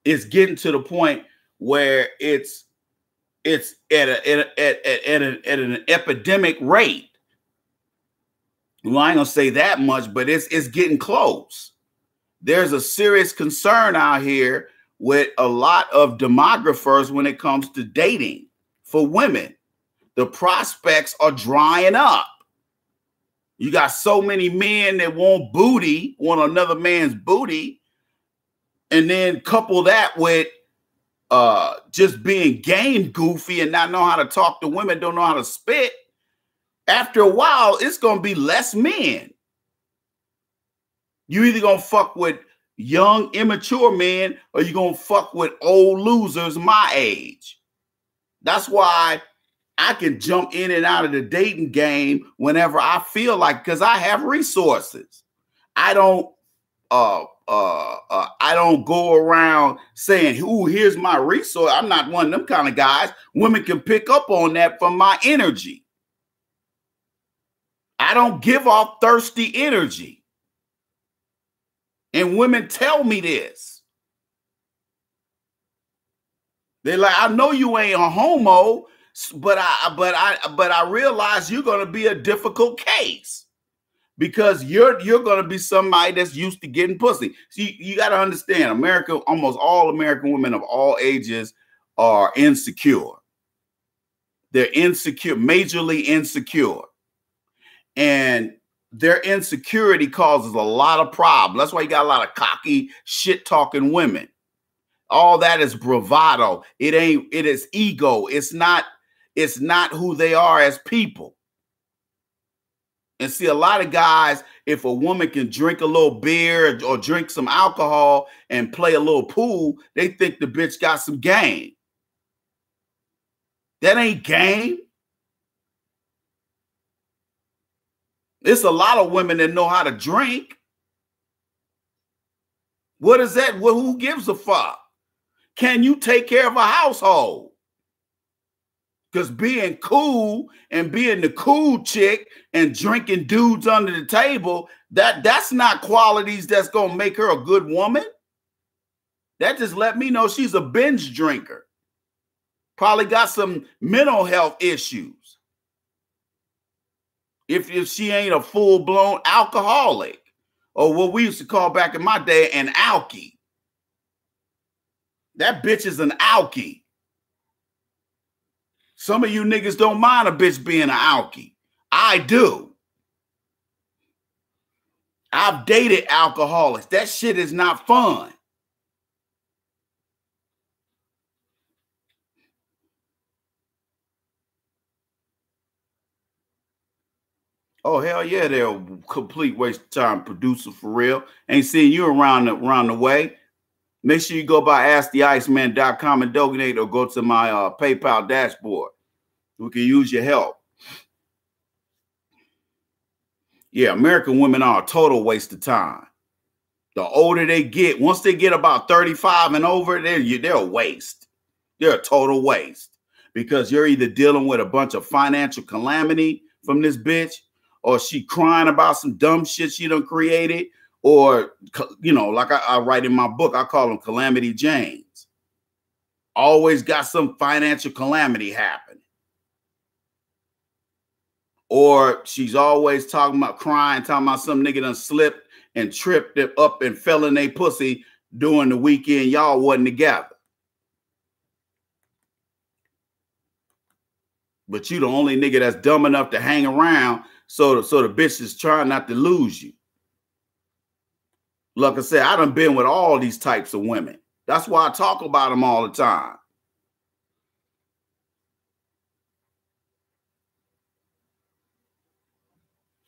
[SPEAKER 1] It's getting to the point where it's at an epidemic rate. Well, I ain't gonna say that much, but it's getting close. There's a serious concern out here with a lot of demographers when it comes to dating for women. The prospects are drying up. You got so many men that want another man's booty, and then couple that with just being game goofy and not know how to talk to women, don't know how to spit. After a while, it's going to be less men. You either going to fuck with young, immature men, or you're going to fuck with old losers my age. That's why I can jump in and out of the dating game whenever I feel like, because I have resources. I don't go around saying, "Ooh, here's my resource." I'm not one of them kind of guys. Women can pick up on that from my energy. I don't give off thirsty energy. And women tell me this. They're like, "I know you ain't a homo, but I realize you're going to be a difficult case because you're going to be somebody that's used to getting pussy." See, you got to understand, America, almost all American women of all ages are insecure. They're insecure, majorly insecure. And their insecurity causes a lot of problems. That's why you got a lot of cocky, shit-talking women. All that is bravado. It is ego. It's not who they are as people. And see, a lot of guys, if a woman can drink a little beer or drink some alcohol and play a little pool, they think the bitch got some game. That ain't game. It's a lot of women that know how to drink. What is that? Well, who gives a fuck? Can you take care of a household? Because being cool and being the cool chick and drinking dudes under the table, that's not qualities that's going to make her a good woman. That just let me know she's a binge drinker. Probably got some mental health issues. If she ain't a full-blown alcoholic, or what we used to call back in my day an alkie. That bitch is an alkie. Some of you niggas don't mind a bitch being an alkie. I do. I've dated alcoholics. That shit is not fun. Oh, hell yeah, they're a complete waste of time, producer, for real. Ain't seeing you around the way. Make sure you go by AskTheIceman.com and donate, or go to my PayPal dashboard. We can use your help. Yeah, American women are a total waste of time. The older they get, once they get about 35 and over, they're a waste. They're a total waste because you're either dealing with a bunch of financial calamity from this bitch, or she crying about some dumb shit she done created, or, you know, like I write in my book, I call them Calamity Janes. Always got some financial calamity happening. Or she's always talking about crying, talking about some nigga done slipped and tripped it up and fell in their pussy during the weekend y'all wasn't together. But you the only nigga that's dumb enough to hang around, so the bitch is trying not to lose you. Like I said, I done been with all these types of women. That's why I talk about them all the time.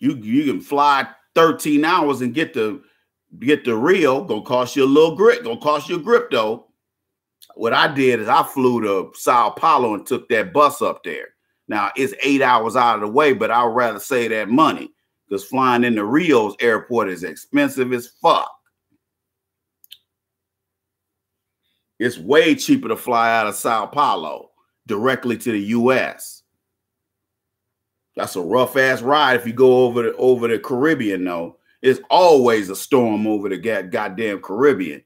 [SPEAKER 1] You can fly 13 hours and get the Rio, gonna cost you a little grip, gonna cost you a grip though. What I did is I flew to Sao Paulo and took that bus up there. Now it's 8 hours out of the way, but I'd rather save that money because flying into Rio's airport is expensive as fuck. It's way cheaper to fly out of Sao Paulo directly to the US. That's a rough ass ride if you go over the Caribbean though. It's always a storm over the goddamn Caribbean.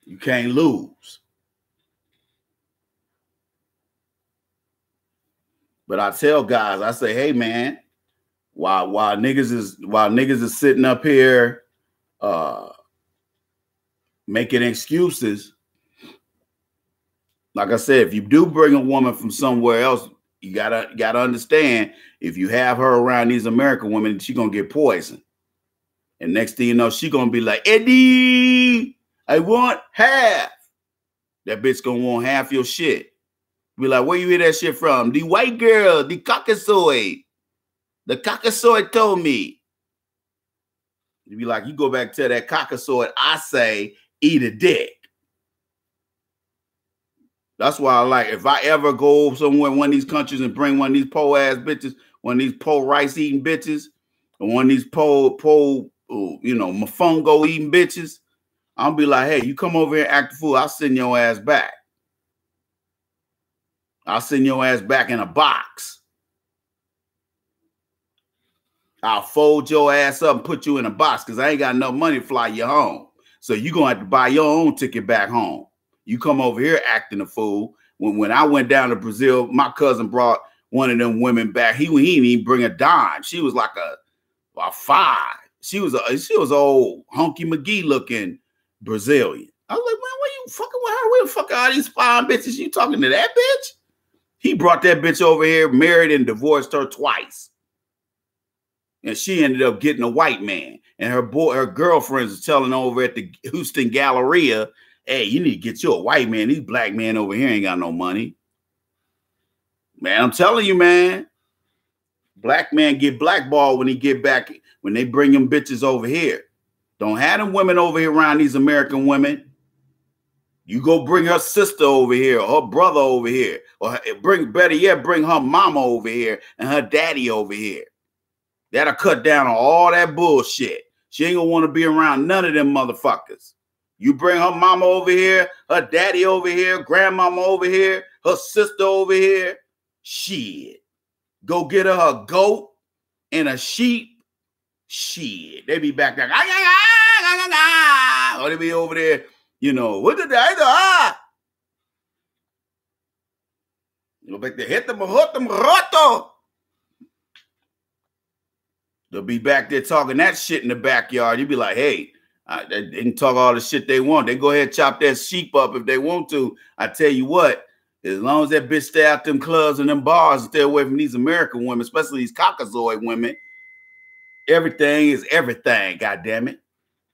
[SPEAKER 1] You can't lose. But I tell guys, I say, hey man, while niggas is sitting up here making excuses, like I said, if you do bring a woman from somewhere else, you gotta understand, if you have her around these American women, she's gonna get poisoned. And next thing you know, she's gonna be like, Eddie, I want half. That bitch gonna want half your shit. Be like, where you hear that shit from? The white girl, the Caucasoid. The Caucasoid told me. You be like, you go back to that Caucasoid, I say, eat a dick. That's why I like, if I ever go somewhere in one of these countries and bring one of these po-ass bitches, one of these po-rice eating bitches, or one of these mofongo eating bitches, I'll be like, hey, you come over here and act the fool, I'll send your ass back. I'll send your ass back in a box. I'll fold your ass up and put you in a box because I ain't got enough money to fly you home. So you're going to have to buy your own ticket back home. You come over here acting a fool. When I went down to Brazil, my cousin brought one of them women back. He didn't even bring a dime. She was like a 5. She was old Hunky McGee looking Brazilian. I was like, man, where you fucking with her? Where the fuck are these fine bitches? You talking to that bitch? He brought that bitch over here, married and divorced her twice. And she ended up getting a white man. And her girlfriends was telling over at the Houston Galleria, hey, you need to get you a white man. These black men over here ain't got no money. Man, I'm telling you, man. Black man get blackballed when he get back, when they bring them bitches over here. Don't have them women over here around these American women. You go bring her sister over here, or her brother over here, or better yet, bring her mama over here and her daddy over here. That'll cut down on all that bullshit. She ain't gonna want to be around none of them motherfuckers. You bring her mama over here, her daddy over here, grandmama over here, her sister over here. Shit. Go get her a goat and a sheep. Shit. They be back there. Or they be over there, you know, what did they do? You know, back there, hit them, roto. They'll be back there talking that shit in the backyard. You'd be like, hey, they can talk all the shit they want. They go ahead and chop that sheep up if they want to. I tell you what, as long as that bitch stay out them clubs and them bars and stay away from these American women, especially these Caucasoid women, everything is everything, goddammit.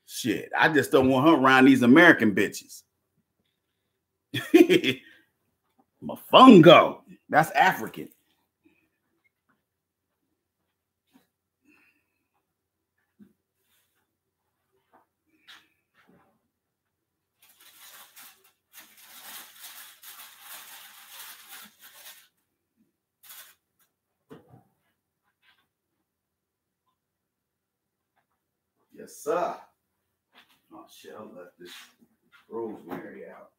[SPEAKER 1] Shit, I just don't want her around these American bitches. Mofongo, that's African. Yes, sir. Oh, shit, I left this rosemary out.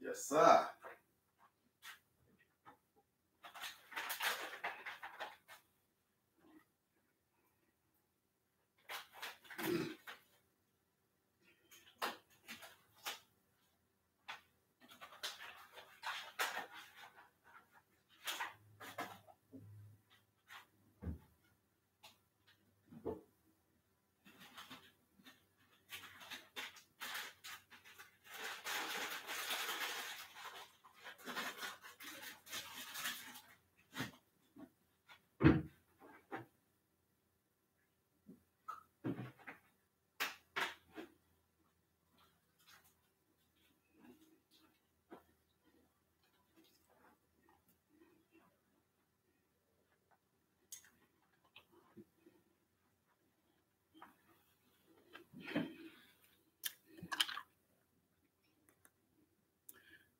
[SPEAKER 1] Yes, sir.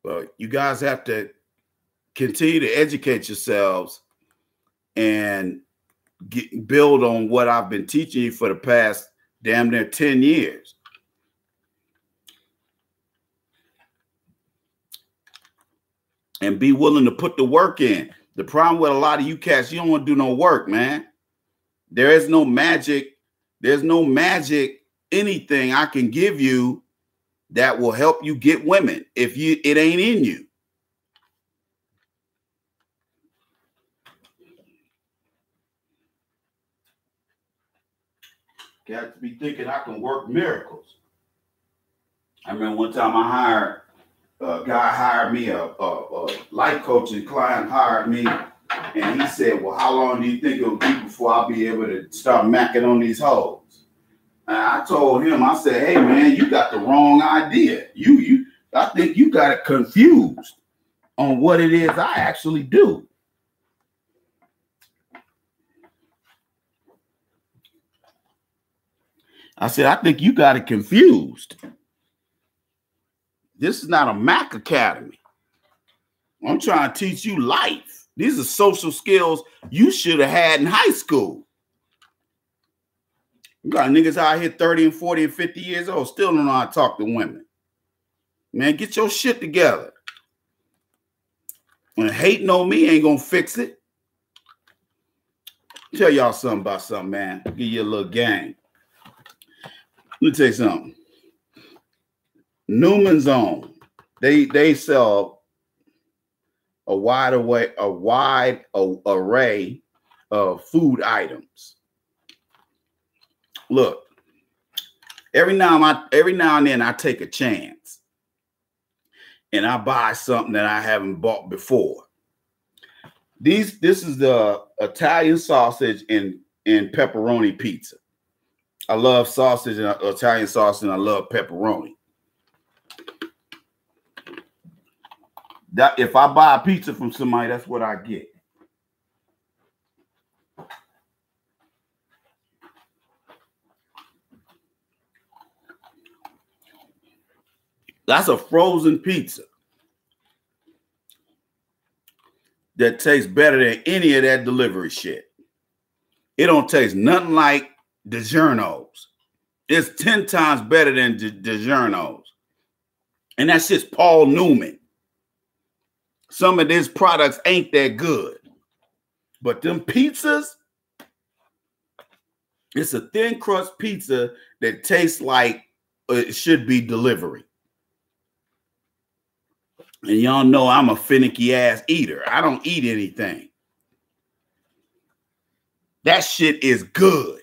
[SPEAKER 1] Well, you guys have to continue to educate yourselves and build on what I've been teaching you for the past damn near 10 years. And be willing to put the work in. The problem with a lot of you cats, you don't want to do no work, man. There is no magic. There's no magic anything I can give you that will help you get women if it ain't in you. Got to be thinking I can work miracles. I remember one time a guy hired me, a life coaching client hired me, and he said, well, how long do you think it'll be before I'll be able to start macking on these hoes? And I told him, I said, hey, man, you got the wrong idea. I think you got it confused on what it is I actually do. I said, I think you got it confused. This is not a Mac Academy. I'm trying to teach you life. These are social skills you should have had in high school. You got niggas out here 30 and 40 and 50 years old, still don't know how to talk to women. Man, get your shit together. And hating on me ain't gonna fix it. Tell y'all something about something, man. Give you a little game. Let me tell you something. Newman's Own. They sell a wide array of food items. Look, every now and then I take a chance and I buy something that I haven't bought before. This is the Italian sausage and pepperoni pizza. I love sausage and Italian sausage, and I love pepperoni. That if I buy a pizza from somebody, that's what I get. That's a frozen pizza that tastes better than any of that delivery shit. It don't taste nothing like DiGiorno's. It's 10 times better than DiGiorno's. And that's just Paul Newman. Some of these products ain't that good. But them pizzas, it's a thin crust pizza that tastes like it should be delivery. And y'all know I'm a finicky ass eater. I don't eat anything. That shit is good.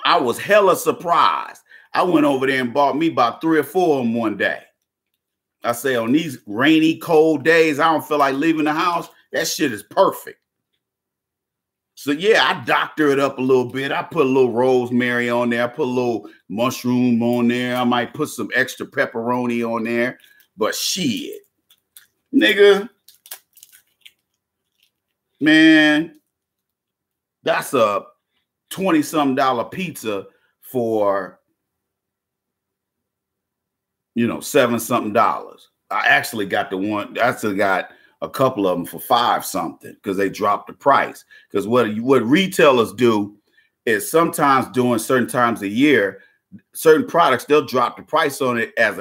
[SPEAKER 1] I was hella surprised. I went over there and bought me about 3 or 4 of them one day. I say on these rainy, cold days, I don't feel like leaving the house. That shit is perfect. So yeah, I doctor it up a little bit. I put a little rosemary on there. I put a little mushroom on there. I might put some extra pepperoni on there. But shit, nigga, man, that's a $20-something pizza for, $7-something. I actually got the one. I still got a couple of them for $5-something because they dropped the price. Because what retailers do is sometimes during certain times of year, certain products, they'll drop the price on it as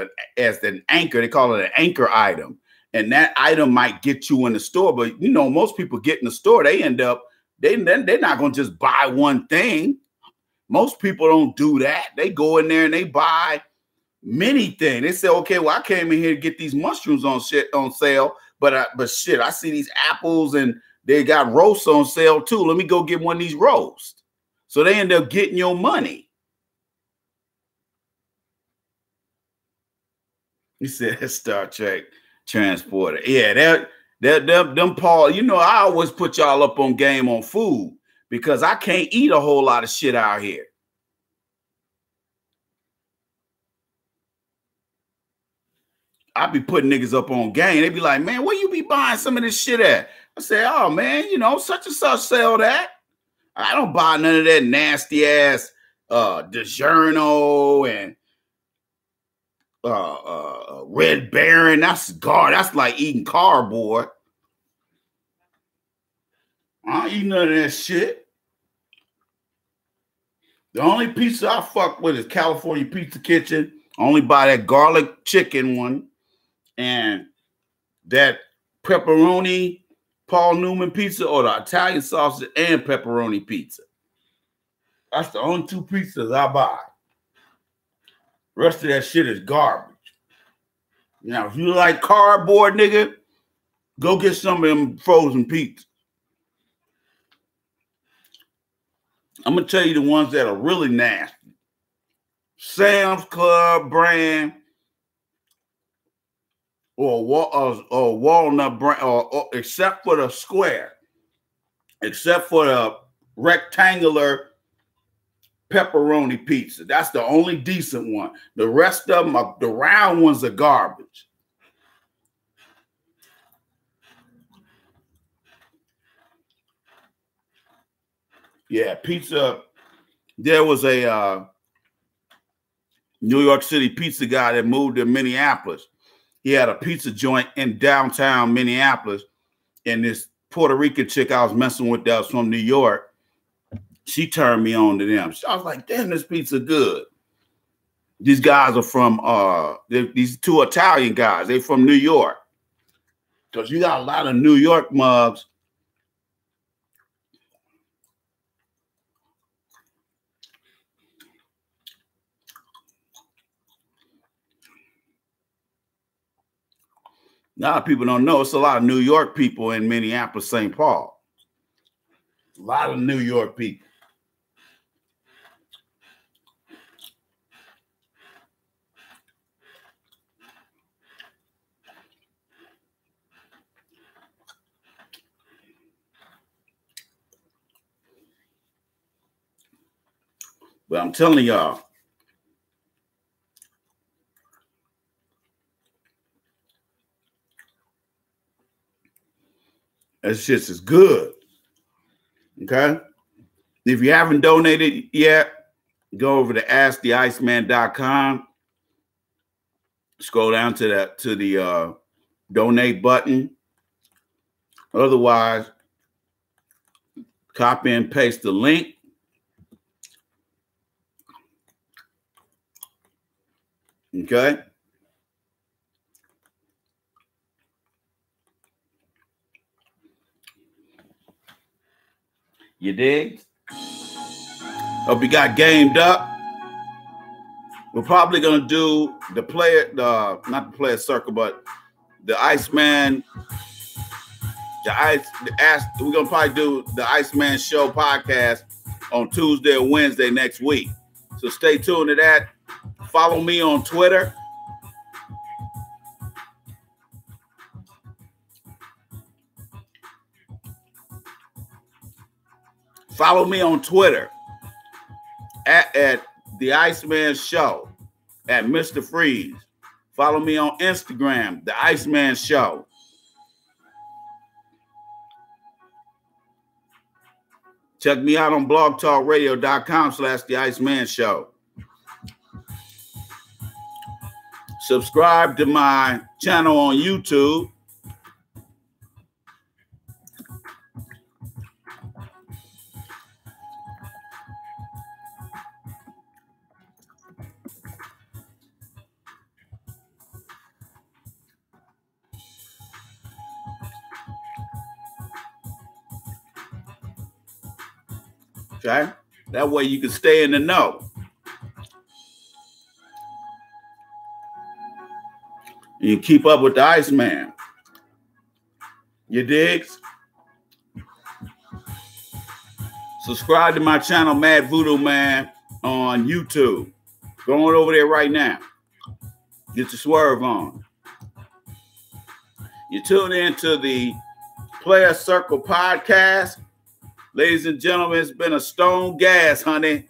[SPEAKER 1] an anchor. They call it an anchor item. And that item might get you in the store. But, most people get in the store, they end up, they're not going to just buy one thing. Most people don't do that. They go in there and they buy many things. They say, okay, well, I came in here to get these mushrooms on sale. But shit, I see these apples and they got roasts on sale too. Let me go get one of these roasts. So they end up getting your money. He said Star Trek transporter. Yeah, them Paul, I always put y'all up on game on food because I can't eat a whole lot of shit out here. I be putting niggas up on game. They be like, man, where you be buying some of this shit at? I say, oh, man, such and such sell that. I don't buy none of that nasty ass DiGiorno and Red Baron. That's like eating cardboard. I don't eat none of that shit. The only pizza I fuck with is California Pizza Kitchen. I only buy that garlic chicken one. And that pepperoni Paul Newman pizza or the Italian sausage and pepperoni pizza. That's the only 2 pizzas I buy. The rest of that shit is garbage. Now, if you like cardboard, nigga, go get some of them frozen pizzas. I'm going to tell you the ones that are really nasty. Sam's Club brand. Or walnut brand, or except for the square, except for the rectangular pepperoni pizza. That's the only decent one. The rest of them, the round ones are garbage. Yeah, pizza. There was a New York City pizza guy that moved to Minneapolis. He had a pizza joint in downtown Minneapolis. And this Puerto Rican chick I was messing with that was from New York, she turned me on to them. I was like, damn, this pizza good. These guys are from, these 2 Italian guys. They're from New York. Because you got a lot of New York mugs. A lot of people don't know. It's a lot of New York people in Minneapolis, St. Paul. A lot of New York people. But I'm telling y'all, that shit is good. Okay? If you haven't donated yet, go over to asktheiceman.com. Scroll down to the donate button. Otherwise, Copy and paste the link. Okay. You dig? Hope you got gamed up. We're probably gonna do the player, not the player circle, but the Iceman. We're gonna probably do the Iceman Show podcast on Tuesday or Wednesday next week. So stay tuned to that. Follow me on Twitter. Follow me on Twitter at the Iceman Show, at Mr. Freeze. Follow me on Instagram, the Iceman Show. Check me out on blogtalkradio.com/the Iceman Show. Subscribe to my channel on YouTube. Okay? That way you can stay in the know. You keep up with the Iceman. You digs? Subscribe to my channel, Mad Voodoo Man, on YouTube. Go on over there right now. Get your swerve on. You tune in to the Player Circle podcast. Ladies and gentlemen, it's been a stone gas, honey.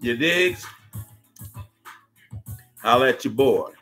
[SPEAKER 1] You digs? Holla at your boy.